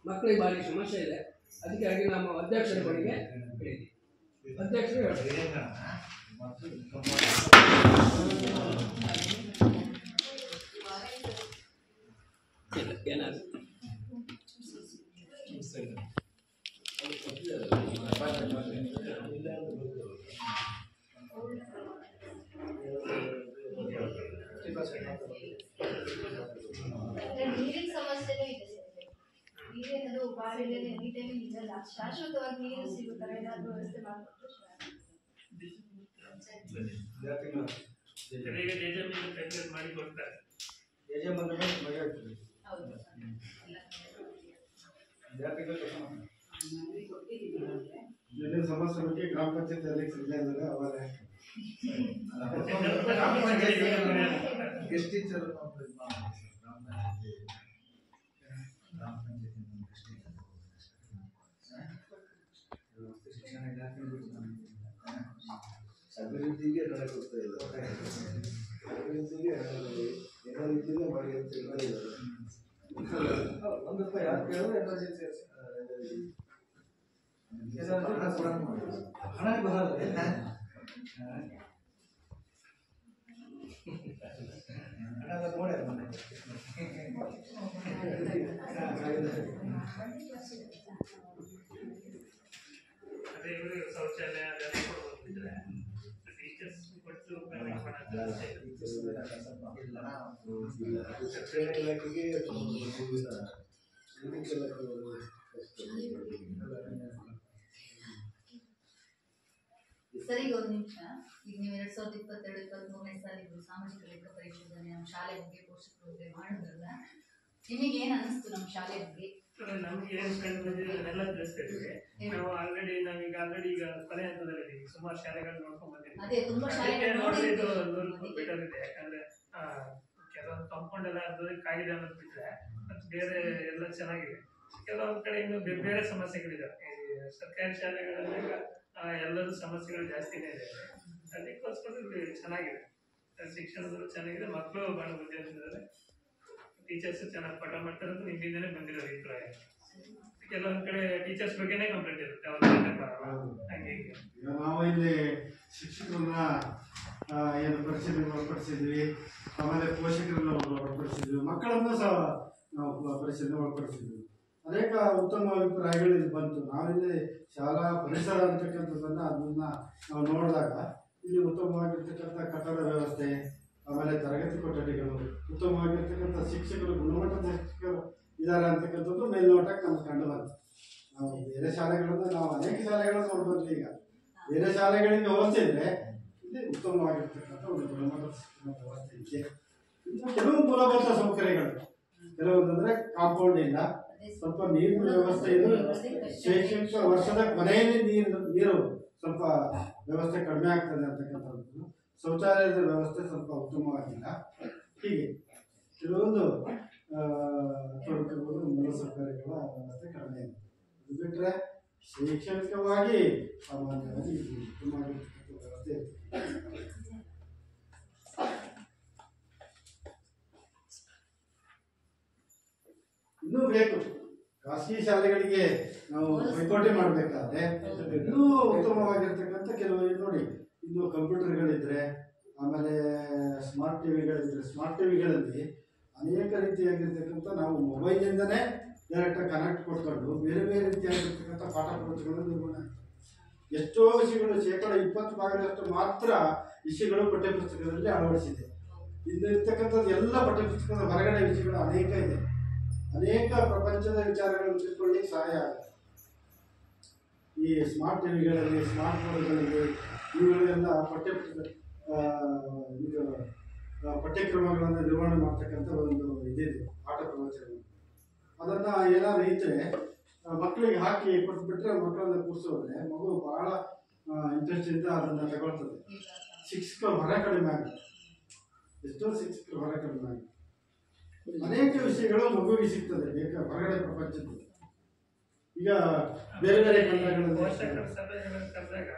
ಮಕ್ಕಳಿಗೆ ಭಾರಿ ಸಮಸ್ಯೆ ಇದೆ. ಅದಕ್ಕಾಗಿ ನಮ್ಮ ಅಧ್ಯಕ್ಷರ ಬಳಿಗೆ ಹೇಳಿದ್ವಿ. ಅಧ್ಯಕ್ಷರು ಏನಾದ್ರು ನೀರಿನ ಸಮಸ್ಯೆನೂ ಇದೆ ಸರ್. ನೀರೇನದು ಬಾವಿಯಲ್ಲಿ ಎನಿ ಟೈಮ್ ನಿಲ್ಲಲ್ಲ. ಶಾಶ್ವತವಾಗಿ ನೀರು ಸಿಗೋ ಥರ ಏನಾದರೂ ವ್ಯವಸ್ಥೆ ಮಾಡಿಕೊಟ್ಟು ಮಾಡಿ ಕೊಡ್ತಾರೆ. ಹೌದು. ಮನವಿ ಕೊಟ್ಟಿದ್ದೀವಿ ಅವ್ರಿಗೆ. ಏನೇನು ಸಮಸ್ಯೆ ಬಗ್ಗೆ ಗ್ರಾಮ ಪಂಚಾಯತ್ ಎಲೆಕ್ಷನ್ ಇಲ್ಲ ಅಂದ್ರೆ ಅವರೇ ಗೆಸ್ಟ್ ಟೀಚರ್ ಶಿಕ್ಷಣ ಇಲಾಖೆ ಅಭಿವೃದ್ಧಿಗೆ ಹಣ ಕೊಡ್ತಾ ಇದ್ದಾರೆ. ಅಭಿವೃದ್ಧಿಗೆ ಎಲ್ಲ ರೀತಿಯಿಂದ ಮಾಡಿ ಅಂತ ಹೇಳಿದ್ದಾರೆ. ಒಂದು ರೂಪಾಯಿ ಯಾರು ಕೇಳಿದ್ರೆ ಎಮರ್ಜೆನ್ಸಿ ಹಣ ಬರಲ್ಲ. ಅದೇ ಇವರು ಶೌಚಾಲಯ ಅದೆಲ್ಲ ಕೊಡ್ಬೋದಿದ್ರೆ ಟೀಚರ್ಸ್ ಕೊಟ್ಟು ಪೇಮೆಂಟ್ ಮಾಡೋದು ಶಿಕ್ಷಣ ಇಲಾಖೆಗೆ ಸರಿ, ಒಂದು ನಿಮಿಷ. ಈಗ ನೀವು 2022-23ನೇ ಸಾಲಿಗೆ ಸಾಮಾಜಿಕ ಲೆಕ್ಕ ಪರಿಶೋಧನೆ ನಮ್ಮ ಶಾಲೆ ಬಗ್ಗೆ ಪೋಷಕರ ಬಗ್ಗೆ ಮಾಡಿದ್ರಲ್ಲ, ನಿಮಗೆ ಏನು ಅನಿಸ್ತು ನಮ್ಮ ಶಾಲೆ ಬಗ್ಗೆ? ನಮ್ಗೆ ಏನು ಕಂಡು ಬಂದಿದೆ ಅದನ್ನೆಲ್ಲ ತಿಳಿಸ್ತಾ ಇದ್ದೀವಿ. ನಾವು ಆಲ್ರೆಡಿ ಈಗ ಕೊನೆ ಹಂತದಲ್ಲಿ ಸುಮಾರು ಶಾಲೆಗಳು ನೋಡ್ಕೊಂಡ್ ಬಂದಿದ್ದೀವಿ. ಅದೇ ತುಂಬಾ ಶಾಲೆಗಳು ನೋಡಿದ್ದು ಬೆಟರ್ ಇದೆ. ಯಾಕಂದ್ರೆ ಕೆಲವೊಂದು ಕಾಂಪೌಂಡ್ ಎಲ್ಲ ಕಾಗಿದೆ ಅನ್ನೋದು ಬಿಟ್ರೆ ಮತ್ತೆ ಬೇರೆ ಎಲ್ಲ ಚೆನ್ನಾಗಿದೆ. ಕೆಲವೊಂದ್ ಕಡೆ ಇನ್ನು ಬೇರೆ ಬೇರೆ ಸಮಸ್ಯೆಗಳಿದಾವೆ. ಈ ಸರ್ಕಾರಿ ಶಾಲೆಗಳಲ್ಲಿ ಎಲ್ಲರೂ ಸಮಸ್ಯೆಗಳು ಜಾಸ್ತಿನೇ ಇದೆ. ಅದಕ್ಕೋಸ್ಕರ ಇಲ್ಲಿ ಚೆನ್ನಾಗಿದೆ, ಶಿಕ್ಷಣದಲ್ಲೂ ಚೆನ್ನಾಗಿದೆ, ಮಕ್ಕಳು ಬಹಳ ಬುದ್ಧಿವಂತಿದ್ದಾರೆ, ಟೀಚರ್ಸ್ ಚೆನ್ನಾಗಿ ಪಾಠ ಮಾಡ್ತಾರೆ ಅಂತ ನಿಮ್ಮಿಂದನೇ ಬಂದಿರೋ ಅಭಿಪ್ರಾಯ. ಕೆಲವೊಂದ್ ಕಡೆ ಟೀಚರ್ಸ್ ಬಗ್ಗೆನೇ ಕಂಪ್ಲೇಂಟ್ ಇರುತ್ತೆ, ಅವ್ರ ಹಂಗೆ ಹೀಗೆ. ನಾವು ಇಲ್ಲಿ ಶಿಕ್ಷಕರನ್ನ ಏನು ಪರಿಸ್ಥಿತಿಗೆ ಒಳಪಡಿಸಿದ್ವಿ, ಆಮೇಲೆ ಪೋಷಕರನ್ನ ಒಳಪಡಿಸಿದ್ವಿ, ಮಕ್ಕಳನ್ನು ಸಹ ನಾವು ಪರಿಸ್ಥಿತಿಗೆ ಒಳಪಡಿಸಿದ್ವಿ. ಅನೇಕ ಉತ್ತಮ ಅಭಿಪ್ರಾಯಗಳು ಇಲ್ಲಿ ಬಂತು. ನಾವಿಲ್ಲಿ ಶಾಲಾ ಪರಿಸರ ಅಂತಕ್ಕಂಥದ್ದನ್ನು ಅದನ್ನ ನಾವು ನೋಡಿದಾಗ ಇಲ್ಲಿ ಉತ್ತಮವಾಗಿರ್ತಕ್ಕಂಥ ಕಟ್ಟಡ ವ್ಯವಸ್ಥೆ, ಆಮೇಲೆ ತರಗತಿ ಕೊಠಡಿಗಳು, ಉತ್ತಮವಾಗಿರ್ತಕ್ಕಂಥ ಶಿಕ್ಷಕರು, ಗುಣಮಟ್ಟದ ಶಿಕ್ಷಕರು ಇದ್ದಾರೆ ಅಂತಕ್ಕಂಥದ್ದು ಮೇಲ್ನೋಟಕ್ಕೆ ನಮ್ಗೆ ಕಂಡು ಬಂತು. ನಾವು ಬೇರೆ ಶಾಲೆಗಳನ್ನು ನಾವು ಅನೇಕ ಶಾಲೆಗಳನ್ನು ನೋಡ್ಬಂದ್ವಿ. ಈಗ ಬೇರೆ ಶಾಲೆಗಳಿಗೆ ಹೋಲಿಸಿದ್ರೆ ಇಲ್ಲಿ ಉತ್ತಮವಾಗಿರ್ತಕ್ಕಂಥ ಒಂದು ಗುಣಮಟ್ಟದ ಶಿಕ್ಷಣ ವ್ಯವಸ್ಥೆ ಇದೆ. ಇನ್ನು ಕೆಲವು ಮೂಲಭೂತ ಸೌಕರ್ಯಗಳು, ಕೆಲವೊಂದಂದ್ರೆ ಕಾಂಪೌಂಡ್ ಇಲ್ಲ, ಸ್ವಲ್ಪ ನೀರಿನ ವ್ಯವಸ್ಥೆ ಇದು. ಶೈಕ್ಷಣಿಕ ವರ್ಷದ ಕೊನೆಯಲ್ಲಿ ನೀರು ಸ್ವಲ್ಪ ವ್ಯವಸ್ಥೆ ಕಡಿಮೆ ಆಗ್ತದೆ ಅಂತಕ್ಕಂಥದ್ದು. ಶೌಚಾಲಯದ ವ್ಯವಸ್ಥೆ ಸ್ವಲ್ಪ ಉತ್ತಮವಾಗಿಲ್ಲ. ಹೀಗೆ ಕೆಲವೊಂದು ತೊಡಕುಗಳು, ಮೂಲಸೌಕರ್ಯಗಳ ವ್ಯವಸ್ಥೆ ಕಡಿಮೆ ಇದೆ. ಅದು ಬಿಟ್ಟರೆ ಶೈಕ್ಷಣಿಕವಾಗಿ ಸಾಮಾನ್ಯವಾಗಿ ಉತ್ತಮವಾಗಿರ್ತಕ್ಕಂಥ ವ್ಯವಸ್ಥೆ ಇದೆ. ಇನ್ನೂ ಬೇಕು. ಖಾಸಗಿ ಶಾಲೆಗಳಿಗೆ ನಾವು ಪೈಪೋಟಿ ಮಾಡಬೇಕಾದ್ರೆ ಇನ್ನೂ ಉತ್ತಮವಾಗಿರ್ತಕ್ಕಂಥ ಕೆಲವು ನೋಡಿ, ಇನ್ನು ಕಂಪ್ಯೂಟರ್ಗಳಿದ್ರೆ, ಆಮೇಲೆ ಸ್ಮಾರ್ಟ್ ಟಿವಿಗಳಿದ್ರೆ, ಸ್ಮಾರ್ಟ್ ಟಿವಿಗಳಲ್ಲಿ ಅನೇಕ ರೀತಿಯಾಗಿರ್ತಕ್ಕಂಥ ನಾವು ಮೊಬೈಲಿಂದನೇ ಡೈರೆಕ್ಟಾಗಿ ಕನೆಕ್ಟ್ ಕೊಟ್ಕೊಂಡು ಬೇರೆ ಬೇರೆ ರೀತಿಯಾಗಿರ್ತಕ್ಕಂಥ ಪಾಠ ಪ್ರವಚನಗಳು ನಿರ್ವಹಣೆ. ಎಷ್ಟೋ ವಿಷಯಗಳು 20% ಮಾತ್ರ ವಿಷಯಗಳು ಪಠ್ಯಪುಸ್ತಕದಲ್ಲಿ ಅಳವಡಿಸಿದೆ. ಇನ್ನು ಇರ್ತಕ್ಕಂಥದ್ದು ಎಲ್ಲ ಪಠ್ಯಪುಸ್ತಕದ ಹೊರಗಡೆ ವಿಷಯಗಳು ಅನೇಕ ಇದೆ. ಅನೇಕ ಪ್ರಪಂಚದ ವಿಚಾರಗಳನ್ನು ತಿಳ್ಕೊಳ್ಳಿಕ್ಕೆ ಸಹಾಯ ಆಗುತ್ತೆ ಈ ಸ್ಮಾರ್ಟ್ ಟಿವಿಗಳಲ್ಲಿ, ಸ್ಮಾರ್ಟ್ ಬೋರ್ಡ್ಗಳಲ್ಲಿ. ಇವುಗಳೆಲ್ಲ ಪಠ್ಯಕ್ರಮಗಳನ್ನು ನಿರ್ವಹಣೆ ಮಾಡ್ತಕ್ಕಂಥ ಒಂದು ಇದಿದೆ, ಪಾಠ ಪ್ರವಚನ. ಅದನ್ನು ಏನಾದ್ರು ಇದ್ರೆ ಮಕ್ಕಳಿಗೆ ಹಾಕಿ ಕೊಟ್ಬಿಟ್ರೆ, ಮಕ್ಕಳನ್ನ ಕೂರಿಸೋದ್ರೆ ಮಗು ಬಹಳ ಇಂಟ್ರೆಸ್ಟಿಂದ ಅದನ್ನು ತಗೊಳ್ತದೆ. ಶಿಕ್ಷಕರ ಹೊರ ಕಡಿಮೆ ಆಗುತ್ತೆ, ಎಷ್ಟೋ ಶಿಕ್ಷಕರ ಹೊರ ಕಡಿಮೆ ಆಗುತ್ತೆ. ಅನೇಕ ವಿಷಯಗಳು ಮಗುವಿಗೆ ಸಿಗ್ತದೆ ಹೊರಗಡೆ ಪ್ರಪಂಚದ. ಈಗ ಬೇರೆ ಬೇರೆ ಪೋಷಕರ ಸಭೆಗಳನ್ನು ಕರೆದಾಗ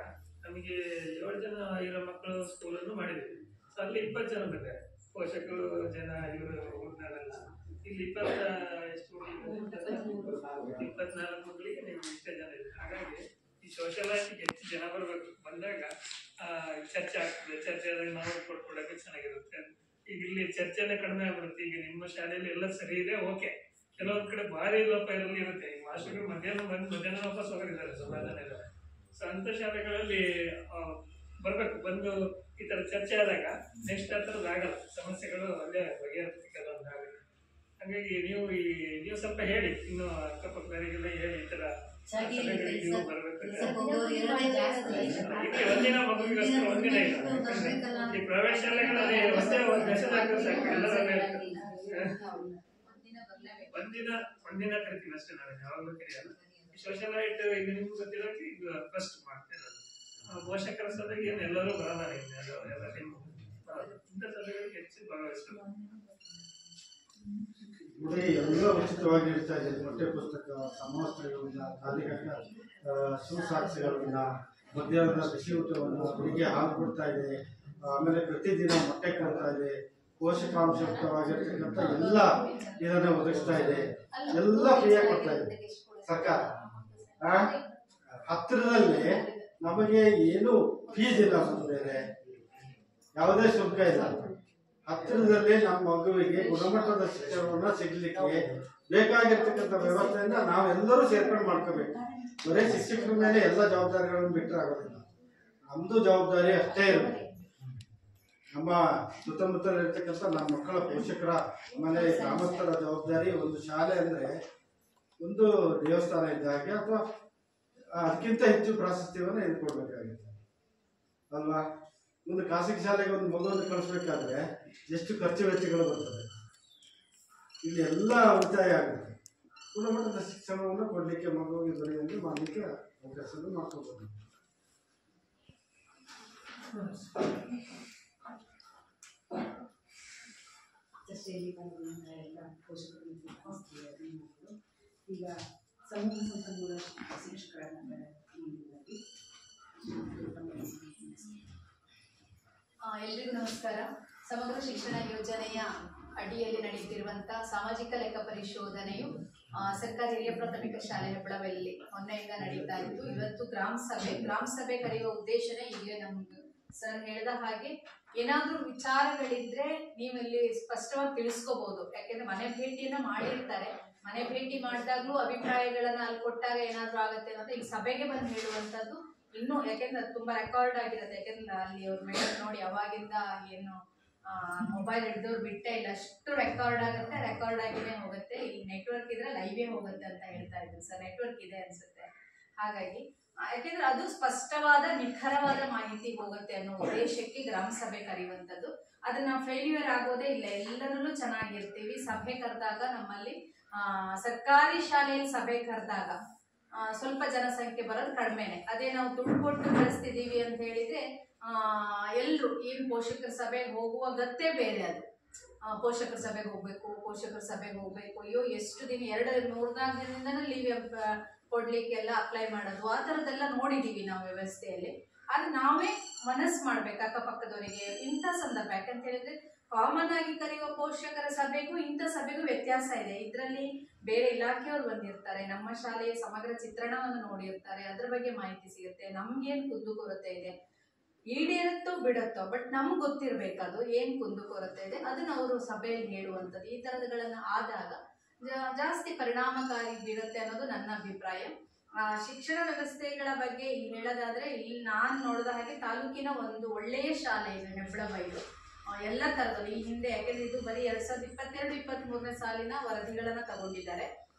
ನಮಗೆ 7 ಜನ ಇರೋ ಮಕ್ಕಳು ಸ್ಕೂಲನ್ನು ಮಾಡಿದ್ದೀವಿ. ಸೊ ಅಲ್ಲಿ 20 ಜನ ಬೇಕಾರೆ ಪೋಷಕರು ಜನ ಇವರು ಹುಡುಗರೆಲ್ಲ. ಇಲ್ಲಿ 24 ಮಕ್ಕಳಿಗೆ ನೀವು ಇಷ್ಟೇ ಜನ ಇದೆ. ಹಾಗಾಗಿ ಈ ಸೋಷಲೈಟಿಗೆ ಹೆಚ್ಚು ಜನ ಬಂದಾಗ ಚರ್ಚೆ ಆಗ್ತದೆ. ಚರ್ಚೆ ಆದಾಗ ನಾವು ಕೊಡ್ಕೊಡಕ್ಕೆ ಚೆನ್ನಾಗಿರುತ್ತೆ. ಈಗ ಇಲ್ಲಿ ಚರ್ಚೆನೇ ಕಡಿಮೆ ಆಗ್ಬಿಡುತ್ತೆ. ಈಗ ನಿಮ್ಮ ಶಾಲೆಯಲ್ಲಿ ಎಲ್ಲ ಸರಿ ಇದೆ, ಓಕೆ. ಕೆಲವೊಂದ್ ಕಡೆ ಭಾರಿ ಲೋಪ ಇರುತ್ತೆ. ಈಗ ಮಾಸ್ಟರ್ಗಳು ಮಧ್ಯಾಹ್ನ ವಾಪಸ್ ಹೋಗಿದ್ದಾರೆ, ಸುಮಾರು ಜನ ಇದ್ದಾರೆ. ಸೊ ಅಂತ ಶಾಲೆಗಳಲ್ಲಿ ಬರ್ಬೇಕು, ಬಂದು ಈ ತರ ಚರ್ಚೆ ಆದಾಗ ನೆಕ್ಸ್ಟ್ ಆ ಥರದ್ದು ಆಗಲ್ಲ, ಸಮಸ್ಯೆಗಳು ಅಲ್ಲೇ ಬಗೆಹರುತ್ತೆ ಕೆಲವೊಂದು ಆಗುತ್ತೆ. ಹಾಗಾಗಿ ನೀವು ಸ್ವಲ್ಪ ಹೇಳಿ, ಇನ್ನು ಅಕ್ಕಪಕ್ಕದವರಿಗೆಲ್ಲ ಹೇಳಿ ಈ ತರ ನೀವು ಬರ್ಬೇಕು. ಒಂದಿನ ಮಗುವಿಗೋಸ್ಕರ ಒಂದಿನ ಇಲ್ಲ. ಈ ಪ್ರೈವೇಟ್ ಶಾಲೆಗಳಲ್ಲಿ ಒಂದೇ ಒಂದು ಮೆಸೇಜ್ ಹಾಕಿದ್ರೆ ಸಾಕು, ಎಲ್ಲರೂ ಒಂದಿನ ಕರಿತೀವಿ ಅಷ್ಟೇ, ನಾವು ಯಾವಾಗಲೂ ಕರೆಯಲ್ಲ. ಸೋಷಿಯಲೈಟ್ ಈಗ ನಿಮ್ಗೆ ಗೊತ್ತಿರೋಕೆ ಈಗ ಫಸ್ಟ್ ಮಾಡ್ತೇವೆ. ಪೋಷಕರ ಸಭೆಗೆ ಏನು ಎಲ್ಲರೂ ಬರಲ್ಲ, ಎಲ್ಲ ಟೈಮ್ ಇಂಥ ಸಭೆಗಳಿಗೆ ಹೆಚ್ಚು ಭಾಗವಹಿಸ್ತಾರೆ. ನೋಡಿ, ಎಲ್ಲ ಉಚಿತವಾಗಿ ಇರ್ತಾ ಇದೆ. ಪಠ್ಯ ಪುಸ್ತಕ, ಸಮವಸ್ತ್ರಗಳನ್ನ, ಖಾಲಿಘಟ್ಟ ಸುಸಾಕ್ಷಿಗಳನ್ನ, ಮಧ್ಯಾಹ್ನದ ಬಿಸಿ ಊಟವನ್ನು, ಬೆಳಿಗ್ಗೆ ಹಾಲು ಕೊಡ್ತಾ ಇದೆ, ಆಮೇಲೆ ಪ್ರತಿದಿನ ಮೊಟ್ಟೆ ಕೊಡ್ತಾ ಇದೆ, ಪೋಷಕಾಂಶಯುಕ್ತವಾಗಿರ್ತಕ್ಕಂಥ ಎಲ್ಲ ಇದನ್ನು ಒದಗಿಸ್ತಾ ಇದೆ. ಎಲ್ಲ ಫ್ರೀಯಾಗಿ ಕೊಡ್ತಾ ಇದೆ ಸರ್ಕಾರ. ಹತ್ತಿರದಲ್ಲಿ ನಮಗೆ ಏನು ಫೀಸ್ ಇಲ್ಲ, ಮತ್ತು ಬೇರೆ ಯಾವುದೇ ಶುಲ್ಕ ಇಲ್ಲ. ಹತ್ತಿರದಲ್ಲಿ ನಮ್ಮ ಮಗುವಿಗೆ ಗುಣಮಟ್ಟದ ಶಿಕ್ಷಣವನ್ನು ಸಿಗಲಿಕ್ಕೆ ಬೇಕಾಗಿರ್ತಕ್ಕಂಥ ವ್ಯವಸ್ಥೆಯಿಂದ ನಾವೆಲ್ಲರೂ ಸೇರ್ಪಡೆ ಮಾಡ್ಕೋಬೇಕು. ಬರೀ ಶಿಕ್ಷಕರ ಮೇಲೆ ಎಲ್ಲ ಜವಾಬ್ದಾರಿಗಳನ್ನು ಬಿಟ್ಟರೆ ಆಗೋದಿಲ್ಲ. ನಮ್ಮದು ಜವಾಬ್ದಾರಿ ಅಷ್ಟೇ ಇರಬೇಕು. ನಮ್ಮ ಸುತ್ತಮುತ್ತಲಿರ್ತಕ್ಕಂಥ ನಮ್ಮ ಮಕ್ಕಳ ಪೋಷಕರ, ಆಮೇಲೆ ಗ್ರಾಮಸ್ಥರ ಜವಾಬ್ದಾರಿ. ಒಂದು ಶಾಲೆ ಅಂದರೆ ಒಂದು ದೇವಸ್ಥಾನ ಇದ್ದ ಹಾಗೆ, ಅಥವಾ ಅದಕ್ಕಿಂತ ಹೆಚ್ಚು ಪ್ರಾಶಸ್ತ್ಯವನ್ನು ಇಟ್ಕೊಳ್ಬೇಕಾಗುತ್ತೆ ಅಲ್ವಾ? ಒಂದು ಖಾಸಗಿ ಶಾಲೆಗೆ ಒಂದು ಮಗುವನ್ನು ಕಳಿಸ್ಬೇಕಾದ್ರೆ ಎಷ್ಟು ಖರ್ಚು ವೆಚ್ಚಗಳು ಬರ್ತದೆ. ಇಲ್ಲಿ ಎಲ್ಲ ಉಳಿತಾಯ ಆಗುತ್ತೆ. ಗುಣಮಟ್ಟದ ಶಿಕ್ಷಣವನ್ನು ಕೊಡಲಿಕ್ಕೆ ಮಗುವಿಗೆ ದೊರೆಯುವಂತೆ ಮಾಡಲಿಕ್ಕೆ ಅವಕಾಶವನ್ನು ಮಾಡ್ಕೋಬಹುದು. ಎಲ್ಲ ಪೋಷಕರು ಈಗ ಸಮೂಹ ಸಂಪನ್ಮೂಲ ಶಿಕ್ಷಕರನ್ನ ಎಲ್ರಿಗೂ ನಮಸ್ಕಾರ. ಸಮಗ್ರ ಶಿಕ್ಷಣ ಯೋಜನೆಯ ಅಡಿಯಲ್ಲಿ ನಡೆಯುತ್ತಿರುವಂತಹ ಸಾಮಾಜಿಕ ಲೆಕ್ಕ ಪರಿಶೋಧನೆಯು ಸರ್ಕಾರಿ ಹಿರಿಯ ಪ್ರಾಥಮಿಕ ಶಾಲೆ ಹೆಬ್ಬಳವಲ್ಲಿ ಮೊನ್ನೆಯಿಂದ ನಡೀತಾ ಇತ್ತು. ಇವತ್ತು ಗ್ರಾಮ ಸಭೆ ಕರೆಯುವ ಉದ್ದೇಶನೇ ಈಗಲೇ ನಮ್ಗೆ ಸರ್ ಹೇಳಿದ ಹಾಗೆ, ಏನಾದ್ರೂ ವಿಚಾರಗಳಿದ್ರೆ ನೀವಿಲ್ಲಿ ಸ್ಪಷ್ಟವಾಗಿ ತಿಳಿಸ್ಕೋಬಹುದು. ಯಾಕೆಂದ್ರೆ ಮನೆ ಭೇಟಿಯನ್ನ ಮಾಡಿರ್ತಾರೆ, ಮನೆ ಭೇಟಿ ಮಾಡಿದಾಗ್ಲೂ ಅಭಿಪ್ರಾಯಗಳನ್ನ ಅಲ್ಲಿ ಕೊಟ್ಟಾಗ ಏನಾದ್ರೂ ಆಗತ್ತೆ ಅನ್ನೋದು ಈ ಸಭೆಗೆ ಬಂದು ಹೇಳುವಂತದ್ದು ಇನ್ನು, ಯಾಕೆಂದ್ರೆ ಅದು ತುಂಬಾ ರೆಕಾರ್ಡ್ ಆಗಿರುತ್ತೆ. ಯಾಕೆಂದ್ರೆ ಅಲ್ಲಿ ಅವ್ರ ಮೇಡಮ್ ನೋಡಿ ಅವಾಗಿಂದ ಏನು ಮೊಬೈಲ್ ಹಿಡಿದವ್ರು ಬಿಟ್ಟೇ ಇಲ್ಲ, ಅಷ್ಟು ರೆಕಾರ್ಡ್ ಆಗುತ್ತೆ, ರೆಕಾರ್ಡ್ ಆಗಿನೇ ಹೋಗುತ್ತೆ. ಈ ನೆಟ್ವರ್ಕ್ ಇದ್ರೆ ಲೈವೇ ಹೋಗುತ್ತೆ ಅಂತ ಹೇಳ್ತಾ ಇದ್ರು ಸರ್. ನೆಟ್ವರ್ಕ್ ಇದೆ ಅನ್ಸುತ್ತೆ. ಹಾಗಾಗಿ ಯಾಕೆಂದ್ರೆ ಅದು ಸ್ಪಷ್ಟವಾದ ನಿಖರವಾದ ಮಾಹಿತಿ ಹೋಗುತ್ತೆ ಅನ್ನೋ ಉದ್ದೇಶಕ್ಕೆ ಗ್ರಾಮ ಸಭೆ ಕರೆಯುವಂಥದ್ದು. ಅದನ್ನ ಫೇಲ್ಯೂರ್ ಆಗೋದೇ ಇಲ್ಲ, ಎಲ್ಲರಲ್ಲೂ ಚೆನ್ನಾಗಿರ್ತೀವಿ. ಸಭೆ ಕರೆದಾಗ ನಮ್ಮಲ್ಲಿ ಸರ್ಕಾರಿ ಶಾಲೆಯಲ್ಲಿ ಸಭೆ ಕರೆದಾಗ ಸ್ವಲ್ಪ ಜನಸಂಖ್ಯೆ ಬರೋದು ಕಡಿಮೆನೆ. ಅದೇ ನಾವು ದುಡ್ಡು ಕೊಟ್ಟು ಕಳಿಸ್ತಿದೀವಿ ಅಂತ ಹೇಳಿದ್ರೆ ಎಲ್ರು ಏನು ಪೋಷಕರ ಸಭೆಗೆ ಹೋಗುವ ಗತ್ತೆ ಬೇರೆ. ಅದು ಪೋಷಕರ ಸಭೆಗೆ ಹೋಗ್ಬೇಕು, ಅಯ್ಯೋ ಎಷ್ಟು ದಿನ 2-3-4 ದಿನದಿಂದನೂ ಲೀವ್ ಕೊಡ್ಲಿಕ್ಕೆಲ್ಲ ಅಪ್ಲೈ ಮಾಡೋದು, ಆ ಥರದ್ದೆಲ್ಲ ನೋಡಿದೀವಿ ನಾವು ವ್ಯವಸ್ಥೆಯಲ್ಲಿ. ಅದು ನಾವೇ ಮನಸ್ಸು ಮಾಡ್ಬೇಕು ಅಕ್ಕಪಕ್ಕದವರಿಗೆ ಇಂಥ ಸಂದರ್ಭ. ಯಾಕಂತ ಹೇಳಿದ್ರೆ ಕಾಮನ್ ಆಗಿ ಕರೆಯುವ ಪೋಷಕರ ಸಭೆಗೂ ಇಂಥ ಸಭೆಗೂ ವ್ಯತ್ಯಾಸ ಇದೆ. ಇದರಲ್ಲಿ ಬೇರೆ ಇಲಾಖೆಯವರು ಬಂದಿರ್ತಾರೆ, ನಮ್ಮ ಶಾಲೆಯ ಸಮಗ್ರ ಚಿತ್ರಣವನ್ನು ನೋಡಿರ್ತಾರೆ, ಅದ್ರ ಬಗ್ಗೆ ಮಾಹಿತಿ ಸಿಗುತ್ತೆ. ನಮ್ಗೇನು ಕುಂದುಕೊರತೆ ಇದೆ, ಈಡೇರುತ್ತೋ ಬಿಡುತ್ತೋ, ಬಟ್ ನಮ್ಗೆ ಗೊತ್ತಿರ್ಬೇಕದು ಏನ್ ಕುಂದುಕೊರತೆ ಇದೆ, ಅದನ್ನ ಅವರು ಸಭೆಯಲ್ಲಿ ಹೇಳುವಂಥದ್ದು. ಈ ಥರದ್ಗಳನ್ನ ಆದಾಗ ಜಾಸ್ತಿ ಪರಿಣಾಮಕಾರಿ ಬೀರುತ್ತೆ ಅನ್ನೋದು ನನ್ನ ಅಭಿಪ್ರಾಯ. ಶಿಕ್ಷಣ ವ್ಯವಸ್ಥೆಗಳ ಬಗ್ಗೆ ಹೇಳೋದಾದ್ರೆ, ಇಲ್ಲಿ ನಾನು ನೋಡಿದ ಹಾಗೆ ತಾಲೂಕಿನ ಒಂದು ಒಳ್ಳೆಯ ಶಾಲೆ ಇದೆ ಹೆಬ್ಬಳಬೈಲು. ಎಲ್ಲ ತರದಲ್ಲಿ ಈ ಹಿಂದೆ, ಯಾಕೆಂದ್ರೆ ಇದು ಬರೀ 2022-23 ಸಾಲಿನ ವರದಿಗಳನ್ನ ತಗೊಂಡಿದ್ದಾರೆ.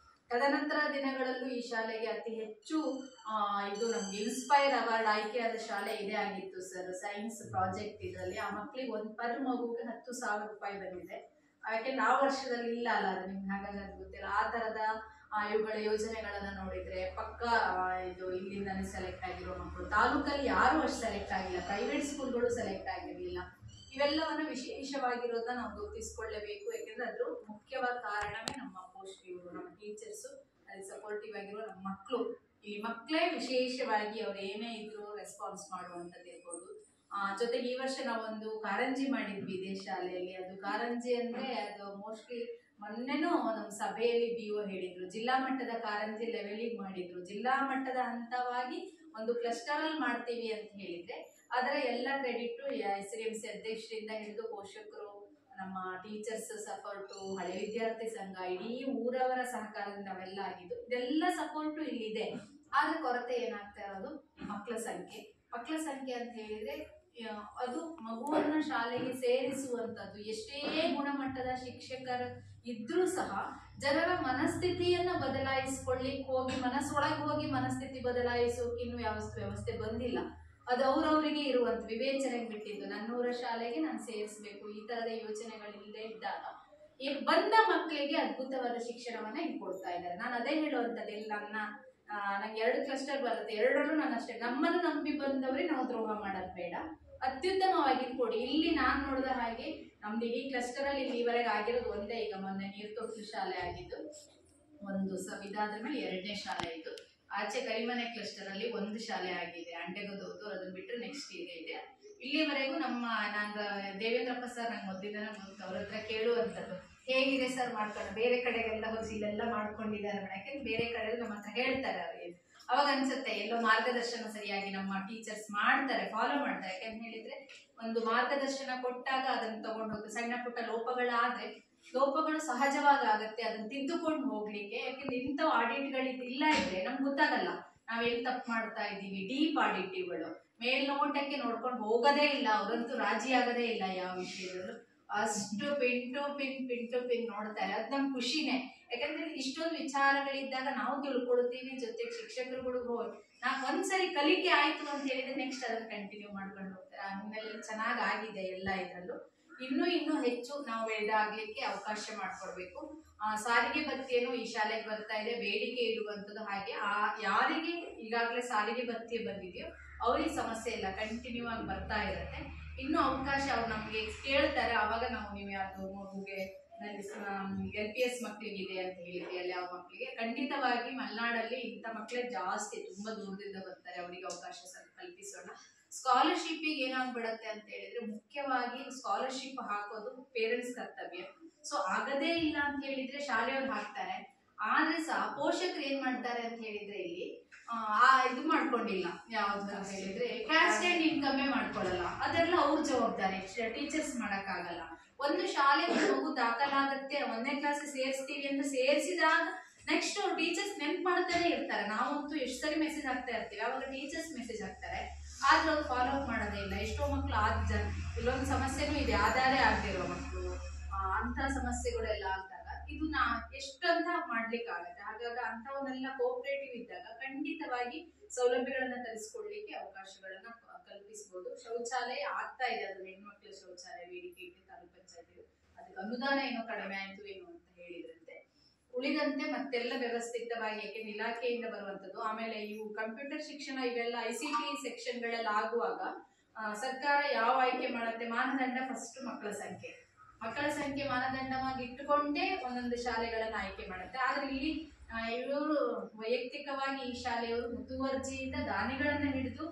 ತದನಂತರ ದಿನಗಳಲ್ಲೂ ಈ ಶಾಲೆಗೆ ಅತಿ ಹೆಚ್ಚು ಇದು ನಮ್ಗೆ ಇನ್ಸ್ಪೈರ್ ಅವಾರ್ಡ್ ಆಯ್ಕೆಯಾದ ಶಾಲೆ ಇದೇ ಆಗಿತ್ತು ಸರ್. ಸೈನ್ಸ್ ಪ್ರಾಜೆಕ್ಟ್ ಇದರಲ್ಲಿ ಆ ಮಕ್ಳಿಗೆ ಪರ್ ಮಗುಗೆ 10,000 ರೂಪಾಯಿ ಬಂದಿದೆ. ಯಾಕೆಂದ್ರೆ ಆ ವರ್ಷದಲ್ಲಿ ಇಲ್ಲ ಅಲ್ಲ, ಅದು ನಿಮ್ಗೆ ಹಾಗಾಗಿ ಅದು ಗೊತ್ತಿಲ್ಲ. ಆ ತರದ ಇವುಗಳ ಯೋಜನೆಗಳನ್ನ ನೋಡಿದ್ರೆ ಪಕ್ಕ ಇದು ಇಲ್ಲಿಂದಾನೇ ಸೆಲೆಕ್ಟ್ ಆಗಿರೋ ಮಕ್ಕಳು. ತಾಲೂಕಲ್ಲಿ ಯಾರು ಅಷ್ಟು ಸೆಲೆಕ್ಟ್ ಆಗಿಲ್ಲ, ಪ್ರೈವೇಟ್ ಸ್ಕೂಲ್ಗಳು ಸೆಲೆಕ್ಟ್ ಆಗಿರ್ಲಿಲ್ಲ. ಇವೆಲ್ಲವನ್ನ ವಿಶೇಷವಾಗಿರೋದನ್ನ ನಾವು ಗುರುತಿಸ್ಕೊಳ್ಳೇಬೇಕು. ಯಾಕೆಂದ್ರೆ ಅದ್ರ ಮುಖ್ಯವಾದ ಕಾರಣವೇ ನಮ್ಮ ಪೋಷಕರು, ನಮ್ಮ ಟೀಚರ್ಸು, ಅಲ್ಲಿ ಸಪೋರ್ಟಿವ್ ಆಗಿರೋ ನಮ್ಮ ಮಕ್ಕಳು. ಈ ಮಕ್ಕಳೇ ವಿಶೇಷವಾಗಿ ಅವ್ರು ಏನೇ ಇದ್ರು ರೆಸ್ಪಾನ್ಸ್ ಮಾಡುವಂಥದ್ದು ಇರ್ಬೋದು. ಜೊತೆಗೆ ಈ ವರ್ಷ ನಾವೊಂದು ಕಾರಂಜಿ ಮಾಡಿದ್ವಿ ಇದೇ ಶಾಲೆಯಲ್ಲಿ. ಅದು ಕಾರಂಜಿ ಅಂದ್ರೆ ಅದು ಮೋಸ್ಟ್ಲಿ ಮೊನ್ನೆನೂ ನಮ್ಮ ಸಭೆಯಲ್ಲಿ BO ಹೇಳಿದ್ರು, ಜಿಲ್ಲಾ ಮಟ್ಟದ ಕಾರಂಜಿ ಲೆವೆಲಿಗೆ ಮಾಡಿದ್ರು. ಜಿಲ್ಲಾ ಮಟ್ಟದ ಹಂತವಾಗಿ ಒಂದು ಕ್ಲಸ್ಟರ್ ಅಲ್ಲಿ ಮಾಡ್ತೀವಿ ಅಂತ ಹೇಳಿದ್ರೆ ಅದರ ಎಲ್ಲ ಕ್ರೆಡಿಟ್ SRMC ಅಧ್ಯಕ್ಷರಿಂದ ಹಿಡಿದು ಪೋಷಕರು, ನಮ್ಮ ಟೀಚರ್ಸ್ ಸಪೋರ್ಟು, ಹಳೆ ವಿದ್ಯಾರ್ಥಿ ಸಂಘ, ಇಡೀ ಊರವರ ಸಹಕಾರದಿಂದ ಅವೆಲ್ಲ ಆಗಿದ್ದು. ಇದೆಲ್ಲ ಸಪೋರ್ಟು ಇಲ್ಲಿದೆ. ಆದ್ರೆ ಕೊರತೆ ಏನಾಗ್ತಾ ಇರೋದು ಮಕ್ಕಳ ಸಂಖ್ಯೆ ಅಂತ ಹೇಳಿದ್ರೆ ಅದು ಮಗುವನ್ನ ಶಾಲೆಗೆ ಸೇರಿಸುವಂತದ್ದು. ಎಷ್ಟೇ ಗುಣಮಟ್ಟದ ಶಿಕ್ಷಕರು ಇದ್ರೂ ಸಹ ಜನರ ಮನಸ್ಥಿತಿಯನ್ನ ಬದಲಾಯಿಸ್ಕೊಳ್ಳಿಕ್ ಹೋಗಿ, ಮನಸ್ಸೊಳಗೆ ಹೋಗಿ ಮನಸ್ಥಿತಿ ಬದಲಾಯಿಸೋಕೆ ಇನ್ನು ವ್ಯವಸ್ಥೆ ಬಂದಿಲ್ಲ. ಅದು ಅವ್ರವರಿಗೆ ಇರುವಂತ ವಿವೇಚನೆಗೆ ಬಿಟ್ಟಿದ್ದು. ನನ್ನೂರ ಶಾಲೆಗೆ ನಾನು ಸೇರಿಸ್ಬೇಕು, ಈ ತರದ ಯೋಚನೆಗಳಿಲ್ಲದೆ ಇದ್ದಾಗ ಬಂದ ಮಕ್ಕಳಿಗೆ ಅದ್ಭುತವಾದ ಶಿಕ್ಷಣವನ್ನ ಇಲ್ಲಿ ಕೊಡ್ತಾ ಇದ್ದಾರೆ. ನಾನು ಅದೇ ಹೇಳುವಂಥದ್ದು, ಇಲ್ಲಿ ನಂಗೆ 2 ಕ್ಲಸ್ಟರ್ ಬರುತ್ತೆ, 2ರಲ್ಲೂ ನಾನು ಅಷ್ಟೇ, ನಮ್ಮನ್ನು ನಂಬಿ ಬಂದವ್ರಿಗೆ ನಾವು ದ್ರೋಹ ಮಾಡೋದು ಬೇಡ, ಅತ್ಯುತ್ತಮವಾಗಿ ಕೊಡಿ. ಇಲ್ಲಿ ನಾನು ನೋಡಿದ ಹಾಗೆ ನಮ್ದು ಇಡೀ ಕ್ಲಸ್ಟರ್ ಅಲ್ಲಿ ಇಲ್ಲಿವರೆಗೆ ಆಗಿರೋದು ಒಂದೇ, ಈಗ ಮೊನ್ನೆ ನೀರ್ತೊಟ್ಟು ಶಾಲೆ ಆಗಿದ್ದು ಒಂದು ಇದಾದ ಮೇಲೆ 2ನೇ ಶಾಲೆ ಇತ್ತು. ಆಚೆ ಕರಿಮನೆ ಕ್ಲಸ್ಟರ್ ಅಲ್ಲಿ 1 ಶಾಲೆ ಆಗಿದೆ, ಅಂಡೆಗೋದವ್ರು, ಅದನ್ನ ಬಿಟ್ಟರೆ ನೆಕ್ಸ್ಟ್ ಇದೆ. ಇಲ್ಲಿವರೆಗೂ ನಾನು ದೇವೇಂದ್ರಪ್ಪ ಸರ್ ನಂಗೆ ಮೊದಲಿಂದನೇ ಗೊತ್ತು, ಅವ್ರ ಹತ್ರ ಕೇಳುವಂಥದ್ದು ಹೇಗಿದೆ ಸರ್ ಮಾಡ್ಕೊಂಡು, ಬೇರೆ ಕಡೆಗೆಲ್ಲ ಹೋಗಿ ಇಲ್ಲೆಲ್ಲ ಮಾಡ್ಕೊಂಡಿದ್ದಾರೆ ಮೇಡಮ್, ಯಾಕೆಂದ್ರೆ ಬೇರೆ ಕಡೆ ನಮ್ಮ ಹತ್ರ ಹೇಳ್ತಾರೆ ಅವ್ರಿಗೆ, ಅವಾಗ ಅನ್ಸುತ್ತೆ ಎಲ್ಲೋ ಮಾರ್ಗದರ್ಶನ ಸರಿಯಾಗಿ ನಮ್ಮ ಟೀಚರ್ಸ್ ಮಾಡ್ತಾರೆ, ಫಾಲೋ ಮಾಡ್ತಾರೆ. ಯಾಕೆಂತ ಹೇಳಿದ್ರೆ ಒಂದು ಮಾರ್ಗದರ್ಶನ ಕೊಟ್ಟಾಗ ಅದನ್ನ ತಗೊಂಡು ಹೋಗಿ ಸಣ್ಣ ಪುಟ್ಟ ಲೋಪಗಳು ಸಹಜವಾಗಿ ಆಗತ್ತೆ, ಅದನ್ನ ತಿದ್ದುಕೊಂಡು ಹೋಗ್ಲಿಕ್ಕೆ. ಯಾಕೆಂದ್ರೆ ಇಂಥವು ಆಡಿಟ್ಗಳು ಇಲ್ಲ ಇದ್ರೆ ನಮ್ಗೆ ಗೊತ್ತಾಗಲ್ಲ ನಾವ್ ಎಲ್ಲಿ ತಪ್ಪು ಮಾಡ್ತಾ ಇದ್ದೀವಿ. ಡೀಪ್ ಆಡಿಟಿವ್ಗಳು ಮೇಲ್ನೋಟಕ್ಕೆ ನೋಡ್ಕೊಂಡು ಹೋಗೋದೇ ಇಲ್ಲ, ಅವರಂತೂ ರಾಜಿ ಆಗೋದೇ ಇಲ್ಲ ಯಾವ ವಿಷಯದಲ್ಲೂ, ಅಷ್ಟು ಪಿನ್ ಟು ಪಿನ್ ನೋಡ್ತಾರೆ. ಅದು ನಮ್ಗೆ ಖುಷಿನೇ, ಯಾಕಂದ್ರೆ ಇಷ್ಟೊಂದು ವಿಚಾರಗಳಿದ್ದಾಗ ನಾವು ತಿಳ್ಕೊಳ್ತೀವಿ, ಜೊತೆಗೆ ಶಿಕ್ಷಕರುಗಳು ಒಂದ್ಸರಿ ಕಲಿಕೆ ಆಯ್ತು ಅಂತ ಹೇಳಿದ್ರೆ ನೆಕ್ಸ್ಟ್ ಅದನ್ನ ಕಂಟಿನ್ಯೂ ಮಾಡ್ಕೊಂಡು ಹೋಗ್ತಾರೆ. ಆಮೇಲೆ ಚೆನ್ನಾಗಿ ಆಗಿದೆ ಎಲ್ಲ ಇದರಲ್ಲೂ. ಇನ್ನೂ ಹೆಚ್ಚು ನಾವು ಇದಾಗ್ಲಿಕ್ಕೆ ಅವಕಾಶ ಮಾಡ್ಕೊಡ್ಬೇಕು. ಸಾರಿಗೆ ಭತ್ಯೆನೂ ಈ ಶಾಲೆಗೆ ಬರ್ತಾ ಇದೆ, ಬೇಡಿಕೆ ಇರುವಂಥದ್ದು. ಹಾಗೆ ಯಾರಿಗೆ ಈಗಾಗಲೇ ಸಾರಿಗೆ ಭತ್ಯೆ ಬಂದಿದೆಯೋ ಅವ್ರಿಗೆ ಸಮಸ್ಯೆ ಇಲ್ಲ, ಕಂಟಿನ್ಯೂ ಆಗಿ ಬರ್ತಾ ಇರುತ್ತೆ. ಇನ್ನೂ ಅವಕಾಶ ಅವ್ರು ನಮಗೆ ಕೇಳ್ತಾರೆ, ಅವಾಗ ನೀವು ಯಾವುದು ಮಗುಗೆ LPS ಮಕ್ಕಳಿಗಿದೆ ಅಂತ ಹೇಳಿದ್ರಿ, ಅಲ್ಲಿ ಯಾವ ಮಕ್ಕಳಿಗೆ ಖಂಡಿತವಾಗಿ ಮಲೆನಾಡಲ್ಲಿ ಇಂಥ ಮಕ್ಕಳೇ ಜಾಸ್ತಿ, ತುಂಬಾ ದೂರದಿಂದ ಬರ್ತಾರೆ, ಅವರಿಗೆ ಅವಕಾಶ ಕಲ್ಪಿಸೋಣ. ಸ್ಕಾಲರ್ಶಿಪ್ಪಿಗೆ ಏನಾಗ್ಬಿಡತ್ತೆ ಅಂತ ಹೇಳಿದ್ರೆ, ಮುಖ್ಯವಾಗಿ ಸ್ಕಾಲರ್ಶಿಪ್ ಹಾಕೋದು ಪೇರೆಂಟ್ಸ್ ಕರ್ತವ್ಯ. ಸೊ ಆಗದೇ ಇಲ್ಲ ಅಂತ ಹೇಳಿದ್ರೆ ಶಾಲೆಯವ್ರು ಹಾಕ್ತಾರೆ, ಆದ್ರೆ ಸಹ ಪೋಷಕರು ಏನ್ ಮಾಡ್ತಾರೆ ಅಂತ ಹೇಳಿದ್ರೆ ಇಲ್ಲಿ ಇದು ಮಾಡ್ಕೊಂಡಿಲ್ಲ, ಯಾವ್ದು ಅಂತ ಹೇಳಿದ್ರೆ ಕ್ಯಾಸ್ಟ್ ಅಂಡ್ ಇನ್ಕಮ್ಮೇ ಮಾಡ್ಕೊಳ್ಳಲ್ಲ, ಅದೆಲ್ಲ ಅವ್ರ ಜವಾಬ್ದಾರಿ, ಟೀಚರ್ಸ್ ಮಾಡಕ್ಕಾಗಲ್ಲ. ಒಂದು ಶಾಲೆಗೆ ಮಗು ದಾಖಲಾಗತ್ತೆ, 1ನೇ ಕ್ಲಾಸ್ ಸೇರಿಸ್ತೀವಿ ಅಂತ ಸೇರಿಸಿದಾಗ ನೆಕ್ಸ್ಟ್ ಟೀಚರ್ಸ್ ನೆನ್ಪು ಮಾಡ್ತಾನೆ ಇರ್ತಾರೆ. ನಾವಂತೂ ಎಷ್ಟು ಸರಿ ಮೆಸೇಜ್ ಹಾಕ್ತಾ ಇರ್ತೀವಿ, ಅವಾಗ ಟೀಚರ್ಸ್ ಮೆಸೇಜ್ ಹಾಕ್ತಾರೆ, ಆದ್ರೆ ಅವ್ರು ಫಾಲೋ ಅಪ್ ಮಾಡೋದೇ ಇಲ್ಲ. ಎಷ್ಟೋ ಮಕ್ಕಳು ಇಲ್ಲೊಂದು ಸಮಸ್ಯೆನೂ ಇದೆ, ಆಧಾರೇ ಆಗದಿರೋ ಮಕ್ಕಳು, ಅಂತ ಸಮಸ್ಯೆಗಳೆಲ್ಲ ಆದಾಗ ಇದು ಎಷ್ಟಂತ ಮಾಡ್ಲಿಕ್ಕಾಗತ್ತೆ. ಹಾಗಾಗಿ ಅಂತವನ್ನೆಲ್ಲ ಕೋಆಪರೇಟಿವ್ ಇದ್ದಾಗ ಖಂಡಿತವಾಗಿ ಸೌಲಭ್ಯಗಳನ್ನ ತರಿಸ್ಕೊಡ್ಲಿಕ್ಕೆ ಅವಕಾಶಗಳನ್ನ ಕಲ್ಪಿಸಬಹುದು. ಶೌಚಾಲಯ ಆಗ್ತಾ ಇದೆ, ಅದು ಹೆಣ್ಮಕ್ಳ ಶೌಚಾಲಯ ಬೇಡಿಕೆ ಇದೆ ತಾಲೂಕ್ ಪಂಚಾಯತಿಗಳು, ಅದಕ್ಕೆ ಅನುದಾನ ಏನೋ ಕಡಿಮೆ ಆಯ್ತು ಏನು ಅಂತ ಹೇಳಿದ್ರಂತೆ. ಉಳಿದಂತೆ ಮತ್ತೆಲ್ಲ ವ್ಯವಸ್ಥಿತವಾಗಿ, ಯಾಕೆಂದ್ರೆ ಇಲಾಖೆಯಿಂದ ಬರುವಂತದ್ದು. ಆಮೇಲೆ ಇವು ಕಂಪ್ಯೂಟರ್ ಶಿಕ್ಷಣ ಇವೆಲ್ಲ ICT ಸೆಕ್ಷನ್ಗಳೆಲ್ಲ ಆಗುವಾಗ ಸರ್ಕಾರ ಯಾವ ಆಯ್ಕೆ ಮಾಡುತ್ತೆ, ಮಾನದಂಡ ಫಸ್ಟ್ ಮಕ್ಕಳ ಸಂಖ್ಯೆ ಮಾನದಂಡವಾಗಿ ಇಟ್ಟುಕೊಂಡೇ ಒಂದೊಂದು ಶಾಲೆಗಳನ್ನ ಆಯ್ಕೆ ಮಾಡುತ್ತೆ. ಆದ್ರೆ ಇಲ್ಲಿ ಇವರು ವೈಯಕ್ತಿಕವಾಗಿ ಈ ಶಾಲೆಯವರು ಮುತುವರ್ಜಿಯಿಂದ ದಾನಿಗಳನ್ನ ಹಿಡಿದು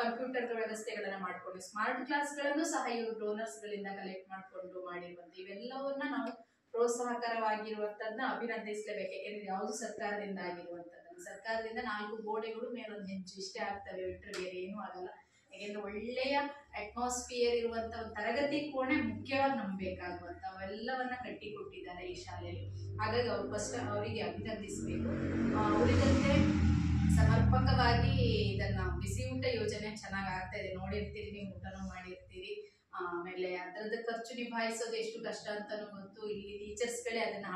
ಕಂಪ್ಯೂಟರ್ ವ್ಯವಸ್ಥೆಗಳನ್ನ ಮಾಡ್ಕೊಂಡು, ಸ್ಮಾರ್ಟ್ ಕ್ಲಾಸ್ಗಳನ್ನು ಸಹ ಇವರು ಡೋನರ್ಸ್ ಗಳಿಂದ ಕಲೆಕ್ಟ್ ಮಾಡ್ಕೊಂಡು ಮಾಡಿರುವಂತ ಇವೆಲ್ಲವನ್ನ ನಾವು ಪ್ರೋತ್ಸಾಹಕರವಾಗಿರುವಂತದ್ದನ್ನ ಅಭಿನಂದಿಸಲೇಬೇಕು. ಯಾಕೆಂದ್ರೆ ಯಾವುದು ಸರ್ಕಾರದಿಂದ ಆಗಿರುವಂತದ್ದು, ಸರ್ಕಾರದಿಂದ 4 ಗೋಡೆಗಳು ಮೇಲೊಂದು ಹೆಜ್ಜೆ ಇಷ್ಟೇ ಆಗ್ತವೆ, ಬಿಟ್ಟರೆ ಬೇರೆ ಏನೂ ಆಗಲ್ಲ. ಯಾಕೆಂದ್ರೆ ಒಳ್ಳೆಯ ಅಟ್ಮಾಸ್ಫಿಯರ್ ಇರುವಂತ ಒಂದು ತರಗತಿ ಕೋಣೆ ಮುಖ್ಯವಾಗಿ ನಂಬಬೇಕಾಗುವಂತ ಅವೆಲ್ಲವನ್ನ ಕಟ್ಟಿಕೊಟ್ಟಿದ್ದಾರೆ ಈ ಶಾಲೆಯಲ್ಲಿ. ಹಾಗಾಗಿ ಅವ್ರು ಫಸ್ಟ್ ಅವರಿಗೆ ಅಭಿನಂದಿಸಬೇಕು. ಉಳಿದಂತೆ ಸಮರ್ಪಕವಾಗಿ ಇದನ್ನ ಬಿಸಿ ಊಟ ಯೋಜನೆ ಚೆನ್ನಾಗಿ ಆಗ್ತಾ ಇದೆ, ನೋಡಿರ್ತೀರಿ, ನೀವು ಊಟನೂ ಮಾಡಿರ್ತೀರಿ. ಆಮೇಲೆ ಅದರದ ಖರ್ಚು ನಿಭಾಯಿಸೋದು ಎಷ್ಟು ಕಷ್ಟ ಅಂತಾನು ಗೊತ್ತು. ಇಲ್ಲಿ ಟೀಚರ್ಸ್ಗಳೇ ಅದನ್ನ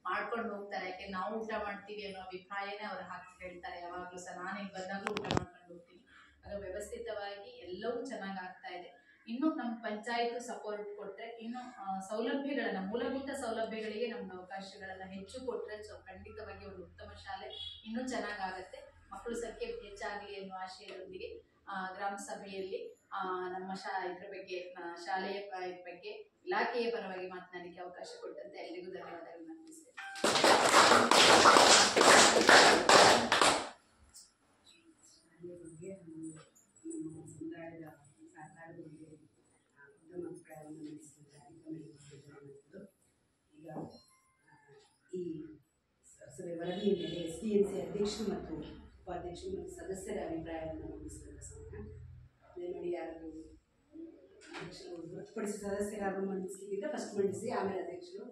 ಮಾಡ್ಕೊಂಡು ಹೋಗ್ತಾರೆ, ಯಾಕೆ ನಾವು ಊಟ ಮಾಡ್ತೀವಿ ಅನ್ನೋ ಅಭಿಪ್ರಾಯನೇ ಅವ್ರು ಹೇಳ್ತಾರೆ ಯಾವಾಗ್ಲೂ ಸಹ. ನಾನು ಇಲ್ಲಿ ಬಂದಾಗಲೂ ಊಟ ಮಾಡ್ಕೊಂಡು ಹೋಗ್ತೀನಿ. ಆಗ ವ್ಯವಸ್ಥಿತವಾಗಿ ಎಲ್ಲವೂ ಚೆನ್ನಾಗಿ ಆಗ್ತಾ ಇದೆ. ಇನ್ನು ನಮ್ಮ ಪಂಚಾಯತ್ ಸಪೋರ್ಟ್ ಕೊಟ್ರೆ, ಇನ್ನು ಸೌಲಭ್ಯಗಳನ್ನ, ಮೂಲಭೂತ ಸೌಲಭ್ಯಗಳಿಗೆ ನಮ್ಗೆ ಅವಕಾಶಗಳನ್ನ ಹೆಚ್ಚು ಕೊಟ್ರೆ ಖಂಡಿತವಾಗಿ ಒಂದು ಉತ್ತಮ ಶಾಲೆ ಇನ್ನೂ ಚೆನ್ನಾಗಾಗತ್ತೆ. ಮಕ್ಕಳ ಸಂಖ್ಯೆ ಹೆಚ್ಚಾಗಲಿ ಎನ್ನುವ ಆಶಯದೊಂದಿಗೆ ಗ್ರಾಮ ಸಭೆಯಲ್ಲಿ ನಮ್ಮ ಇದ್ರ ಬಗ್ಗೆ, ಶಾಲೆಯ ಬಗ್ಗೆ ಇಲಾಖೆಯ ಪರವಾಗಿ ಮಾತನಾಡಲಿಕ್ಕೆ ಅವಕಾಶ ಕೊಟ್ಟಂತೆ ಎಲ್ಲರಿಗೂ ಧನ್ಯವಾದಗಳನ್ನು ಅರ್ಪಿಸ್ತೇನೆ. ಶಾಲೆಯ ಬಗ್ಗೆ ನಮ್ಮ ಸಮುದಾಯದ ಸರ್ಕಾರದ ಬಗ್ಗೆ ಉತ್ತಮ ಅಭಿಪ್ರಾಯವನ್ನು ಮಂಡಿಸಿದ್ದಾರೆ. ಈಗ ಈ ವರದಿಯ ಮೇಲೆ SDNC ಅಧ್ಯಕ್ಷರು ಮತ್ತು ಉಪಾಧ್ಯಕ್ಷರು ಮತ್ತು ಸದಸ್ಯರ ಅಭಿಪ್ರಾಯವನ್ನು ಮಂಡಿಸಿದ ಸಮಯ ನೋಡಿ, ಯಾರು ಅಧ್ಯಕ್ಷರು ಹೊರತುಪಡಿಸಿ ಸದಸ್ಯರಾಗ ಮಂಡಿಸಲಿಕ್ಕಿದ್ರೆ ಫಸ್ಟ್ ಮಂಡಿಸಿ, ಆಮೇಲೆ ಅಧ್ಯಕ್ಷರು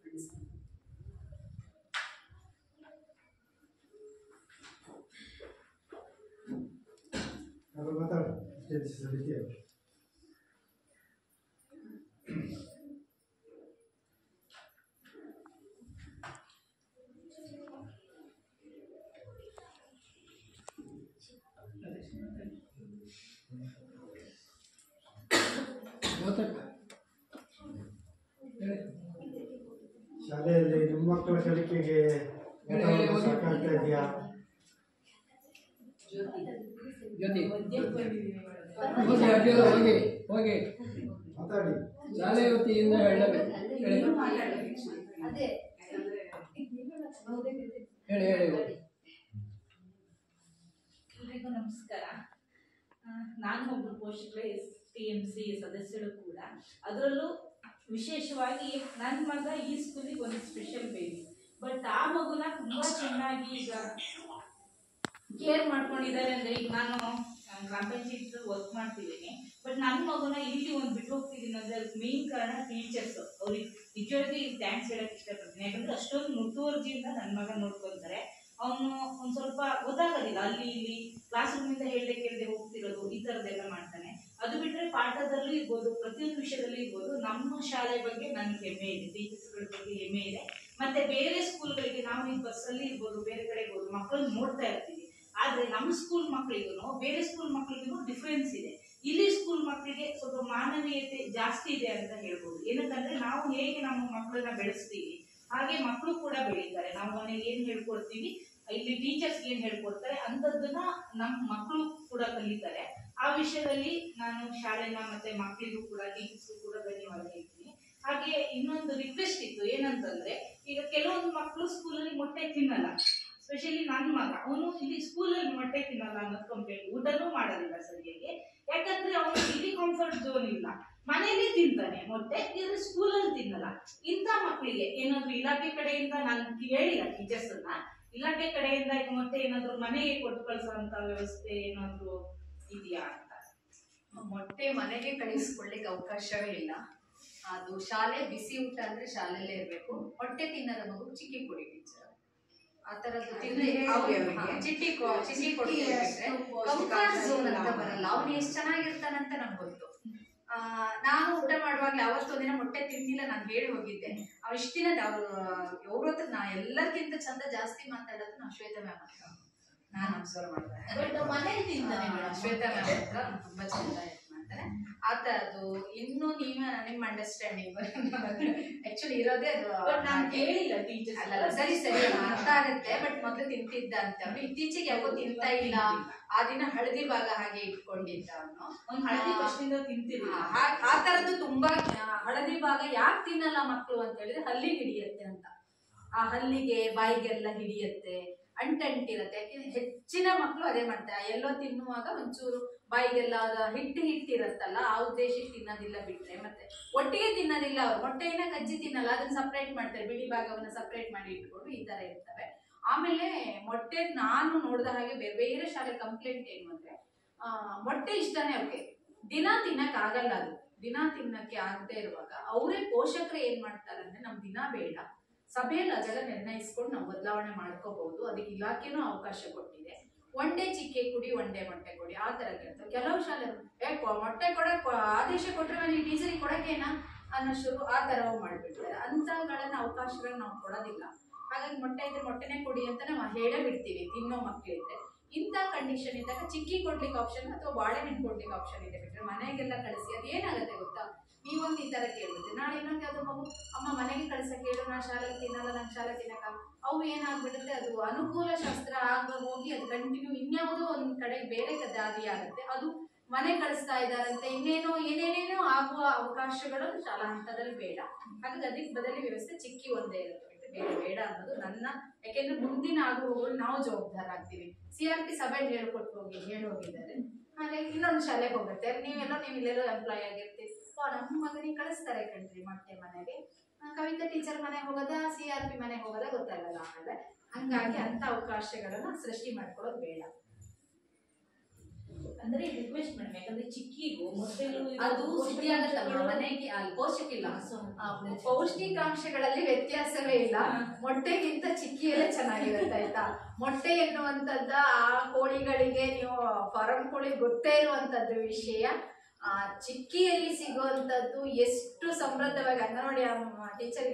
ಮಂಡಿಸ್ತಾರೆ. ಹೇಳಿ. ಶಾಲೆಯಲ್ಲಿ ನಿಮ್ಮ ಮಕ್ಕಳ ಕಲಿಕೆಗೆ ವಾತಾವರಣ ಸಾಕಾಗ್ತಾ ಇದೆಯಾ? ಜ್ಯೋತಿ ಹೋಗಿ ಅಡ್ಡಿಲ್ಲ, ಹೋಗಿ ಹೋಗಿ ಮಾತಾಡಿ. ಶಾಲೆ ವತಿಯಿಂದ ಹೇಳಬೇಕು. ಹೇಳಿ ಅದೇ ಹೇಳಿ ಹೇಳಿ. ಎಲ್ರಿಗೂ ನಮಸ್ಕಾರ. ನಾನು ಒಬ್ಬರು ಪೋಷಕರು STMC ಸದಸ್ಯರು ಕೂಡ. ಅದರಲ್ಲೂ ವಿಶೇಷವಾಗಿ ನನ್ನ ಮಗ ಈ ಸ್ಕೂಲಿಗೆ ಒಂದು ಸ್ಪೆಷಲ್ ಬೇಬಿ. ಬಟ್ ಆ ಮಗುನ ತುಂಬಾ ಚೆನ್ನಾಗಿ ಈಗ ಕೇರ್ ಮಾಡ್ಕೊಂಡಿದ್ದಾರೆ. ಅಂದ್ರೆ ಈಗ ನಾನು ಗ್ರಾಮ ಪಂಚಾಯತ್ ವರ್ಕ್ ಮಾಡ್ತಿದ್ದೀನಿ, ಬಟ್ ನನ್ನ ಮಗುನ ಇಲ್ಲಿ ಒಂದು ಬಿಟ್ಟು ಹೋಗ್ತಿದ್ದೀನಿ ಅಂದ್ರೆ ಅದಕ್ಕೆ ಮೇನ್ ಕಾರಣ ಟೀಚರ್ಸ್. ಅವ್ರಿಗೆ ನಿಜವಾಗಿ ಥ್ಯಾಂಕ್ಸ್ ಹೇಳಕ್ ಇಷ್ಟಪಡ್ತೀನಿ. ಯಾಕಂದ್ರೆ ಅಷ್ಟೊಂದು ಮುತುವರ್ಜಿಯಿಂದ ನನ್ನ ಮಗ ನೋಡ್ಕೊಂತಾರೆ. ಅವನು ಒಂದ್ ಸ್ವಲ್ಪ ಗೊತ್ತಾಗೋದಿಲ್ಲ, ಅಲ್ಲಿ ಇಲ್ಲಿ ಕ್ಲಾಸ್ ರೂಮಿಂದ ಹೇಳ್ದೆ ಕೇಳದೆ ಹೋಗ್ತಿರೋದು, ಈ ತರದೆಲ್ಲ ಮಾಡ್ತಾನೆ. ಅದು ಬಿಟ್ರೆ ಪಾಠದಲ್ಲೂ ಇರ್ಬೋದು, ಪ್ರತಿಯೊಂದು ವಿಷಯದಲ್ಲೂ ಇರ್ಬೋದು. ನಮ್ಮ ಶಾಲೆ ಬಗ್ಗೆ ನನ್ಗೆ ಹೆಮ್ಮೆ ಇದೆ, ಟೀಚರ್ಸ್ಗಳ ಬಗ್ಗೆ ಹೆಮ್ಮೆ ಇದೆ. ಮತ್ತೆ ಬೇರೆ ಸ್ಕೂಲ್ಗಳಿಗೆ ನಾವು ಈ ಬಸ್ಸಲ್ಲಿ ಇರ್ಬೋದು, ಬೇರೆ ಕಡೆ ಇರ್ಬೋದು, ಮಕ್ಕಳನ್ನ ನೋಡ್ತಾ ಇರ್ತೀವಿ. ಆದ್ರೆ ನಮ್ಮ ಸ್ಕೂಲ್ ಮಕ್ಕಳಿಗೂ ಬೇರೆ ಸ್ಕೂಲ್ ಮಕ್ಕಳಿಗೂ ಡಿಫ್ರೆನ್ಸ್ ಇದೆ. ಇಲ್ಲಿ ಸ್ಕೂಲ್ ಮಕ್ಕಳಿಗೆ ಸ್ವಲ್ಪ ಮಾನವೀಯತೆ ಜಾಸ್ತಿ ಇದೆ ಅಂತ ಹೇಳ್ಬೋದು. ಏನಂತಂದ್ರೆ ನಾವು ಹೇಗೆ ನಮ್ಮ ಮಕ್ಕಳನ್ನ ಬೆಳೆಸ್ತೀವಿ ಹಾಗೆ ಮಕ್ಕಳು ಕೂಡ ಬೆಳೀತಾರೆ. ನಾವು ಮನೇಲಿ ಏನ್ ಹೇಳ್ಕೊಡ್ತೀವಿ, ಇಲ್ಲಿ ಟೀಚರ್ಸ್ ಏನ್ ಹೇಳ್ಕೊಡ್ತಾರೆ ಅಂತದನ್ನ ನಮ್ಮ ಮಕ್ಕಳು ಕೂಡ ಕಲಿತಾರೆ. ಆ ವಿಷಯದಲ್ಲಿ ನಾನು ಶಾಲೆನ ಮತ್ತೆ ಮಕ್ಕಳಿಗೂ ಕೂಡ ಟೀಚರ್ಸ್ಗೂ ಕೂಡ ಧನ್ಯವಾದ ಹೇಳ್ತೀನಿ. ಹಾಗೆ ಇನ್ನೊಂದು ರಿಕ್ವೆಸ್ಟ್ ಇತ್ತು, ಏನಂತಂದ್ರೆ ಈಗ ಕೆಲವೊಂದು ಮಕ್ಕಳು ಸ್ಕೂಲಲ್ಲಿ ಮೊಟ್ಟೆ ತಿನ್ನಲ್ಲ. ಸ್ಪೆಷಲಿ ನನ್ನ ಮಗ, ಅವನು ಇಲ್ಲಿ ಸ್ಕೂಲಲ್ಲಿ ಮೊಟ್ಟೆ ತಿನ್ನಲ್ಲ ಅನ್ನೋದು ಕಂಪ್ಲೇಂಟ್. ಊಟನೂ ಮಾಡೋದಿಲ್ಲ ಸರಿಯಾಗಿ, ಯಾಕಂದ್ರೆ ಅವನು ಇಲ್ಲಿ ಕಂಫರ್ಟ್ ಝೋನ್ ಇಲ್ಲ. ಮನೆಯಲ್ಲಿ ತಿಂತಾನೆ ಮೊಟ್ಟೆ, ಇದ್ರೆ ಸ್ಕೂಲಲ್ಲಿ ತಿನ್ನಲ್ಲ. ಇಂಥ ಮಕ್ಕಳಿಗೆ ಏನಾದ್ರು ಇಲಾಖೆ ಕಡೆಯಿಂದ ನಾನು ಕೇಳಿಲ್ಲ ಟೀಚರ್ಸ್ ಅನ್ನ, ಇಲಾಖೆ ಕಡೆಯಿಂದ ಈಗ ಮೊಟ್ಟೆ ಏನಾದ್ರು ಮನೆಗೆ ಕೊಟ್ಟು ಕಳ್ಸೋ ಅಂತ ವ್ಯವಸ್ಥೆ ಏನಾದ್ರು ಇದೆಯಾ ಅಂತ. ಮೊಟ್ಟೆ ಮನೆಗೆ ಕಳಿಸ್ಕೊಳ್ಳಿಕ್ಕೆ ಅವಕಾಶವೇ ಇಲ್ಲ. ಅದು ಶಾಲೆ ಬಿಸಿ ಊಟ ಅಂದ್ರೆ ಶಾಲೆಯಲ್ಲೇ ಇರ್ಬೇಕು. ಹೊಟ್ಟೆ ತಿನ್ನದ ಮಗು ಚಿಕ್ಕಿ ಕೊಡಿ ಟೀಚರ್, ಆ ತರದ್ದು ತಿಂದ್ರೆ ಚಿಟ್ಟಿ ಕೊಡ್ತೀವಿ. ಕಂಫರ್ಟ್ ಝೋನ್ ಅಂತ ಬರಲ್ಲ. ಅವ್ನು ಎಷ್ಟು ಚೆನ್ನಾಗಿರ್ತಾನಂತ ನಂಗೆ ಗೊತ್ತು. ನಾನು ಊಟ ಮಾಡುವಾಗ್ಲೇ ಅವತ್ತೊಂದಿನ ಮೊಟ್ಟೆ ತಿಂದಿಲ್ಲ, ನಾನು ಹೇಳಿ ಹೋಗಿದ್ದೆ. ಅವ್ರು ಇಷ್ಟ ದಿನ ಅವ್ರ ಹತ್ರ ನಾ ಎಲ್ಲರಿಗಿಂತ ಚಂದ ಜಾಸ್ತಿ ಮಾತಾಡೋದು ನಾವು ಶ್ವೇತಾ ಮ್ಯಾಮ್ ಹತ್ರ ನಾನು ಅಬ್ಸರ್ವ್ ಮಾಡಿದೆ. ಮನೇಲಿ ತಿಂತಾನೆ ಶ್ವೇತಾ ಮ್ಯಾಮ್ ಹತ್ರ ತುಂಬಾ ಚಂದ ಮಾಡ್ತಾರೆ. ಆತ ಅದು ಇನ್ನು ನಿಮ್ಮ ಅಂಡರ್ಸ್ಟ್ಯಾಂಡಿಂಗ್ ಆಕ್ಚುಲಿ ಇರೋದೇ ಅದು. ನಾನು ಹೇಳಿಲ್ಲ ಟೀಚರ್ಸ್ ಅಲ್ಲ, ಸರಿ ಅರ್ಥ ಆಗತ್ತೆ. ಬಟ್ ಮೊದಲು ತಿಂತಿದ್ದ ಅಂತ ಅವನು, ಇತ್ತೀಚೆಗೆ ಯಾಕೋ ತಿಂತಾ ಇಲ್ಲ. ಆ ದಿನ ಹಳದಿ ಭಾಗ ಹಾಗೆ ಇಟ್ಕೊಂಡಿದ್ದ ಅವನು. ಅವ್ನು ಹಳದಿ ಫಸ್ಟಿಂದ ತಿಂತಿಲ್ಲ. ಆ ತರದ್ದು ತುಂಬಾ ಹಳದಿ ಭಾಗ ಯಾಕೆ ತಿನ್ನಲ್ಲ ಮಕ್ಕಳು ಅಂತ ಹೇಳಿದ್ರೆ ಹಲ್ಲಿಗೆ ಹಿಡಿಯತ್ತೆ ಅಂತ. ಆ ಹಲ್ಲಿಗೆ ಬಾಯಿಗೆಲ್ಲ ಹಿಡಿಯತ್ತೆ, ಅಂಟಿರತ್ತೆ. ಯಾಕೆಂದ್ರೆ ಹೆಚ್ಚಿನ ಮಕ್ಕಳು ಅದೇ ಮಾಡ್ತಾರೆ. ಎಲ್ಲೋ ತಿನ್ನುವಾಗ ಒಂಚೂರು ಬಾಯಿಗೆಲ್ಲ ಹಿಟ್ಟಿರತ್ತಲ್ಲ, ಆ ಉದ್ದೇಶಕ್ಕೆ ತಿನ್ನೋದಿಲ್ಲ. ಬಿಟ್ರೆ ಮತ್ತೆ ಒಟ್ಟಿಗೆ ತಿನ್ನೋದಿಲ್ಲ. ಅವ್ರು ಮೊಟ್ಟೆನ ಕಜ್ಜಿ ತಿನ್ನಲ್ಲ, ಅದನ್ನ ಸಪ್ರೇಟ್ ಮಾಡ್ತಾರೆ, ಬಿಳಿ ಭಾಗವನ್ನ ಸಪ್ರೇಟ್ ಮಾಡಿ ಇಟ್ಕೊಂಡು ಈ ತರ ಇರ್ತವೆ. ಆಮೇಲೆ ಮೊಟ್ಟೆ ನಾನು ನೋಡಿದ ಹಾಗೆ ಬೇರೆ ಬೇರೆ ಶಾಲೆ ಕಂಪ್ಲೇಂಟ್ ಏನು ಅಂದ್ರೆ ಮೊಟ್ಟೆ ಇಷ್ಟನೇ ಅವ್ರಿಗೆ, ದಿನ ತಿನ್ನಕ್ ಆಗಲ್ಲ. ಅದು ದಿನ ತಿನ್ನಕ್ಕೆ ಆಗದೆ ಇರುವಾಗ ಅವರೇ ಪೋಷಕರು ಏನ್ ಮಾಡ್ತಾರೆ ಅಂದ್ರೆ ನಮ್ ದಿನ ಬೇಡ, ಸಭೆಯಲ್ಲಿ ಅದೆಲ್ಲ ನಿರ್ಣಯಿಸ್ಕೊಂಡು ನಾವು ಬದಲಾವಣೆ ಮಾಡ್ಕೋಬಹುದು. ಅದಕ್ಕೆ ಇಲಾಖೆನೂ ಅವಕಾಶ ಕೊಟ್ಟಿದೆ. ಒನ್ ಡೇ ಚಿಕ್ಕೆ ಕುಡಿ, ಒನ್ ಡೇ ಮೊಟ್ಟೆ ಕೊಡಿ, ಆ ತರ ಕೇಳ್ತಾರೆ. ಕೆಲವು ಶಾಲೆ ಮೊಟ್ಟೆ ಕೊಡಕ್ ಆದೇಶ ಕೊಟ್ರೆ ನೀವು ಟೀಚರಿಗೆ ಕೊಡಕೇನಾ ಅನ್ನೋ ಶುರು ಆ ತರವು ಮಾಡ್ಬಿಡ್ತಾರೆ. ಅಂತಗಳನ್ನ ಅವಕಾಶಗಳನ್ನ ನಾವು ಕೊಡೋದಿಲ್ಲ. ಹಾಗಾಗಿ ಮೊಟ್ಟೆ ಇದ್ರೆ ಮೊಟ್ಟೆನೆ ಕೊಡಿ ಅಂತ ನಾವು ಹೇಳೇ ಬಿಡ್ತೀವಿ ತಿನ್ನೋ ಮಕ್ಳಿದ್ರೆ. ಇಂಥ ಕಂಡೀಷನ್ ಇದ್ದಾಗ ಚಿಕ್ಕಿ ಕೊಡ್ಲಿಕ್ಕೆ ಆಪ್ಷನ್ ಅಥವಾ ಬಾಳೆಹಣ್ಣು ಕೊಡ್ಲಿಕ್ಕೆ ಆಪ್ಷನ್ ಇದೆ. ಬಿಟ್ರೆ ಮನೆಗೆಲ್ಲ ಕಳಿಸಿ ಅದು ಏನಾಗುತ್ತೆ ಗೊತ್ತಾ, ನೀವೊಂದು ಈ ತರ ಕೇಳ್ಬಿಡ್ತೀವಿ, ನಾಳೆ ಇನ್ನೊಂದು ಯಾವ್ದೋ ಮಗು ಅಮ್ಮ ಮನೆಗೆ ಕಳ್ಸಕ್ಕೆ ಹೇಳು, ನಾ ಶಾಲೆಗೆ ತಿನ್ನಲ್ಲ, ನಾನು ಶಾಲೆ ತಿನ್ನಕ, ಅವು ಏನಾಗ್ಬಿಡುತ್ತೆ, ಅದು ಅನುಕೂಲ ಶಾಸ್ತ್ರ ಆಗ ಹೋಗಿ ಅದು ಕಂಟಿನ್ಯೂ ಇನ್ಯಾವುದೋ ಒಂದ್ ಕಡೆ ಬೇರೆ ದಾರಿ ಆಗುತ್ತೆ. ಅದು ಮನೆ ಕಳಿಸ್ತಾ ಇದ್ದಾರಂತೆ ಏನೇನೇನೋ ಆಗುವ ಅವಕಾಶಗಳು ಶಾಲಾ ಹಂತದಲ್ಲಿ ಬೇಡ. ಹಾಗಾಗಿ ಅದಕ್ಕೆ ಬದಲಿ ವ್ಯವಸ್ಥೆ ಚಿಕ್ಕಿ ಒಂದೇ ಇರುತ್ತೆ, ಬೇರೆ ಬೇಡ ಅನ್ನೋದು ನನ್ನ. ಯಾಕೆಂದ್ರೆ ಮುಂದಿನ ಆಗುವಗಳು ನಾವು ಜವಾಬ್ದಾರ ಆಗ್ತೀವಿ. CRP ಸಭೆಯಲ್ಲಿ ಹೇಳಿ ಹೋಗಿದ್ದಾರೆ. ಹಾಗಾಗಿ ಇನ್ನೊಂದು ಶಾಲೆಗೆ ಹೋಗುತ್ತೆ, ನೀವು ಇಲ್ಲೆಲ್ಲೋ ಎಂಪ್ಲಾಯ್ ಆಗಿರ್ತೀವಿ, ನಮ್ಮ ಮಗನಿಗೆ ಕಳಿಸ್ತಾರೆ ಕಣ್ರಿ ಮೊಟ್ಟೆ ಮನೆಗೆ, ಕವಿತಾ ಟೀಚರ್ ಮನೆಗೆ ಹೋಗೋದ, CRP ಮನೆಗೆ ಹೋಗೋದ ಗೊತ್ತಾಗಲ್ಲ ಆಮೇಲೆ. ಹಂಗಾಗಿ ಅಂತ ಅವಕಾಶಗಳನ್ನ ಸೃಷ್ಟಿ ಮಾಡ್ಕೊಳ್ಳೋದು ಬೇಡ. ಅಂದ್ರೆ ರಿಕ್ವೆಸ್ಟ್ ಮೇಡಮ್, ಯಾಕಂದ್ರೆ ಚಿಕ್ಕಿಗೂ ಮೊಟ್ಟೆಗಳು ಅದು ಸಿದ್ಧಿ ಆಗತ್ತಲ್ಲ ಮನೆಗೆ, ಅಲ್ಲಿ ಪೌಷ್ಟಿಕಿಲ್ಲ, ಪೌಷ್ಟಿಕಾಂಶಗಳಲ್ಲಿ ವ್ಯತ್ಯಾಸವೇ ಇಲ್ಲ. ಮೊಟ್ಟೆಗಿಂತ ಚಿಕ್ಕಿಯಲ್ಲೇ ಚೆನ್ನಾಗಿರುತ್ತೆ ಆಯ್ತಾ. ಮೊಟ್ಟೆ ಎನ್ನುವಂಥದ್ದು ಆ ಕೋಳಿಗಳಿಗೆ, ನೀವು ಫಾರಂ ಕೋಳಿ ಗೊತ್ತೇ ಇರುವಂತದ್ದು ವಿಷಯ. ಚಿಕ್ಕಿಯಲ್ಲಿ ಸಿಗುವಂತದ್ದು ಎಷ್ಟು ಸಮೃದ್ಧವಾಗಿ, ಅಂಗನವಾಡಿ ಟೀಚರ್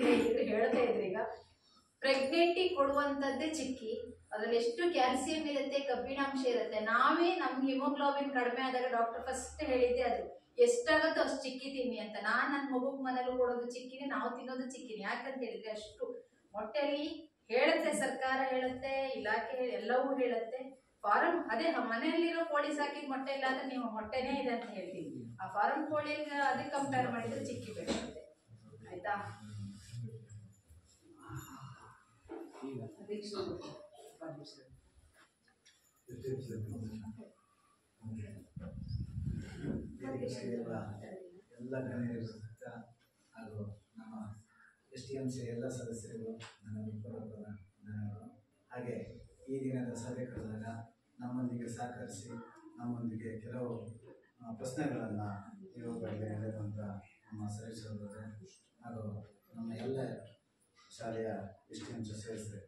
ಹೇಳ್ತಾ ಇದ್ರಿ, ಈಗ ಪ್ರೆಗ್ನೆಂಟಿಗೆ ಕೊಡುವಂಥದ್ದೇ ಚಿಕ್ಕಿ. ಅದ್ರಲ್ಲಿ ಎಷ್ಟು ಕ್ಯಾಲ್ಸಿಯಂ ಇರುತ್ತೆ, ಕಬ್ಬಿಣಾಂಶ ಇರುತ್ತೆ. ನಾವೇ ನಮ್ಗೆ ಹಿಮೋಗ್ಲೋಬಿನ್ ಕಡಿಮೆ ಆದಾಗ ಡಾಕ್ಟರ್ ಫಸ್ಟ್ ಹೇಳಿದ್ದೆ ಅದು ಎಷ್ಟಾಗುತ್ತೋ ಅಷ್ಟು ಚಿಕ್ಕಿ ತಿನ್ನಿ ಅಂತ. ನಾನು ನನ್ನ ಮಗುಗ್ ಮನೇಲಿ ಕೊಡೋದು ತಗೊಳ್ಳೋದು ಚಿಕ್ಕಿನಿ, ನಾವು ತಿನ್ನೋದು ಚಿಕ್ಕಿನಿ. ಯಾಕಂತ ಹೇಳಿದ್ರೆ ಅಷ್ಟು ಮೊಟ್ಟೆಯಲ್ಲಿ ಹೇಳುತ್ತೆ, ಸರ್ಕಾರ ಹೇಳುತ್ತೆ, ಇಲಾಖೆ ಎಲ್ಲವೂ ಹೇಳುತ್ತೆ. ಫಾರಂ ಅದೇ ಮನೆಯಲ್ಲಿರೋ ಕೋಳಿ ಸಾಕಿದ ಮೊಟ್ಟೆ ಇಲ್ಲ ಅಂದ್ರೆ ನೀವು ಮೊಟ್ಟೆನೇ ಇದೆ ಅಂತ ಹೇಳ್ತೀವಿ. ಆ ಫಾರಂ ಕೋಳಿಗೆ ಅದಕ್ಕೆ ಕಂಪೇರ್ ಮಾಡಿದ್ರೆ ಚಿಕ್ಕಿ ಬೆಳೆಯುತ್ತೆ. ಆಯ್ತಾ? ಎಲ್ಲ ಗಣ್ಯರು ಹಾಗೂ ನಮ್ಮ STMC ಎಲ್ಲ ಸದಸ್ಯರಿಗೂ ನನ್ನ ಪೂರ್ವಕವಾದ ಧನ್ಯವಾದಗಳು. ಹಾಗೆ ಈ ದಿನದ ಸಭೆ ಕರೆದಾಗ ನಮ್ಮೊಂದಿಗೆ ಸಹಕರಿಸಿ ನಮ್ಮೊಂದಿಗೆ ಕೆಲವು ಪ್ರಶ್ನೆಗಳನ್ನು ಇವುಗಳಿಗೆ ನಡೆದಂಥ ನಮ್ಮ ಸುರೇಶ್ ಅವರೇ ಹಾಗೂ ನಮ್ಮ ಎಲ್ಲ ಶಾಲೆಯ STMC ಸದಸ್ಯರು.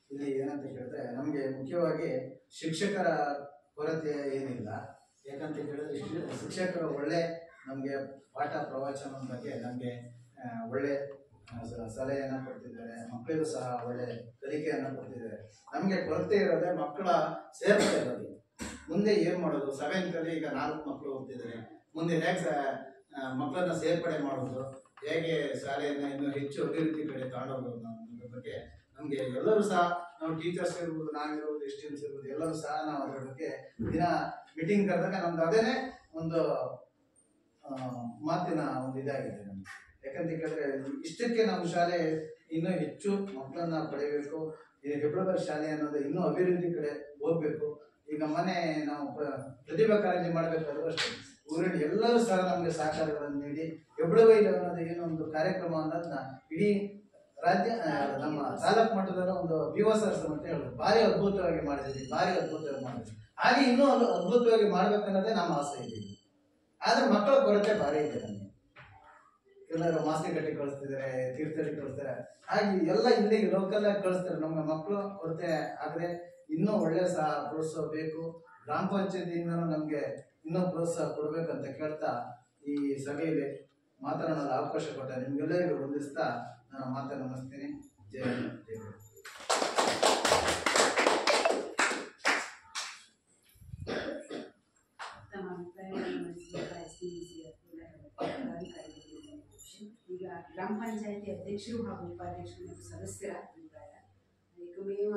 ಇಲ್ಲಿ ಏನಂತ ಕೇಳಿದ್ರೆ ನಮಗೆ ಮುಖ್ಯವಾಗಿ ಶಿಕ್ಷಕರ ಕೊರತೆ ಏನಿಲ್ಲ. ಯಾಕಂತ ಕೇಳಿದ್ರೆ ಶಿಕ್ಷಕರು ಒಳ್ಳೆ ನಮಗೆ ಪಾಠ ಪ್ರವಚನ ಬಗ್ಗೆ ನಮಗೆ ಒಳ್ಳೆ ಸಲಹೆಯನ್ನು ಕೊಡ್ತಿದ್ದಾರೆ. ಮಕ್ಕಳಿಗೂ ಸಹ ಒಳ್ಳೆ ಕಲಿಕೆಯನ್ನು ಕೊಡ್ತಿದ್ದಾರೆ. ನಮಗೆ ಕೊರತೆ ಇರೋದೇ ಮಕ್ಕಳ ಸೇರ್ಪಡೆ ಇರೋದು. ಮುಂದೆ ಏನು ಮಾಡೋದು? 7th ಈಗ 4 ಮಕ್ಕಳು ಹೋಗ್ತಿದ್ದಾರೆ. ಮುಂದೆ ಹೇಗೆ ಮಕ್ಕಳನ್ನ ಸೇರ್ಪಡೆ ಮಾಡೋದು, ಹೇಗೆ ಶಾಲೆಯನ್ನು ಇನ್ನೂ ಹೆಚ್ಚು ಅಭಿವೃದ್ಧಿ ಕಡೆ ತಗೊಂಡೋಗೋದು ಅನ್ನೋದ್ರ ಬಗ್ಗೆ ನಮಗೆ ಎಲ್ಲರೂ ಸಹ, ನಾವು ಟೀಚರ್ಸ್ ಇರ್ಬೋದು, ನಾವಿರ್ಬೋದು, STMC ಇರ್ಬೋದು, ಎಲ್ಲರೂ ಸಹ ನಾವು ಅದರ ಬಗ್ಗೆ ದಿನ ಮೀಟಿಂಗ್ ಕರೆದಾಗ ನಮ್ದು ಅದೇನೆ ಒಂದು ಮಾತಿನ ಒಂದು ಇದಾಗಿದೆ ನಮ್ಗೆ. ಯಾಕಂತ ಕೇಳಿದ್ರೆ ಇಷ್ಟಕ್ಕೆ ನಮ್ಮ ಶಾಲೆ ಇನ್ನೂ ಹೆಚ್ಚು ಮಕ್ಕಳನ್ನ ಪಡೆಯಬೇಕು. ಈ ಹೆಬ್ಳಬರ್ ಶಾಲೆ ಅನ್ನೋದು ಇನ್ನೂ ಅಭಿವೃದ್ಧಿ ಕಡೆ ಹೋಗ್ಬೇಕು. ಈಗ ಮನೆ ನಾವು ಪ್ರತಿಭಾ ಕಾರಂಜಿ ಮಾಡಬೇಕಾದ್ರೂ ಅಷ್ಟೇ ಊರಿನ ಎಲ್ಲರೂ ಸಹ ನಮಗೆ ಸಹಕಾರಗಳನ್ನು ನೀಡಿ ಹೆಬ್ಳಬೈಲು ಅನ್ನೋದು ಏನೊಂದು ಕಾರ್ಯಕ್ರಮ ಅನ್ನೋದನ್ನ ಇಡೀ ರಾಜ್ಯ ನಮ್ಮ ತಾಲೂಕು ಮಟ್ಟದಲ್ಲೂ ಒಂದು BOSRS ಅಂತ ಹೇಳೋದು ಭಾರಿ ಅದ್ಭುತವಾಗಿ ಮಾಡಿದ್ದೀವಿ, ಭಾರಿ ಅದ್ಭುತವಾಗಿ ಮಾಡಿದ್ವಿ. ಹಾಗೆ ಇನ್ನೂ ಒಂದು ಅದ್ಭುತವಾಗಿ ಮಾಡ್ಬೇಕನ್ನೋದೇ ನಮ್ಮ ಆಸೆ ಇದೆ. ಆದ್ರೆ ಮಕ್ಕಳ ಕೊರತೆ ಭಾರಿ ಇದೆ ನಮಗೆ. ಎಲ್ಲರೂ ಮಾಸ್ತಿ ಕಟ್ಟಿ ಕಳಿಸ್ತಿದ್ದಾರೆ, ತೀರ್ಥಹಳ್ಳಿ ಕಳಿಸ್ತಾರೆ, ಹಾಗೆ ಎಲ್ಲ ಇಲ್ಲಿಗೆ ಲೋಕಲ್ ಆಗಿ ಕಳಿಸ್ತಾರೆ. ನಮ್ಮ ಮಕ್ಕಳು ಕೊರತೆ ಆದರೆ ಇನ್ನೂ ಒಳ್ಳೆ ಸಹ ಪ್ರೋತ್ಸಾಹ ಬೇಕು. ಗ್ರಾಮ ಪಂಚಾಯತಿಯಿಂದನೂ ನಮಗೆ ಇನ್ನೂ ಪ್ರೋತ್ಸಾಹ ಕೊಡ್ಬೇಕಂತ ಕೇಳ್ತಾ ಈ ಸಭೆಯಲ್ಲಿ ಮಾತನಾಡಲು ಅವಕಾಶ ಕೊಟ್ಟ ನಿಮ್ಗೆಲ್ಲರಿಗೂ ವಂದಿಸ್ತಾ ನಾನು ಮಾತನ್ನು ಮುಗಿಸ್ತೀನಿ. ಜಯ ಜಯ. ಈಗ ಗ್ರಾಮ ಪಂಚಾಯತಿ ಅಧ್ಯಕ್ಷರು ಹಾಗೂ ಉಪಾಧ್ಯಕ್ಷರು ಮತ್ತು ಸದಸ್ಯರ ಅಭಿಪ್ರಾಯ ಏಕಮೇವ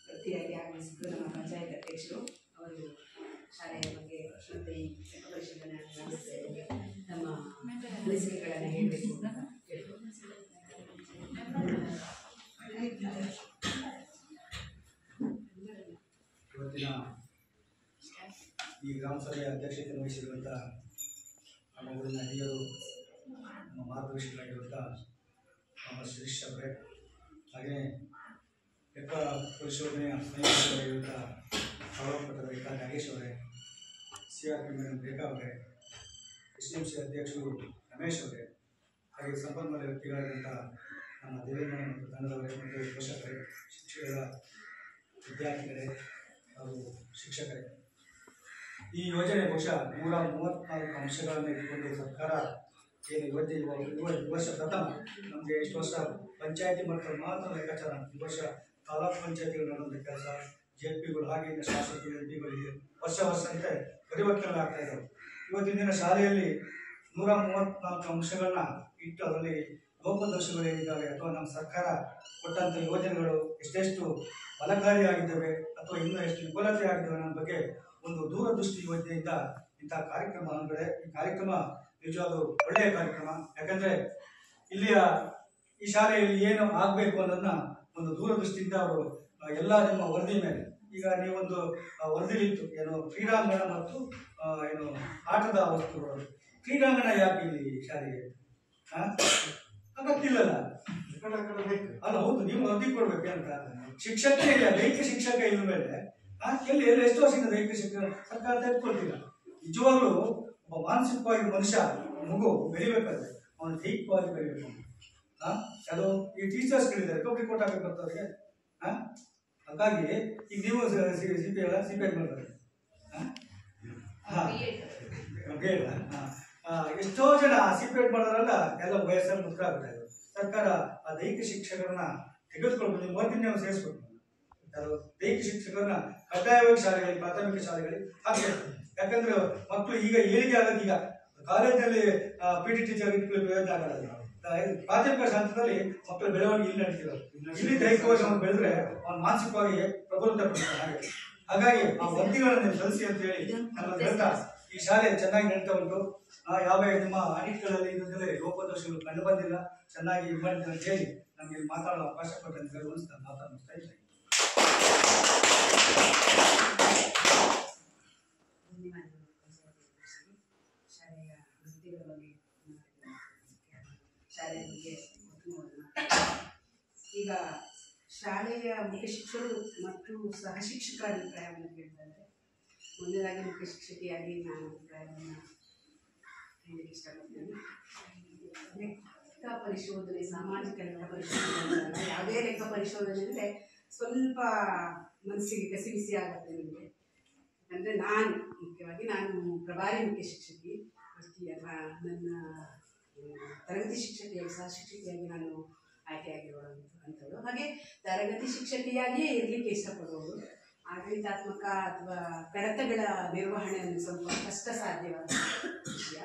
ವೃತ್ತಿಯಾಗಿ ಆಗಮಿಸಿದ್ದು ನಮ್ಮ ಪಂಚಾಯತ್ ಅಧ್ಯಕ್ಷರು. ಅವರು ಶಾಲೆಯ ಬಗ್ಗೆ ಮತ್ತು ಈ ಪರಿಶೀಲನೆ ನಮ್ಮ ಅನಿಸಿಕೆಗಳನ್ನು ಹೇಳಬೇಕು ಅಂತ ಹೇಳ್ಬೋದು. ಇವತ್ತಿನ ಈ ಗ್ರಾಮ ಸಭೆಯ ಅಧ್ಯಕ್ಷತೆ ವಹಿಸಿರುವಂಥ ನಮ್ಮ ಊರಿನ ಹಿರಿಯರು, ನಮ್ಮ ಮಾರ್ಗದರ್ಶಕರಾಗಿರುವಂಥ ನಮ್ಮ ಶ್ರೀಶ್ ಅವರೇ, ಹಾಗೆಯೇ ಲೆಕ್ಕ ಪರಿಶೋಧನೆಯ ಸಂಯೋಜಕರಾಗಿರುವಂಥ ಸೌರಪಟ್ಟದ ರೇಖಾ ನಾಗೇಶ್ ಅವರೇ, CRP ಮೇಡಮ್ ರೇಖಾ ಅವರೇ, STMC ಅಧ್ಯಕ್ಷರು ರಮೇಶ್ ಅವರೇ, ಹಾಗೆ ಸಂಪನ್ಮೂಲ ವ್ಯಕ್ತಿಗಳಾದಂಥ ನಮ್ಮ ದೇವೇಂದ್ರ ಮತ್ತು ತಂಡದವರೇ ಮತ್ತು ಪೋಷಕರೇ, ಶಿಕ್ಷಕರ ವಿದ್ಯಾರ್ಥಿಗಳೇ ಹಾಗೂ ಶಿಕ್ಷಕರೇ, ಈ ಯೋಜನೆ ಬಹುಶಃ 134 ಅಂಶಗಳನ್ನು ಇಟ್ಟುಕೊಂಡು ಸರ್ಕಾರ ಏನು ಈ ವರ್ಷ ಪ್ರಥಮ ನಮಗೆ ಇಷ್ಟು ವರ್ಷ ಪಂಚಾಯತಿ ಮಟ್ಟದಲ್ಲಿ ಮಾತ್ರ ಲೆಕ್ಕಾಚಾರ, ಈ ವರ್ಷ ತಾಲೂಕು ಪಂಚಾಯತಿಗಳು ನಡೆದಂಥ ಕೆಲಸ, JPಗಳು ಹಾಗೆ ಶಾಸಕರು MPಗಳಿಗೆ ವರ್ಷದಂತೆ ಪರಿವರ್ತನೆ ಆಗ್ತಾ ಇದ್ದಾವೆ. ಇವತ್ತಿನ ದಿನ ಶಾಲೆಯಲ್ಲಿ 134 ಅಂಶಗಳನ್ನ ಇಟ್ಟು ಅದರಲ್ಲಿ ಲೋಪದೋಷಗಳು ಏನಿದ್ದಾವೆ ಅಥವಾ ನಮ್ಮ ಸರ್ಕಾರ ಕೊಟ್ಟಂಥ ಯೋಜನೆಗಳು ಎಷ್ಟೆಷ್ಟು ಫಲಕಾರಿಯಾಗಿದ್ದಾವೆ ಅಥವಾ ಇನ್ನೂ ಎಷ್ಟು ವಿಫಲತೆ ಆಗಿದ್ದಾವೆ ಅನ್ನೋ ಬಗ್ಗೆ ಒಂದು ದೂರದೃಷ್ಟಿ ಯೋಜನೆಯಿಂದ ಇಂಥ ಕಾರ್ಯಕ್ರಮ ಅಂದರೆ ಈ ಕಾರ್ಯಕ್ರಮ ನಿಜವಾದ ಒಳ್ಳೆಯ ಕಾರ್ಯಕ್ರಮ. ಯಾಕಂದರೆ ಇಲ್ಲಿಯ ಈ ಶಾಲೆಯಲ್ಲಿ ಏನು ಆಗಬೇಕು ಅನ್ನೋದನ್ನ ಒಂದು ದೂರದೃಷ್ಟಿಯಿಂದ ಅವರು ಎಲ್ಲ ನಿಮ್ಮ ವರದಿ ಮೇಲೆ, ಈಗ ನೀವೊಂದು ವರದಿಲಿತ್ತು ಏನು ಕ್ರೀಡಾಂಗಣ ಮತ್ತು ಏನು ಆಟದ ವಸ್ತುಗಳು, ಕ್ರೀಡಾಂಗಣ ಯಾಕೆ ಇಲ್ಲಿ ಶಾಲೆಗೆ ಗೊತ್ತಿಲ್ಲಲ್ಲ ಅಲ್ಲ, ಹೌದು ನೀವು ವರದಿ ಕೊಡ್ಬೇಕು ಅಂತ. ಶಿಕ್ಷಕರೇ ಇಲ್ಲ, ದೈಹಿಕ ಶಿಕ್ಷಕ ಇದ್ದ ಮೇಲೆ ಎಲ್ಲಿ ಎಷ್ಟು ವರ್ಷದಿಂದ ದೈಹಿಕ ಶಿಕ್ಷಕ ಸರ್ಕಾರ ತೆಗೆದುಕೊಳ್ತಿಲ್ಲ. ನಿಜವಾಗ್ಲೂ ಒಬ್ಬ ಮಾನಸಿಕವಾಗಿ ಮನುಷ್ಯ ಮಗು ಬೆಳಿಬೇಕಾದ್ರೆ ಅವನು ದೈಹಿಕವಾಗಿ ಬೆಳಿಬೇಕು. ಅದು ಈ ಟೀಚರ್ಸ್ಗಳಿದ್ದಾರೆ, ರಿಕವರಿ ಕೋಟ್ ಆಗಬೇಕು ಅವ್ರಿಗೆ. ಹಾಗಾಗಿ ಈಗ ನೀವು CPI ಮಾಡ್ತಾರೆ, ಎಷ್ಟೋ ಜನ CPI ಮಾಡಿದ್ರಲ್ಲ ಎಲ್ಲ ವಯಸ್ಸಲ್ಲಿ ಮುದುಕರಾಗ್ತಾ ಇದ್ದಾರೆ. ಸರ್ಕಾರ ಆ ದೈಹಿಕ ಶಿಕ್ಷಕರನ್ನ ತೆಗೆದುಕೊಳ್ಬೋದು, ನೀವು ಓದಿನ ನೀವು ಸೇರಿಸ್ಬೇಕು. ಅದು ದೈಹಿಕ ಶಿಕ್ಷಕರನ್ನ ಕಡ್ಡಾಯವಾಗಿ ಶಾಲೆಗಳಿಗೆ, ಪ್ರಾಥಮಿಕ ಶಾಲೆಗಳಿಗೆ ಹಾಕಬೇಕು. ಯಾಕಂದ್ರೆ ಮಕ್ಕಳು ಈಗ ಏಳಿಗೆ ಆಗೋದು ಈಗ ಕಾಲೇಜಿನಲ್ಲಿ PT ಟೀಚರ್ ಇಟ್ಕೊಳ್ಳಿ ಪ್ರಯತ್ನ ಆಗಲ್ಲ. ಪ್ರಾಥಮಿಕ ಹಂತದಲ್ಲಿ ಮಕ್ಕಳ ಬೆಳವಣಿಗೆ ಇಲ್ಲಿ ನಡೀತಿರೋದು. ಇಲ್ಲಿ ದೈಹಿಕವಾಗಿ ಅವನು ಬೆಳೆದ್ರೆ ಅವನು ಮಾನಸಿಕವಾಗಿ ಪ್ರಬುದ್ಧ ಪಡ್ತಾನೆ. ಹಾಗಾಗಿ ಆ ವರದಿಗಳನ್ನು ಸಲ್ಲಿಸಿ ಅಂತ ಹೇಳಿ ನಮ್ಮಲ್ಲಿ ಹೇಳ್ತಾ ಈ ಶಾಲೆ ಚೆನ್ನಾಗಿ ನಡೀತಾ ಉಂಟು. ಯಾವ ನಿಮ್ಮ ಆಡಿಟ್ಗಳಲ್ಲಿ ಇದರಲ್ಲಿ ಲೋಪದೋಷಗಳು ಕಂಡು ಬಂದಿಲ್ಲ, ಚೆನ್ನಾಗಿ ಇದು ಮಾಡಿದ್ದಾರೆ ಅಂತ ಹೇಳಿ ನಮಗೆ ಮಾತಾಡೋ ಅವಕಾಶ ಕೊಟ್ಟಂತ ಹೇಳುವಂತ ಮಾತಾಡ್ತಾ ಇದ್ದೀನಿ. ಶಾಲೆಯ ವೃತ್ತಿಗಳ ಬಗ್ಗೆ ಶಾಲೆಯ ಬಗ್ಗೆ ಈಗ ಶಾಲೆಯ ಮುಖ್ಯ ಶಿಕ್ಷಕರು ಮತ್ತು ಸಹ ಶಿಕ್ಷಕರ ಅಭಿಪ್ರಾಯವನ್ನು ಕೇಳ್ತಾ ಇದ್ದಾರೆ. ಮೊದಲಾಗಿ ಮುಖ್ಯ ಶಿಕ್ಷಕಿಯಾಗಿ ನಾನು ಅಭಿಪ್ರಾಯವನ್ನು ಹೇಳಲಿಕ್ಕೆ ಇಷ್ಟಪಡ್ತೇನೆ. ಲೆಕ್ಕ ಪರಿಶೋಧನೆ, ಸಾಮಾಜಿಕ ಲೆಕ್ಕ ಪರಿಶೋಧನೆ, ಯಾವುದೇ ಲೆಕ್ಕ ಪರಿಶೋಧನೆ ಅಂದರೆ ಸ್ವಲ್ಪ ಮನಸ್ಸಿಗೆ ಕಸಿಬಿಸಿ ಆಗುತ್ತೆ ನಿಮಗೆ. ಅಂದರೆ ನಾನು ಮುಖ್ಯವಾಗಿ ಪ್ರಭಾರಿ ಮುಖ್ಯ ಶಿಕ್ಷಕಿ ನನ್ನ ತರಗತಿ ಶಿಕ್ಷಕಿಯಾಗಿ ಸಹ ಶಿಕ್ಷಕಿಯಾಗಿ ನಾನು ಆಯ್ಕೆಯಾಗಿರುವಂಥದ್ದು. ಹಾಗೆ ತರಗತಿ ಶಿಕ್ಷಕಿಯಾಗಿಯೇ ಇರಲಿಕ್ಕೆ ಇಷ್ಟಪಡುವವರು. ಆಡಳಿತಾತ್ಮಕ ಅಥವಾ ಕಡತಗಳ ನಿರ್ವಹಣೆಯನ್ನು ಸ್ವಲ್ಪ ಕಷ್ಟ ಸಾಧ್ಯವಾದ ವಿಷಯ.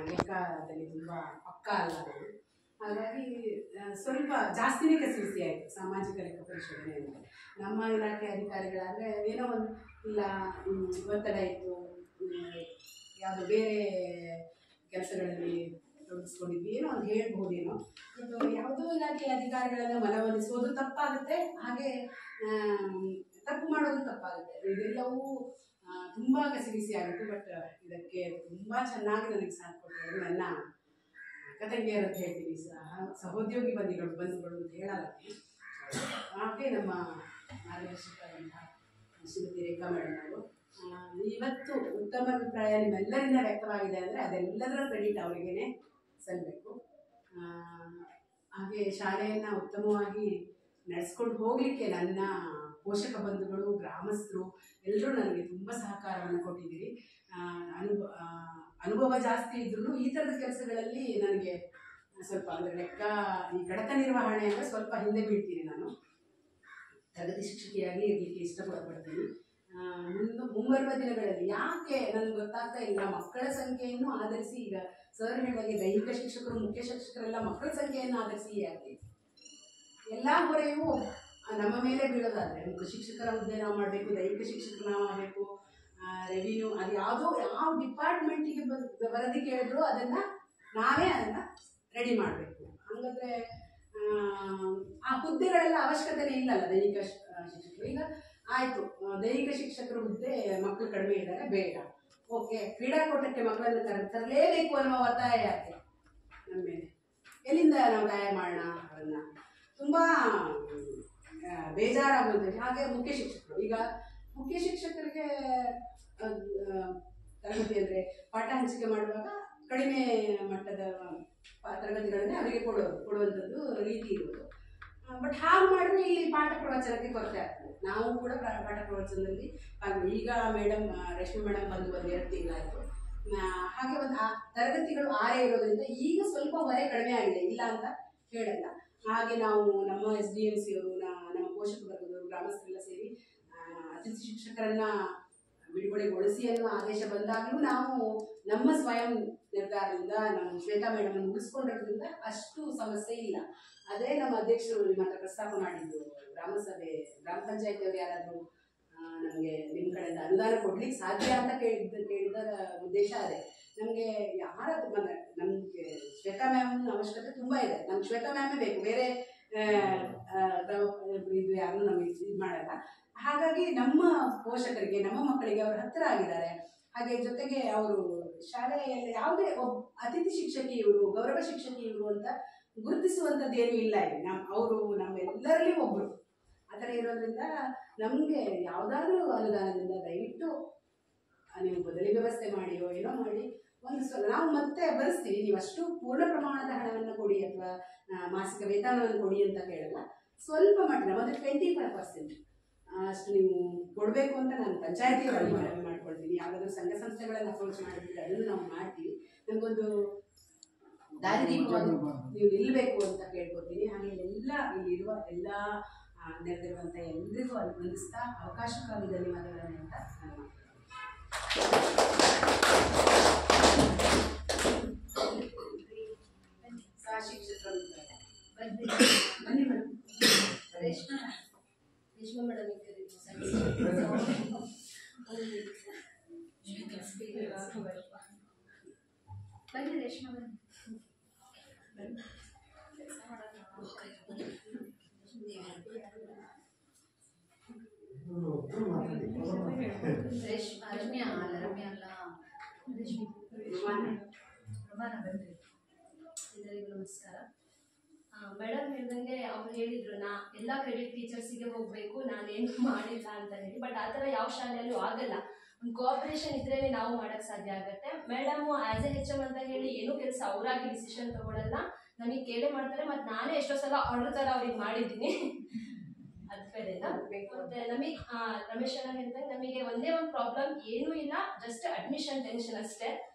ಲೆಕ್ಕದಲ್ಲಿ ತುಂಬ ಪಕ್ಕ ಅಲ್ಲ ಅದು. ಹಾಗಾಗಿ ಸ್ವಲ್ಪ ಜಾಸ್ತಿನೇ ಕಸಿಬಿಸಿ ಆಯಿತು ಸಾಮಾಜಿಕ ಲೆಕ್ಕ ಪರಿಶೋಧನೆ ಅಂದರೆ. ನಮ್ಮ ಇಲಾಖೆ ಅಧಿಕಾರಿಗಳಾದರೆ ಏನೋ ಒಂದು ಇಲ್ಲ ಒತ್ತಡ ಇತ್ತು, ಯಾವುದೋ ಬೇರೆ ಕೆಲಸಗಳಲ್ಲಿ ತೊಡಗಿಸ್ಕೊಂಡಿದ್ವಿ, ಏನೋ ಒಂದು ಹೇಳ್ಬಹುದೇನೋ. ಮತ್ತು ಯಾವುದೋ ಇಲಾಖೆಯ ಅಧಿಕಾರಿಗಳನ್ನು ಮನವೊಲಿಸೋದು ತಪ್ಪಾಗುತ್ತೆ, ಹಾಗೆ ತಪ್ಪು ಮಾಡೋದು ತಪ್ಪಾಗುತ್ತೆ. ಇದೆಲ್ಲವೂ ತುಂಬ ಕಸಿಬಿಸಿ ಆಗುತ್ತೆ. ಬಟ್ ಇದಕ್ಕೆ ತುಂಬ ಚೆನ್ನಾಗಿ ನನಗೆ ಸಾಥ್ ಕೊಟ್ಟರು ನನ್ನ ಅಕ್ಕ ತಂಗಿಯರು ಅಂತ ಹೇಳ್ತೀನಿ, ಸಹೋದ್ಯೋಗಿ ಬಂಧುಗಳು ಅಂತ ಹೇಳಲ್ಲ. ಹಾಗೆ ನಮ್ಮ ಮಾರ್ಗದರ್ಶಕರಾದಂತಹ ಶ್ರೀಮತಿ ರೇಖಾ ಮೇಡಮ್ ಅವರು ಇವತ್ತು ಉತ್ತಮ ಅಭಿಪ್ರಾಯ ನಿಮ್ಮೆಲ್ಲರಿಂದ ವ್ಯಕ್ತವಾಗಿದೆ ಅಂದರೆ ಅದೆಲ್ಲದರ ಕ್ರೆಡಿಟ್ ಅವರಿಗೇನೆ ಸಲ್ಲಬೇಕು. ಹಾಗೆ ಶಾಲೆಯನ್ನು ಉತ್ತಮವಾಗಿ ನಡೆಸ್ಕೊಂಡು ಹೋಗಲಿಕ್ಕೆ ನನ್ನ ಪೋಷಕ ಬಂಧುಗಳು, ಗ್ರಾಮಸ್ಥರು ಎಲ್ಲರೂ ನನಗೆ ತುಂಬ ಸಹಕಾರವನ್ನು ಕೊಟ್ಟಿದ್ದೀರಿ. ಅನುಭವ ಜಾಸ್ತಿ ಇದ್ರೂ ಈ ಥರದ ಕೆಲಸಗಳಲ್ಲಿ ನನಗೆ ಸ್ವಲ್ಪ ಅಂದರೆ ಲೆಕ್ಕ ಈ ಕಡತ ನಿರ್ವಹಣೆ ಅಂದರೆ ಸ್ವಲ್ಪ ಹಿಂದೆ ಬೀಳ್ತೀನಿ. ನಾನು ತರಗತಿ ಶಿಕ್ಷಕಿಯಾಗಿ ಇರಲಿಕ್ಕೆ ಇಷ್ಟಪಡ್ತೀನಿ. ಮುಂಬರುವ ದಿನಗಳಲ್ಲಿ ಯಾಕೆ ನನಗೆ ಗೊತ್ತಾಗ್ತಾ ಇಲ್ಲ, ಮಕ್ಕಳ ಸಂಖ್ಯೆಯನ್ನು ಆಧರಿಸಿ ಈಗ ಸರ್ ಹೇಳಿದಾಗೆ ದೈಹಿಕ ಶಿಕ್ಷಕರು, ಮುಖ್ಯ ಶಿಕ್ಷಕರೆಲ್ಲ ಮಕ್ಕಳ ಸಂಖ್ಯೆಯನ್ನು ಆಧರಿಸಿ ಯಾಕೆ ಎಲ್ಲ ಹೊರೆಯೂ ನಮ್ಮ ಮೇಲೆ ಬೀಳೋದಾದರೆ ಮುಖ್ಯ ಶಿಕ್ಷಕರ ಹುದ್ದೆ ನಾವು ಮಾಡಬೇಕು, ದೈಹಿಕ ಶಿಕ್ಷಕರು ನಾವು ಮಾಡಬೇಕು, ರೆವಿನ್ಯೂ ಅದು ಯಾವ ಡಿಪಾರ್ಟ್ಮೆಂಟಿಗೆ ವರದಿ ಕೇಳಿದ್ರು ನಾವೇ ಅದನ್ನು ರೆಡಿ ಮಾಡಬೇಕು. ಹಂಗಾದ್ರೆ ಆ ಹುದ್ದೆಗಳೆಲ್ಲ ಅವಶ್ಯಕತೆನೇ ಇಲ್ಲಲ್ಲ ದೈಹಿಕ ಶಿಕ್ಷಕರು. ಈಗ ಆಯಿತು, ದೈಹಿಕ ಶಿಕ್ಷಕರ ಹುದ್ದೆ ಮಕ್ಕಳು ಕಡಿಮೆ ಇದ್ದಾರೆ, ಬೇಡ, ಓಕೆ, ಕ್ರೀಡಾಕೂಟಕ್ಕೆ ಮಕ್ಕಳನ್ನು ತರಲೇಬೇಕು ಅನ್ನೋ ಒತ್ತಾಯ ಯಾಕೆ ನಮ್ಮ ಮೇಲೆ? ಎಲ್ಲಿಂದ ನಾವು ತಯಾರು ಮಾಡೋಣ? ಅವನ್ನ ತುಂಬ ಬೇಜಾರಾಗುವಂಥದ್ದು. ಹಾಗೆ ಮುಖ್ಯ ಶಿಕ್ಷಕರು, ಈಗ ಮುಖ್ಯ ಶಿಕ್ಷಕರಿಗೆ ತರಗತಿ ಅಂದರೆ ಪಾಠ ಹಂಚಿಕೆ ಮಾಡುವಾಗ ಕಡಿಮೆ ಮಟ್ಟದ ತರಗತಿಗಳನ್ನೇ ಅವರಿಗೆ ಕೊಡುವಂಥದ್ದು ರೀತಿ ಇರುವುದು. ಬಟ್ ಹಾಗೆ ಮಾಡಿದ್ರೆ ಇಲ್ಲಿ ಪಾಠ ಪ್ರವಚನಕ್ಕೆ ಕೊರತೆ ಆಗ್ತದೆ. ನಾವು ಕೂಡ ಪಾಠ ಪ್ರವಚನದಲ್ಲಿ ಈಗ ಮೇಡಮ್ ರೇಷ್ಮೆ ಮೇಡಮ್ ಬಂದು 2 ತಿಂಗಳಾಯಿತು. ಹಾಗೆ ಒಂದು ತರಗತಿಗಳು 6 ಇರೋದ್ರಿಂದ ಈಗ ಸ್ವಲ್ಪ ಹೊರೆ ಕಡಿಮೆ ಆಗಿದೆ, ಇಲ್ಲ ಅಂತ ಹೇಳಲ್ಲ. ಹಾಗೆ ನಾವು ನಮ್ಮ SDMC ಅವರು, ನಮ್ಮ ಪೋಷಕ ವರ್ಗದವರು, ಗ್ರಾಮಸ್ಥರೆಲ್ಲ ಸೇರಿ ಅತಿಥಿ ಶಿಕ್ಷಕರನ್ನ ಬಿಡುಗಡೆಗೊಳಿಸಿ ಅನ್ನೋ ಆದೇಶ ಬಂದಾಗಲೂ ನಾವು ನಮ್ಮ ಸ್ವಯಂ ನಿರ್ಧಾರದಿಂದ ನಮ್ಮ ಶ್ವೇತಾ ಮೇಡಮ್ ಅನ್ನು ಉಳಿಸ್ಕೊಂಡಿರೋದ್ರಿಂದ ಅಷ್ಟು ಸಮಸ್ಯೆ ಇಲ್ಲ. ಅದೇ ನಮ್ಮ ಅಧ್ಯಕ್ಷರು ನಿಮ್ಮ ಹತ್ರ ಪ್ರಸ್ತಾಪ ಮಾಡಿದ್ದು, ಗ್ರಾಮ ಪಂಚಾಯತಿಯವರು ಯಾರಾದರೂ ನಮಗೆ ನಿಮ್ಮ ಕಡೆಯಿಂದ ಅನುದಾನ ಕೊಡ್ಲಿಕ್ಕೆ ಸಾಧ್ಯ ಅಂತ ಕೇಳಿದ ಉದ್ದೇಶ ಅದೇ. ನಮಗೆ ನಮಗೆ ಶ್ವೇತಾ ಮ್ಯಾಮ್ನ ಅವಶ್ಯಕತೆ ತುಂಬ ಇದೆ. ನಮ್ಗೆ ಶ್ವೇತಾ ಮ್ಯಾಮೇ ಬೇಕು, ಬೇರೆ ಇದು ಯಾರು ನಮಗೆ ಇದು ಮಾಡಲ್ಲ. ಹಾಗಾಗಿ ನಮ್ಮ ಪೋಷಕರಿಗೆ, ನಮ್ಮ ಮಕ್ಕಳಿಗೆ ಅವರು ಹತ್ತಿರ ಆಗಿದ್ದಾರೆ. ಹಾಗೆ ಜೊತೆಗೆ ಅವರು ಶಾಲೆಯಲ್ಲಿ ಯಾವುದೇ ಅತಿಥಿ ಶಿಕ್ಷಕಿ ಇವರು, ಗೌರವ ಶಿಕ್ಷಕಿ ಇವರು ಅಂತ ಗುರುತಿಸುವಂಥದ್ದು ಏನೂ ಇಲ್ಲ. ಇಲ್ಲಿ ಅವರು ನಮ್ಮೆಲ್ಲರಲ್ಲಿ ಒಬ್ಬರು. ಆ ಥರ ಇರೋದ್ರಿಂದ ನಮಗೆ ಯಾವುದಾದ್ರೂ ಅನುದಾನದಿಂದ ದಯವಿಟ್ಟು ನೀವು ಬದಲಿ ವ್ಯವಸ್ಥೆ ಮಾಡಿಯೋ ಏನೋ ಮಾಡಿ ನಾವು ಮತ್ತೆ ಬರೆಸ್ತೀವಿ. ನೀವು ಅಷ್ಟು ಪೂರ್ಣ ಪ್ರಮಾಣದ ಹಣವನ್ನು ಕೊಡಿ ಅಥವಾ ಮಾಸಿಕ ವೇತನವನ್ನು ಕೊಡಿ ಅಂತ ಕೇಳಲ್ಲ. ಸ್ವಲ್ಪ ಮಟ್ಟಿನ ಒಂದು 25% ಅಷ್ಟು ನೀವು ಕೊಡಬೇಕು ಅಂತ ನಾನು ಪಂಚಾಯತಿಗಳಲ್ಲಿ ಮನವಿ ಮಾಡ್ಕೊಳ್ತೀನಿ. ಯಾವುದಾದ್ರೂ ಸಂಘ ಸಂಸ್ಥೆಗಳನ್ನು ಅಪ್ರೋಚ್ ಮಾಡಿಬಿಟ್ಟು ಅದನ್ನು ನಾವು ಮಾಡ್ತೀವಿ. ನಮಗೊಂದು ದಾರಿದೀಪವಾಗಿ ನೀವು ನಿಲ್ಲಬೇಕು ಅಂತ ಕೇಳ್ಕೊತೀನಿ. ಹಾಗೆ ಇಲ್ಲಿರುವ ಎಲ್ಲ ನೆರೆದಿರುವಂಥ ಎಲ್ಲರಿಗೂ ಅಭಿನಂದಿಸ್ತಾ ಅವಕಾಶಕ್ಕಾಗಿ ಧನ್ಯವಾದಗಳನ್ನು ಅಂತ ನಾನು ಕಾಶಿ ಕ್ಷೇತ್ರ ಬನ್ನಿ ಮೇಡಮ್. ರೇಷ್ಮಾ ಮೇಡಮ್ ಬನ್ನಿ ರೇಷ್ಮಾ ಮೇಡಮ್. ರಮ್ಯಾ ಅಲ್ಲ ರಮಾನ ಬನ್ರಿ. ಎಲ್ಲರಿಗೂ ನಮಸ್ಕಾರ. ಮೇಡಮ್ ಹೇಳ್ದಂಗೆ ಅವ್ರು ಹೇಳಿದ್ರು ಎಲ್ಲ ಕ್ರೆಡಿಟ್ ಟೀಚರ್ಸಿಗೆ ಹೋಗ್ಬೇಕು, ನಾನೇನು ಮಾಡಿಲ್ಲ ಅಂತ ಹೇಳಿ. ಬಟ್ ಆ ಥರ ಯಾವ ಶಾಲೆಯಲ್ಲೂ ಆಗಲ್ಲ. ಒಂದು ಕೋಆಪರೇಷನ್ ಇದ್ರೇ ನಾವು ಮಾಡಕ್ ಸಾಧ್ಯ ಆಗತ್ತೆ. ಮೇಡಮ್ ಆಸ್ ಎ HM ಅಂತ ಹೇಳಿ ಏನೂ ಕೆಲಸ ಅವರಾಗಿ ಡಿಸಿಷನ್ ತಗೊಳ್ಳಲ್ಲ, ನಮಗೆ ಕೇಳೇ ಮಾಡ್ತಾರೆ. ಮತ್ತು ನಾನೇ ಎಷ್ಟೋ ಸಲ ಆರ್ಡರ್ ಥರ ಅವ್ರಿಗೆ ಮಾಡಿದ್ದೀನಿ. ಅದು ಬೇರೆಲ್ಲ. ಮತ್ತೆ ನಮಗೆ ರಮೇಶ್ ಅಣ್ಣ ಹೇಳ್ದಂಗೆ ನಮಗೆ ಒಂದೇ ಒಂದು ಪ್ರಾಬ್ಲಮ್ ಏನೂ ಇಲ್ಲ, ಜಸ್ಟ್ ಅಡ್ಮಿಷನ್ ಟೆನ್ಷನ್ ಅಷ್ಟೇ,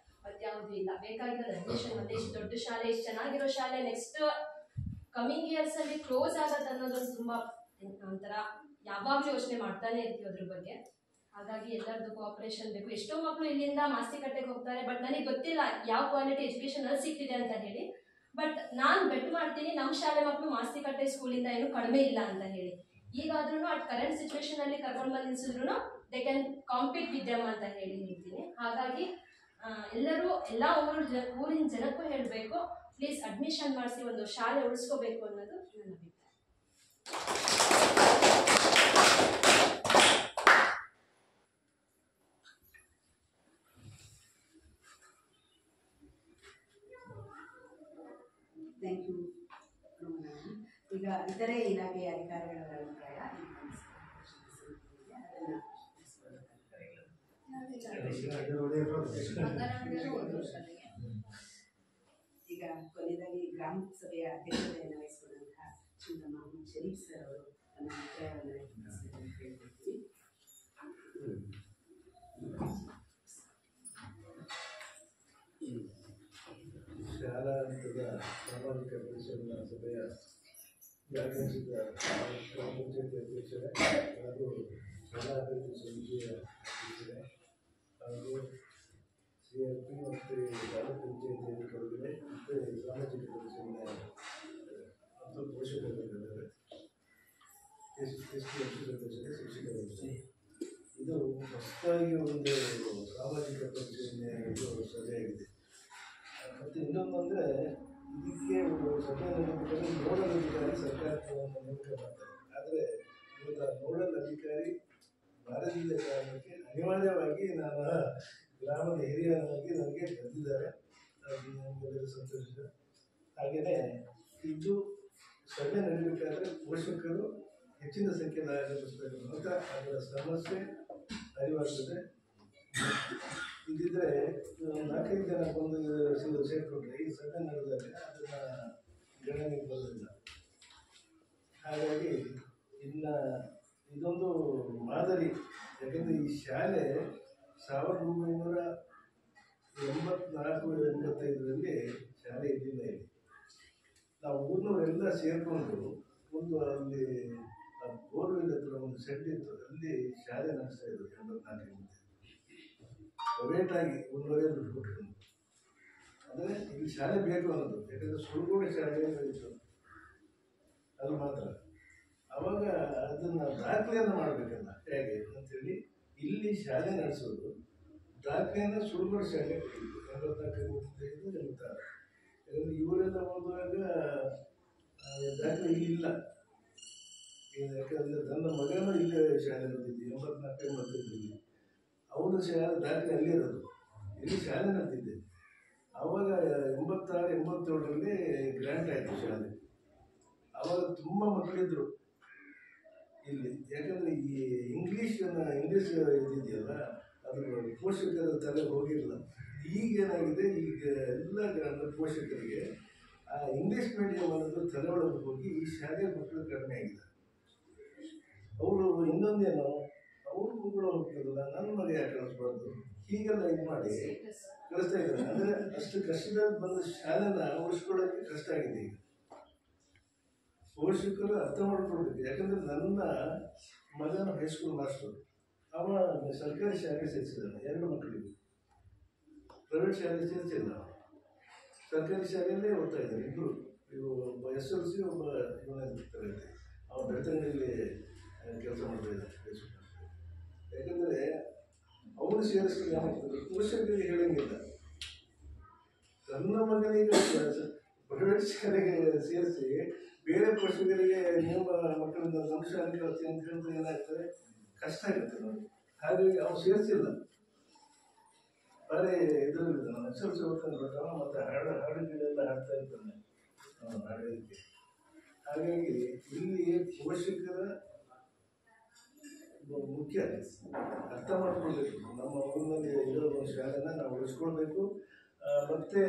ಮತ್ಯಾವುದೂ ಇಲ್ಲ. ಬೇಕಾಗಿರೋದು ಅಡ್ಮಿಷನ್. ಮತ್ತೆ ಇಷ್ಟು ದೊಡ್ಡ ಶಾಲೆ, ಇಷ್ಟು ಚೆನ್ನಾಗಿರೋ ಶಾಲೆ ನೆಕ್ಸ್ಟ್ ಕಮಿಂಗ್ ಇಯರ್ಸ್ ಅಲ್ಲಿ ಕ್ಲೋಸ್ ಆಗೋದು ಅನ್ನೋದೊಂದು ತುಂಬಾ ಒಂಥರ ಯಾವಾಗಲೂ ಯೋಚನೆ ಮಾಡ್ತಾನೆ ಇರ್ತೀವಿ ಅದ್ರ ಬಗ್ಗೆ. ಹಾಗಾಗಿ ಎಲ್ಲರದ್ದು ಕೋಆಪರೇಷನ್ ಬೇಕು. ಎಷ್ಟೋ ಮಕ್ಕಳು ಇಲ್ಲಿಂದ ಮಾಸ್ತಿಕಟ್ಟೆಗೆ ಹೋಗ್ತಾರೆ, ಬಟ್ ನನಗೆ ಗೊತ್ತಿಲ್ಲ ಯಾವ ಕ್ವಾಲಿಟಿ ಎಜುಕೇಶನ್ ಅಲ್ಲಿ ಸಿಗ್ತಿದೆ ಅಂತ ಹೇಳಿ. ಬಟ್ ನಾನು ಬೆಟ್ ಮಾಡ್ತೀನಿ ನಮ್ಮ ಶಾಲೆ ಮಕ್ಕಳು ಮಾಸ್ತಿಕಟ್ಟೆ ಸ್ಕೂಲಿಂದ ಏನು ಕಡಿಮೆ ಇಲ್ಲ ಅಂತ ಹೇಳಿ. ಈಗಾದ್ರೂ ಅಟ್ ಕರೆಂಟ್ ಸಿಚುವೇಶನ್ ಅಲ್ಲಿ ಕರ್ಕೊಂಡು ಬಂದು ನಿಲ್ಸಿದ್ರು they can compete with them ಅಂತ ಹೇಳಿ ಹೇಳ್ತೀನಿ. ಹಾಗಾಗಿ ಎಲ್ಲರೂ ಎಲ್ಲ ಊರಿನ ಜನಕ್ಕೂ ಹೇಳಬೇಕು, ಪ್ಲೀಸ್ ಅಡ್ಮಿಷನ್ ಮಾಡಿಸಿ ಒಂದು ಶಾಲೆ ಉಳಿಸ್ಕೋಬೇಕು ಅನ್ನೋದು ನನ್ನ ಅಭಿಪ್ರಾಯ. Thank you. ಈಗ ಇತರೆ ಇಲಾಖೆಯ ಅಧಿಕಾರಿಗಳ ಅಭಿಪ್ರಾಯ ಈಗ ಕೊನೆಯದಾಗಿ ಗ್ರಾಮ ಸಭೆಯ ಅಧ್ಯಕ್ಷತೆಯನ್ನು ವಹಿಸಿಕೊಂಡಂತಹ ಶ್ರೀಯುತ ಮೊಹಮ್ಮದ್ ಶರೀಫ್ ಸರ್ ಅವರು ತಮ್ಮ ಅಭಿಪ್ರಾಯವನ್ನು ವ್ಯಕ್ತಪಡಿಸಿದ್ದಾರೆ ಅಂತ ಹೇಳ್ಕೊಡ್ತೀನಿ. ಶಾಲಾ ಹಂತದ ಸಾಮಾಜಿಕ ಪರಿಶೀಲನಾ ಸಭೆಯ ಆಗಮಿಸಿದ ಗ್ರಾಮ ಪಂಚಾಯತಿ ಅಧ್ಯಕ್ಷರೇ ಹಾಗೂ ಶಾಲಾ ಅಭಿವೃದ್ಧಿ ಸಮಿತಿಯ ಅಧ್ಯಕ್ಷರೇ ಹಾಗೂ CRP ಮತ್ತು ಗ್ರಾಮ ಪಂಚಾಯತಿ ಅಧಿಕಾರಿಗಳೇ ಮತ್ತು ಸಾಮಾಜಿಕ ಪರಿಶೀಲನೆ ಮತ್ತು ಪೋಷಕರಿದ್ದಾರೆ, ST ಸದಸ್ಯರೇ, ಶಿಕ್ಷಕರು. ಇದು ಹೊಸದಾಗಿ ಒಂದು ಸಾಮಾಜಿಕ ಪರಿಶೀಲನೆ ಸಭೆಯಾಗಿದೆ. ಮತ್ತು ಇನ್ನೊಂದು ಅಂದರೆ ಇದಕ್ಕೆ ಒಂದು ಸಭೆ ನಡೆಯಬೇಕಾದ್ರೆ ನೋಡಲ್ ಅಧಿಕಾರಿ ಸರ್ಕಾರವನ್ನು ನೇಮಕ ಮಾಡ್ತಾರೆ. ಆದರೆ ಇವತ್ತು ನೋಡಲ್ ಅಧಿಕಾರಿ ಬಾರದಿದ್ದ ಕಾರಣಕ್ಕೆ ಅನಿವಾರ್ಯವಾಗಿ ನಾನು ಗ್ರಾಮದ ಹಿರಿಯರಾಗಿ ನನಗೆ ಬಂದಿದ್ದಾರೆ. ಅದು ನನಗೆಲ್ಲರೂ ಸಂತೋಷ. ಹಾಗೆಯೇ ಇದು ಸಭೆ ನಡೆಯಬೇಕಾದ್ರೆ ಪೋಷಕರು ಹೆಚ್ಚಿನ ಸಂಖ್ಯೆಯಲ್ಲಿ ಆಗಮಿಸಿದಾಗ ಮಾತ್ರ ಅದರ ಸಮಸ್ಯೆ ಅರಿವಾಗ್ತದೆ. ಇದಿದ್ರೆ 4-5 ಜನ ಬಂದು ಸೇರಿಕೊಂಡ್ರೆ ಈ ಸಭೆ ನಡೆದಾಗ ಅದನ್ನು ಗಣನೆಗೆ ಬರೋದಿಲ್ಲ. ಹಾಗಾಗಿ ಇನ್ನು ಇದೊಂದು ಮಾದರಿ. ಯಾಕಂದರೆ ಈ ಶಾಲೆ 1984-85ರಲ್ಲಿ ಶಾಲೆ ಇರಲಿಲ್ಲ. ಇಲ್ಲಿ ನಾವು ಊರಿನವರೆಲ್ಲ ಸೇರಿಕೊಂಡು ಒಂದು ಅಲ್ಲಿ ಬೋರ್ವೆಲ್ ಹತ್ರ ಒಂದು ಸೆಡ್ ಇತ್ತು, ಅಲ್ಲಿ ಶಾಲೆ ನಡೆಸ್ತಾ ಇದ್ರು. 84 ಪ್ರೈವೇಟಾಗಿ 1.5 ದುಡ್ಡು ಕೊಟ್ಕೊಂಡು. ಅಂದರೆ ಇಲ್ಲಿ ಶಾಲೆ ಬೇಕು ಅನ್ನೋದು. ಯಾಕಂದರೆ ಸುಳ್ಗೋಡೆ ಶಾಲೆ ಇತ್ತು ಅದು ಮಾತ್ರ. ಅವಾಗ ಅದನ್ನು ದಾಖಲೆಯನ್ನು ಮಾಡಬೇಕಲ್ಲ ಹೇಗೆ ಅಂತೇಳಿ ಇಲ್ಲಿ ಶಾಲೆ ನಡೆಸೋದು. ದಾಖಲೆಯನ್ನು ಸುಳ್ಗೋಡೆ ಶಾಲೆ 84-86. ಯಾಕಂದರೆ ಇವರೆಲ್ಲ ಓದುವಾಗ ದಾಖಲೆ ಇಲ್ಲಿಲ್ಲ. ಯಾಕಂದರೆ ನನ್ನ ಮಗನೂ ಇಲ್ಲೇ ಶಾಲೆ ನಡೆದಿದ್ದು 84-85ರಲ್ಲಿ. ಅವನು ಶಾಲೆ ದಾಖಲೆ ಅಲ್ಲಿರೋದು, ಇಲ್ಲಿ ಶಾಲೆ ನಡೆದಿದ್ದೆ. ಆವಾಗ 86-87ರಲ್ಲಿ ಗ್ರ್ಯಾಂಟ್ ಆಯಿತು ಶಾಲೆ. ಆವಾಗ ತುಂಬ ಮಕ್ಕಳಿದ್ರು ಇಲ್ಲಿ. ಯಾಕಂದರೆ ಈ ಇಂಗ್ಲೀಷ್ ಇದ್ದಿದೆಯಲ್ಲ, ಅದು ಪೋಷಕರ ತಲೆ ಹೋಗಿರಲಿಲ್ಲ. ಈಗೇನಾಗಿದೆ, ಈಗ ಎಲ್ಲ ಗ್ರಾಮದ ಪೋಷಕರಿಗೆ ಆ ಇಂಗ್ಲೀಷ್ ಮೀಡಿಯಂ ಅನ್ನೋದು ತಲೆ ಒಳಗೆ ಹೋಗಿ ಈ ಶಾಲೆ ಮಕ್ಕಳು ಕಡಿಮೆ ಆಗಿದೆ. ಅವರು ಇನ್ನೊಂದೇನು, ಅವ್ರ ಮಕ್ಕಳು ಹೋಗ್ತಿರಲ್ಲ, ನನ್ನ ಮಗ ಯಾಕೆ ಕಳಿಸ್ಬಾರ್ದು, ಹೀಗೆಲ್ಲ ಇದು ಮಾಡಿ ಕಳಿಸ್ತಾ ಇದ್ದಾರೆ. ಅಂದರೆ ಅಷ್ಟು ಕಷ್ಟದಲ್ಲಿ ಬಂದ ಶಾಲೆನ ಉಳಿಸ್ಕೊಳ್ಳೋಕ್ಕೆ ಕಷ್ಟ ಆಗಿದೆ. ಈಗ ಪೋಷಕರು ಅರ್ಥ ಮಾಡ್ಕೊಳ್ಬೇಕು. ಯಾಕಂದರೆ ನನ್ನ ಮಗನ ಹೈಸ್ಕೂಲ್ ಮಾಸ್ಟರ್, ಅವ ಸರ್ಕಾರಿ ಶಾಲೆ ಸೇರಿಸಿದ್ದಾನೆ 2 ಮಕ್ಕಳಿಗೆ. ಪ್ರೈವೇಟ್ ಶಾಲೆ ಸೇರಿಸಿಲ್ಲ, ಸರ್ಕಾರಿ ಶಾಲೆಯಲ್ಲೇ ಓದ್ತಾ ಇದ್ದಾರೆ 2. ಒಬ್ಬ SLC ಒಬ್ಬ ಇವನಿರ್ತಾರೆ, ಅವನು ಬೆಳ್ತಂಗಡಿಯಲ್ಲಿ ಕೆಲಸ ಮಾಡ್ತಾ ಇದ್ದಾನೆ. ಯಾಕಂದರೆ ಅವನು ಸೇರಿಸಿದ್ರೆ ಪೋಷಕರಿಗೆ ಹೇಳಂಗಿಲ್ಲ. ತನ್ನ ಮಗನಿಗೆ ಪ್ರೈವೇಟ್ ಶಾಲೆಗೆ ಸೇರಿಸಿ ಬೇರೆ ಪೋಷಕರಿಗೆ ನಿಮ್ಮ ಮಕ್ಕಳಿಂದ ಸಂಶಾಲೆ ಕಳಿಸಿ ಅಂತ ಹೇಳಿದ್ರೆ ಏನಾಗ್ತದೆ, ಕಷ್ಟ ಆಗುತ್ತೆ ನಮಗೆ. ಹಾಗಾಗಿ ಅವನು ಸೇರಿಸಿಲ್ಲ, ಭಾರಿ ಇದರಲ್ಲಿ ನಾನು SLC ಓದ್ಕೊಂಡು ಬರ್ತಾನೆ, ಮತ್ತು ಹಾಡುಗಳೆಲ್ಲ ಹಾಡ್ತಾ ಇರ್ತಾನೆ ಹಾಡೋದಕ್ಕೆ. ಹಾಗಾಗಿ ಇಲ್ಲಿ ಪೋಷಕರ ಮುಖ್ಯ ಅರ್ಥ ಮಾಡ್ಕೊಳ್ಬೇಕು. ನಮ್ಮ ಊರಿನಲ್ಲಿ ಇರೋ ಒಂದು ಶಾಲೆನ ನಾವು ಉಳಿಸ್ಕೊಳ್ಬೇಕು. ಮತ್ತು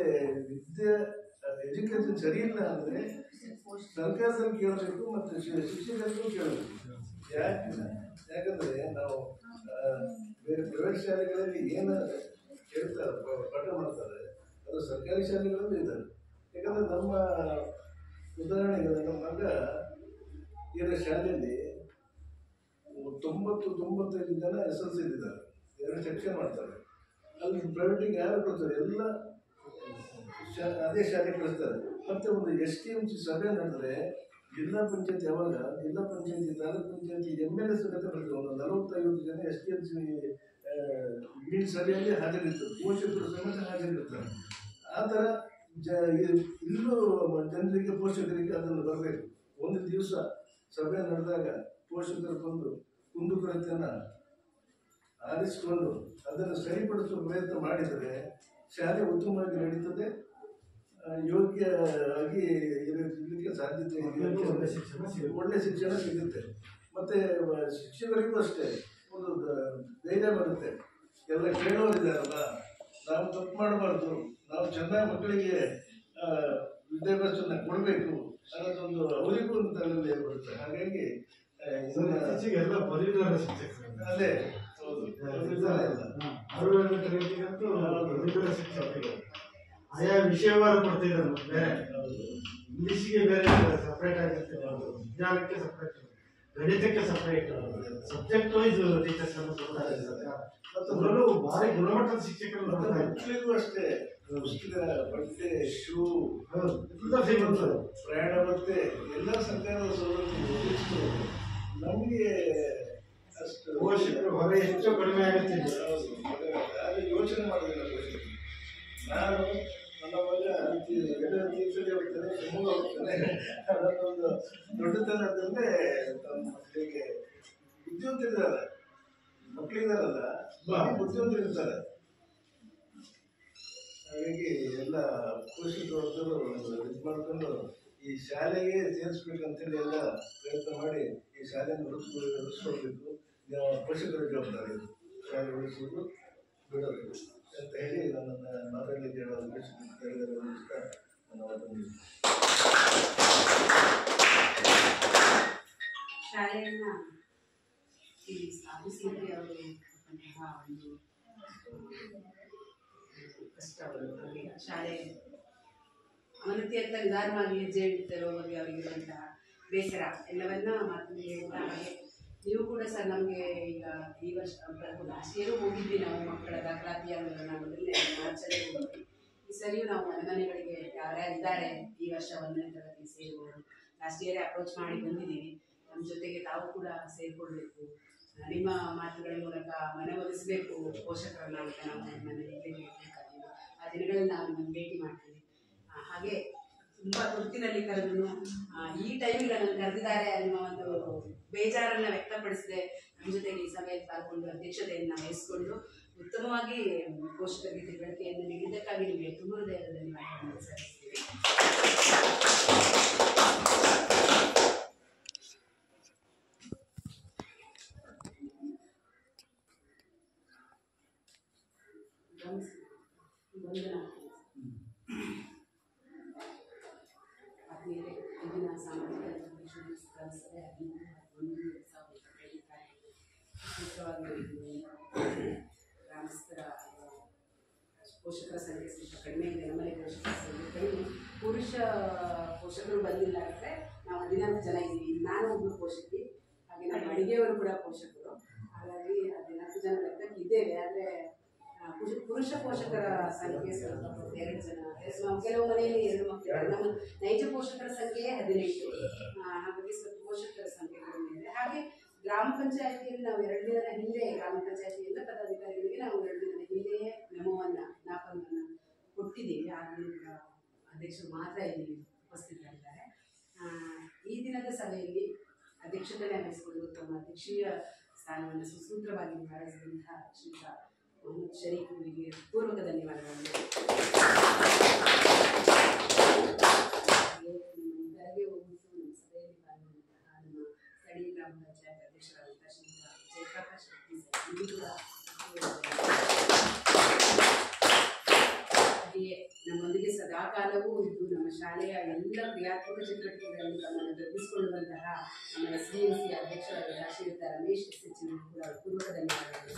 ಎಜುಕೇಷನ್ ಸರಿ ಇಲ್ಲ ಅಂದರೆ ಸರ್ಕಾರದಲ್ಲಿ ಕೇಳಬೇಕು ಮತ್ತು ಶಿಕ್ಷಕರಿಗೂ ಕೇಳಬೇಕು. ಯಾಕಂದರೆ ನಾವು ಬೇರೆ ಪ್ರೈವೇಟ್ ಶಾಲೆಗಳಲ್ಲಿ ಏನು ಹೇಳ್ತಾರೆ, ಪಾಠ ಮಾಡ್ತಾರೆ, ಅದು ಸರ್ಕಾರಿ ಶಾಲೆಗಳಲ್ಲೂ ಇದ್ದಾರೆ. ಯಾಕಂದರೆ ನಮ್ಮ ಉದಾಹರಣೆಗೆ ನಮ್ಮ ಮಗ ಇರೋ ಶಾಲೆಯಲ್ಲಿ 90-95 ಜನ SLC ಇದ್ದಾರೆ, 2 ಸೆಕ್ಷನ್ ಮಾಡ್ತಾರೆ. ಅಲ್ಲಿ ಪ್ರೈವೇಟಿಗೆ ಯಾರು ಕೊಡ್ತಾರೆ, ಎಲ್ಲ ಅದೇ ಶಾಲೆ ಕಳಿಸ್ತಾರೆ. ಮತ್ತು ಒಂದು STMC ಸಭೆ ನಡೆದರೆ ಜಿಲ್ಲಾ ಪಂಚಾಯತ್ ಯಾವಾಗ ಜಿಲ್ಲಾ ಪಂಚಾಯತಿ, ತಾಲೂಕು ಪಂಚಾಯತಿ, MLA ಸಮೇತ ಬರ್ತಾರೆ. ಒಂದು 40-50 ಜನ STMC ಈ ಸಭೆಯಲ್ಲಿ ಹಾಜರಿರ್ತಾರೆ, ಪೋಷಕರು ಸಮೇತ ಹಾಜರಿರ್ತಾರೆ. ಆ ಥರ ಇಲ್ಲೂ ಜನರಿಗೆ ಪೋಷಕರಿಗೆ ಅದನ್ನು ಬರಬೇಕು. ಒಂದು ದಿವಸ ಸಭೆ ನಡೆದಾಗ ಪೋಷಕರು ಬಂದು ಕುಂದುಕೊರತೆಯನ್ನು ಆಲಿಸಿಕೊಂಡು ಅದನ್ನು ಸರಿಪಡಿಸುವ ಪ್ರಯತ್ನ ಮಾಡಿದರೆ ಶಾಲೆ ಉತ್ತಮವಾಗಿ ನಡೀತದೆ, ಯೋಗ್ಯವಾಗಿ ಇರಲಿಕ್ಕೆ ಸಾಧ್ಯತೆ ಇದೆ, ಒಳ್ಳೆ ಶಿಕ್ಷಣ ಸಿಗುತ್ತೆ. ಮತ್ತು ಶಿಕ್ಷಕರಿಗೂ ಅಷ್ಟೇ ಒಂದು ಧೈರ್ಯ ಬರುತ್ತೆ. ಎಲ್ಲ ಕೇಳೋರಿದ್ದಾರಲ್ಲ, ನಾವು ತಪ್ಪು ಮಾಡಬಾರ್ದು, ನಾವು ಚೆನ್ನಾಗಿ ಮಕ್ಕಳಿಗೆ ವಿದ್ಯಾಭ್ಯಾಸವನ್ನು ಕೊಡಬೇಕು ಅನ್ನೋದೊಂದು ಅವರಿಗೂ ಒಂದು ತಲೆಯಲ್ಲಿ ಏರ್ಪಡುತ್ತೆ. ಹಾಗಾಗಿ ಎಲ್ಲ ಪದವೀಧರ ಶಿಕ್ಷಕರು, ಅದೇ ಹೌದು, ಪದವೀಧರ ಶಿಕ್ಷಕರು ಆಯಾ ವಿಷಯವಾರು ಕೊಡ್ತಿದ್ದಾರೆ. ಬೇರೆ ಇಂಗ್ಲೀಷಿಗೆ ಬೇರೆ ಸಪ್ರೇಟ್ ಆಗಿರ್ತದೆ, ವಿಜ್ಞಾನಕ್ಕೆ ಸಪ್ರೇಟ್, ಗಣಿತಕ್ಕೆ ಸಪ್ರೇಟ್, ಸಬ್ಜೆಕ್ಟ್ ವೈಸ್ ಟೀಚರ್ಸ್ ಅನ್ನು ಕೊಡ್ತಾರೆ. ಅದರಲ್ಲೂ ಭಾರಿ ಗುಣಮಟ್ಟದ ಶಿಕ್ಷಕರು ಮಕ್ಕಳಿಗೂ ಅಷ್ಟೇ ಪುಸ್ತಕ, ಬಟ್ಟೆ, ಶೂ, ಸಿಗುತ್ತದೆ, ಪ್ರಯಾಣ ಭತ್ಯೆ ಎಲ್ಲ ಸರ್ಕಾರದ ಸೌಲಭ್ಯ ಒದಗಿಸ್ತಾರೆ. ನಮಗೆ ಅಷ್ಟು ಪೋಷಕರು ಹೊರ ಹೆಚ್ಚು ಕಡಿಮೆ ಆಗುತ್ತಿದೆ. ಅದು ಯೋಚನೆ ಮಾಡೋದಿಲ್ಲ ಪೋಷಕರು. ನಾನು ನನ್ನ ಮಗ ತೀರ್ಥದಲ್ಲಿ ಹೋಗ್ತಾನೆ, ಶಿವಮೊಗ್ಗ ಹೋಗ್ತಾನೆ, ಅದೊಂದು ದೊಡ್ಡತನದಲ್ಲೇ ತಮ್ಮ ಮಕ್ಕಳಿಗೆ ಬುದ್ಧಿವಂತರಿದ್ದಾರೆ, ಮಕ್ಕಳಿದಾರಲ್ಲ ಭಾರಿ ಬುದ್ಧಿವಂತರಿರ್ತಾರೆ. ಹಾಗಾಗಿ ಎಲ್ಲ ಪೋಷಕರು ಇದು ಮಾಡಿಕೊಂಡು ಈ ಶಾಲೆಗೆ ಸೇರಿಸ್ಬೇಕಂತೇಳಿ ಎಲ್ಲ ಪ್ರಯತ್ನ ಮಾಡಿ ಈ ಶಾಲೆಯನ್ನು ಉಳಿಸ್ಕೊಳ್ಬೇಕು. ಪೋಷಕರ ಜವಾಬ್ದಾರಿ ಇದು, ಶಾಲೆ ಉಳಿಸೋದು ಬಿಡೋದು ಅಂತ ಹೇಳಿ ನನ್ನನ್ನು ಮಾತಾಡಲಿಕ್ಕೆ ಹೇಳಿದರೆ ನನ್ನ ಮಾತನ್ನು ಶಾಲೆಯನ್ನ ಇಲ್ಲಿ ಸ್ಥಾಪಿಸಲಿಕ್ಕೆ ಅವರು ಒಂದು ಕಷ್ಟ, ಅವರಿಗೆ ಶಾಲೆ ಅವನತಿಯತ್ತ ನಿಧಾನವಾಗಿ ಹೆಜ್ಜೆ ಇಡ್ತಿರೋ ಬಗ್ಗೆ ಅವರಿಗಿರುವಂತಹ ಬೇಸರ ಎಲ್ಲವನ್ನ ಮಾತಲ್ಲಿ ಹೇಳ್ತಾ. ಹಾಗೆ ನೀವು ಕೂಡ ಸರ್ ನಮಗೆ ಈಗ ಈ ವರ್ಷ ಲಾಸ್ಟ್ ಇಯರು ಹೋಗಿದ್ವಿ ನಾವು, ಮಕ್ಕಳ ದಾಖಲಾತಿಯನ್ನು ನಾವು ಮೊದಲನೇ ಮಾರ್ಚಲ್ಲಿ ಹೋಗಿದ್ವಿ. ಈ ಸರಿಯೂ ನಾವು ಮನೆಗಳಿಗೆ ಯಾರ್ಯಾರಿದ್ದಾರೆ ಈ ವರ್ಷ 1ನೇ ತರಗತಿ ಸೇರುವವರು ಲಾಸ್ಟ್ ಇಯರೇ ಅಪ್ರೋಚ್ ಮಾಡಿ ಬಂದಿದ್ದೀವಿ. ನಮ್ಮ ಜೊತೆಗೆ ತಾವು ಕೂಡ ಸೇರಿಕೊಳ್ಬೇಕು, ನಿಮ್ಮ ಮಾತುಗಳ ಮೂಲಕ ಮನವೊಲಿಸಬೇಕು ಪೋಷಕರನ್ನ ಅಂತ ನಾವು ಮನೆಯಲ್ಲಿ ಹೇಳ್ಬೇಕಾಗಿದ್ದು. ಆ ದಿನಗಳಲ್ಲಿ ನಾವು ನಿಮ್ಮನ್ನು ಭೇಟಿ ಮಾಡ್ತೀವಿ. ಹಾಗೆ ತುಂಬ ತುರ್ತಿನಲ್ಲಿ ಕರೆದು ಈ ಟೈಮಿಗೆ ನನ್ನನ್ನು ಕರೆದಿದ್ದಾರೆ ಅನ್ನೋ ಒಂದು ಬೇಜಾರನ್ನು ವ್ಯಕ್ತಪಡಿಸದೆ ನಮ್ಮ ಜೊತೆಗೆ ಈ ಸಭೆಯಲ್ಲಿ ಪಾಲ್ಗೊಂಡು ಅಧ್ಯಕ್ಷತೆಯನ್ನು ವಹಿಸಿಕೊಂಡು ಉತ್ತಮವಾಗಿ ಪೋಷಕರಿಗೆ ತಿಳುವಳಿಕೆಯನ್ನು ನೀಡಿದ್ದಕ್ಕಾಗಿ ನಿಮಗೆ ತುಂಬ ಹೃದಯದ ಧನ್ಯವಾದಗಳನ್ನು ಸಲ್ಲಿಸ್ತೀವಿ. ಆದ್ಮೇಲೆ ಇಂದಿನ ಸಾಮಾಜಿಕ ಸಭೆ 15/1/2025 ಗ್ರಾಮಸ್ಥರ ಪೋಷಕರ ಸಂಖ್ಯೆ ಸ್ವಲ್ಪ ಕಡಿಮೆ ಇದೆ. ನಮ್ಮಲ್ಲಿ ಪೋಷಕರ ಸಂಖ್ಯೆ ಕಡಿಮೆ, ಪುರುಷ ಪೋಷಕರು ಬಂದಿಲ್ಲ ಅಂದರೆ ನಾವು 14 ಜನ ಇದ್ದೀವಿ. ನಾನು ಒಬ್ಬರು ಪೋಷಕಿ, ಹಾಗೆ ನಮ್ಮ ಅಡುಗೆಯವರು ಕೂಡ ಪೋಷಕರು. ಹಾಗಾಗಿ 14 ಜನ ಲೆಕ್ಕಕ್ಕೆ ಇದ್ದೇವೆ. ಆದರೆ ಪುರುಷ ಪೋಷಕರ ಸಂಖ್ಯೆ ಸ್ವಲ್ಪ 2 ಜನ, ಕೆಲವು ಮನೆಯಲ್ಲಿ 2 ಮಕ್ಕಳು. ನಮ್ಮ ನೈಜ ಪೋಷಕರ ಸಂಖ್ಯೆ 18. ಹಾಗಾಗಿ ಸ್ವಲ್ಪ ಪೋಷಕರ ಸಂಖ್ಯೆ ಕಡಿಮೆ ಇದೆ. ಹಾಗೆ ಗ್ರಾಮ ಪಂಚಾಯತಿಯಲ್ಲಿ ನಾವು 2 ದಿನದ ಹಿಂದೆ ಗ್ರಾಮ ಪಂಚಾಯತಿ ಎಲ್ಲ ಪದಾಧಿಕಾರಿಗಳಿಗೆ ನಾವು 2 ದಿನದ ಹಿಂದೆಯೇ ಜ್ಞಾಪನವನ್ನು ಕೊಟ್ಟಿದ್ದೀವಿ. ಆಗಲೂ ಕೂಡ ಅಧ್ಯಕ್ಷರು ಮಾತ್ರ ಇಲ್ಲಿ ಉಪಸ್ಥಿತರಿದ್ದಾರೆ. ಈ ದಿನದ ಸಭೆಯಲ್ಲಿ ಅಧ್ಯಕ್ಷತೆ ವಹಿಸಿಕೊಂಡು ತಮ್ಮ ಅಧ್ಯಕ್ಷೀಯ ಸ್ಥಾನವನ್ನು ಸುಸೂತ್ರವಾಗಿ ನಿಭಾಯಿಸಿದಂತಹ ಶ್ರೀಯುತ ಮೊಹಮ್ಮದ್ ಶರೀಫ್ ಅವರಿಗೆ ಪೂರ್ವಕ ಧನ್ಯವಾದಗಳು. ಬೆಳಗ್ಗೆ ಹೋಗ್ಬಿಟ್ಟು ನಮ್ಮ ಸಭೆಯಲ್ಲಿ ಪಾಲ್ಗೊಂಡಂತಹ ನಮ್ಮ ಸ್ಥಳೀಯ ಗ್ರಾಮ ಪಂಚಾಯತ್ ಅಧ್ಯಕ್ಷರಾದಂತಹ ಶ್ರೀಯುತ ಜಯಪ್ರಕಾಶ್ ಹಾಗೆಯೇ ನಮ್ಮೊಂದಿಗೆ ಸದಾಕಾಲವೂ ಇದ್ದು ನಮ್ಮ ಶಾಲೆಯ ಎಲ್ಲ ಕ್ರಿಯಾತ್ಮಕ ಚಟುವಟಿಕೆಗಳನ್ನು ತಮ್ಮನ್ನು ತೊಡಗಿಸಿಕೊಳ್ಳುವಂತಹ ನಮ್ಮ SDMC ಅಧ್ಯಕ್ಷರಾದ ಶ್ರೀಯುತ ರಮೇಶ್ SH ಕೂಡ ಪೂರ್ವಕ ಧನ್ಯವಾದಗಳು.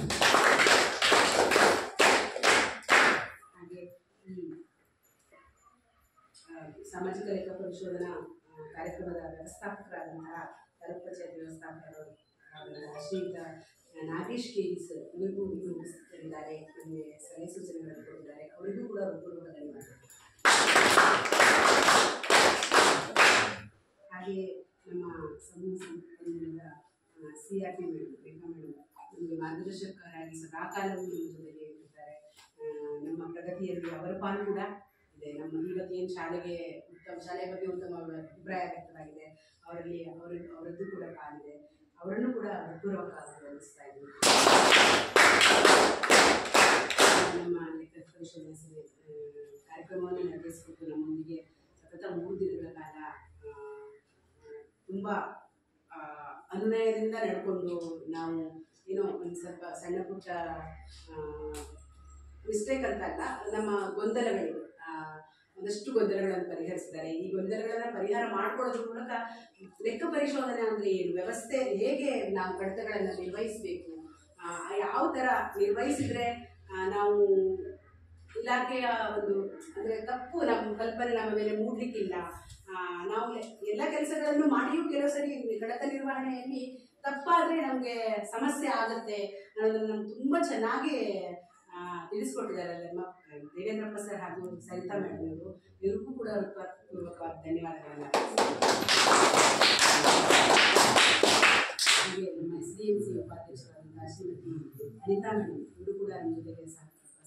ಹಾಗೆ ಈ ಸಾಮಾಜಿಕ ಲೆಕ್ಕ ಪರಿಶೋಧನಾ ಕಾರ್ಯಕ್ರಮದ ವ್ಯವಸ್ಥಾಪಕರಾದಂತಹ ತಾಲೂಕು ಪಂಚಾಯತ್ ವ್ಯವಸ್ಥಾಪಕರಾದಂತಹ ಶ್ರೀಯುತ ನಾಗೇಶ್ KV ಇವರಿಗೂ ಉಪಸ್ಥಿತರಿದ್ದಾರೆ. ನಮಗೆ ಸಲಹೆ ಸೂಚನೆಗಳನ್ನು ಕೊಟ್ಟಿದ್ದಾರೆ. ಅವರಿಗೂ ಕೂಡ ಪೂರ್ವಕ ಧನ್ಯವಾದಗಳು. ಹಾಗೆಯೇ ನಮ್ಮ ಸಮೂಹ ಸಂಪನ್ಮೂಲದ CRP ಮೇಡಮ್ ರೇಖಾ ಮೇಡಮ್ ನಮಗೆ ಮಾರ್ಗದರ್ಶಕರಾಗಿ ಸದಾಕಾಲವೂ ನಮ್ಮ ಜೊತೆಗೆ ಇರ್ತಾರೆ. ನಮ್ಮ ಪ್ರಗತಿಯಲ್ಲಿ ಅವರ ಪಾಲು ಕೂಡ ಇದೆ. ನಮ್ಮ ಇವತ್ತೇನು ಶಾಲೆಯ ಬಗ್ಗೆ ಉತ್ತಮ ಅಭಿಪ್ರಾಯ ವ್ಯಕ್ತವಾಗಿದೆ, ಅವರದ್ದು ಕೂಡ ಪಾಲಿದೆ. ಅವರನ್ನು ಕೂಡ ಪೂರ್ವಕ ಅಭಿನಂದಿಸ್ತಾ ಇದ್ದೀವಿ. ನಮ್ಮ ಲೆಕ್ಕ ಪರಿಶೋಧನಾ ಸಭೆ ಕಾರ್ಯಕ್ರಮವನ್ನು ನಿರ್ವಹಿಸಿಕೊಂಡು ನಮ್ಮೊಂದಿಗೆ ಸತತ 3 ದಿನಗಳ ಕಾಲ ತುಂಬ ಅನುನಯದಿಂದ ನಡ್ಕೊಂಡು ನಾವು ಏನೋ ಒಂದು ಸ್ವಲ್ಪ ಸಣ್ಣ ಪುಟ್ಟ ಮಿಸ್ಟೇಕ್ ಅಂತಲ್ಲ, ನಮ್ಮ ಗೊಂದಲಗಳು ಒಂದಷ್ಟು ಗೊಂದಲಗಳನ್ನು ಪರಿಹರಿಸಿದ್ದಾರೆ. ಈ ಗೊಂದಲಗಳನ್ನು ಪರಿಹಾರ ಮಾಡಿಕೊಳ್ಳೋದ್ರ ಮೂಲಕ ಲೆಕ್ಕ ಪರಿಶೋಧನೆ ಅಂದರೆ ಏನು, ವ್ಯವಸ್ಥೆ ಹೇಗೆ ನಾವು ಕಡತಗಳನ್ನು ನಿರ್ವಹಿಸಬೇಕು, ಯಾವ ಥರ ನಿರ್ವಹಿಸಿದರೆ ನಾವು ಇಲಾಖೆಯ ಒಂದು ಅಂದರೆ ತಪ್ಪು ನಮ್ಮ ಕಲ್ಪನೆ ನಮ್ಮ ಮೇಲೆ ಮೂಡಲಿಕ್ಕಿಲ್ಲ, ನಾವು ಎಲ್ಲ ಕೆಲಸಗಳನ್ನು ಮಾಡಿಯೂ ಕೆಲವು ಸರಿ ಕಡತ ನಿರ್ವಹಣೆಯಲ್ಲಿ ತಪ್ಪಾದರೆ ನಮಗೆ ಸಮಸ್ಯೆ ಆಗುತ್ತೆ ಅನ್ನೋದನ್ನು ನಮ್ಗೆ ತುಂಬ ಚೆನ್ನಾಗಿ ತಿಳಿಸ್ಕೊಟ್ಟಿದ್ದಾರೆ ದೇವೇಂದ್ರಪ್ಪ ಸರ್ ಹಾಗೂ ಸರಿತಾ ಮೇಡಮ್ ಅವರು. ಇವ್ರಿಗೂ ಕೂಡ ಪೂರ್ವಕವಾದ ಧನ್ಯವಾದಗಳನ್ನು. ಹಾಗೆ ನಮ್ಮ SDMC ಉಪಾಧ್ಯಕ್ಷರಾದಂತಹ ಶ್ರೀಮತಿ ಅನಿತಾ ಮೇಡಮ್ ಇವರು ಕೂಡ ನಮ್ಮ ಜೊತೆಗೆ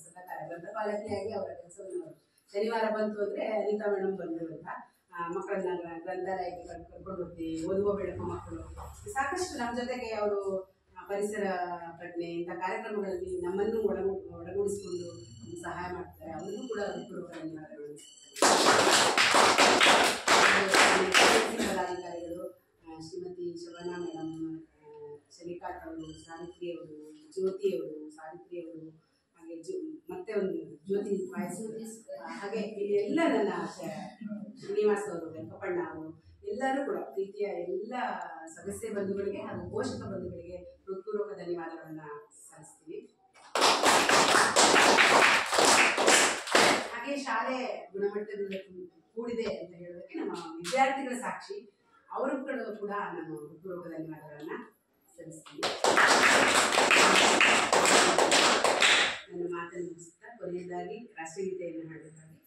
ಸಹಕಾರ ಗ್ರಂಥಪಾಲಕಿಯಾಗಿ ಅವರ ಕೆಲಸವನ್ನು ಶನಿವಾರ ಬಂತು ಅಂದರೆ ಅನಿತಾ ಮೇಡಮ್ ಬಂದರು ಅಂತ ಮಕ್ಕಳನ್ನ ಗ್ರಂಥಾಲಯಕ್ಕೆ ಕರ್ಕೊಂಡು ಹೋಗ್ತೀವಿ. ಓದುವ ಬೆಳಕು ಮಕ್ಕಳು ಸಾಕಷ್ಟು ನಮ್ಮ ಜೊತೆಗೆ ಅವರು ಪರಿಸರ ಪ್ರಜ್ಞೆ ಇಂಥ ಕಾರ್ಯಕ್ರಮಗಳಲ್ಲಿ ನಮ್ಮನ್ನು ಒಳಗೂಡಿಸಿಕೊಂಡು ಸಹಾಯ ಮಾಡ್ತಾರೆ. ಅವರಿಗೂ ಕೂಡ ಪೂರ್ವಕ ಧನ್ಯವಾದಗಳು. ಪದಾಧಿಕಾರಿಗಳು ಶ್ರೀಮತಿ ಶವನಾ ಮೇಡಮ್, ಶನಿಕಾಂತ್ ಅವರು, ಸಾವಿತ್ರಿ ಅವರು, ಜ್ಯೋತಿ ಅವರು, ಸಾವಿತ್ರಿ ಅವರು, ಹಾಗೆ ಮತ್ತೆ ಒಂದು ಜ್ಯೋತಿ ಹಾಗೆ ಇಲ್ಲಿ ಎಲ್ಲ ನನ್ನ ಶ್ರೀನಿವಾಸ್ ಅವರು, ವೆಂಕಪ್ಪಣ್ಣ ಅವರು ಎಲ್ಲರೂ ಕೂಡ ಪ್ರೀತಿಯ ಎಲ್ಲ ಸದಸ್ಯ ಬಂಧುಗಳಿಗೆ ಹಾಗೂ ಪೋಷಕ ಬಂಧುಗಳಿಗೆ ಹೃತ್ಪೂರ್ವಕ ಧನ್ಯವಾದಗಳನ್ನು ಸಲ್ಲಿಸ್ತೀವಿ. ಹಾಗೆ ಶಾಲೆ ಗುಣಮಟ್ಟದಿಂದ ಕೂಡಿದೆ ಅಂತ ಹೇಳೋದಕ್ಕೆ ನಮ್ಮ ವಿದ್ಯಾರ್ಥಿಗಳ ಸಾಕ್ಷಿ, ಅವರು ಕೂಡ ನಮ್ಮ ಹೃತ್ಪೂರ್ವಕ ಧನ್ಯವಾದಗಳನ್ನು ಸಲ್ಲಿಸ್ತೀವಿ. ನನ್ನ ಮಾತನ್ನು ಮುಗಿಸ್ತಾ ಕೊನೆಯದಾಗಿ ರಾಷ್ಟ್ರಗೀತೆಯನ್ನು ಹಾಡಬೇಕಾಗಿ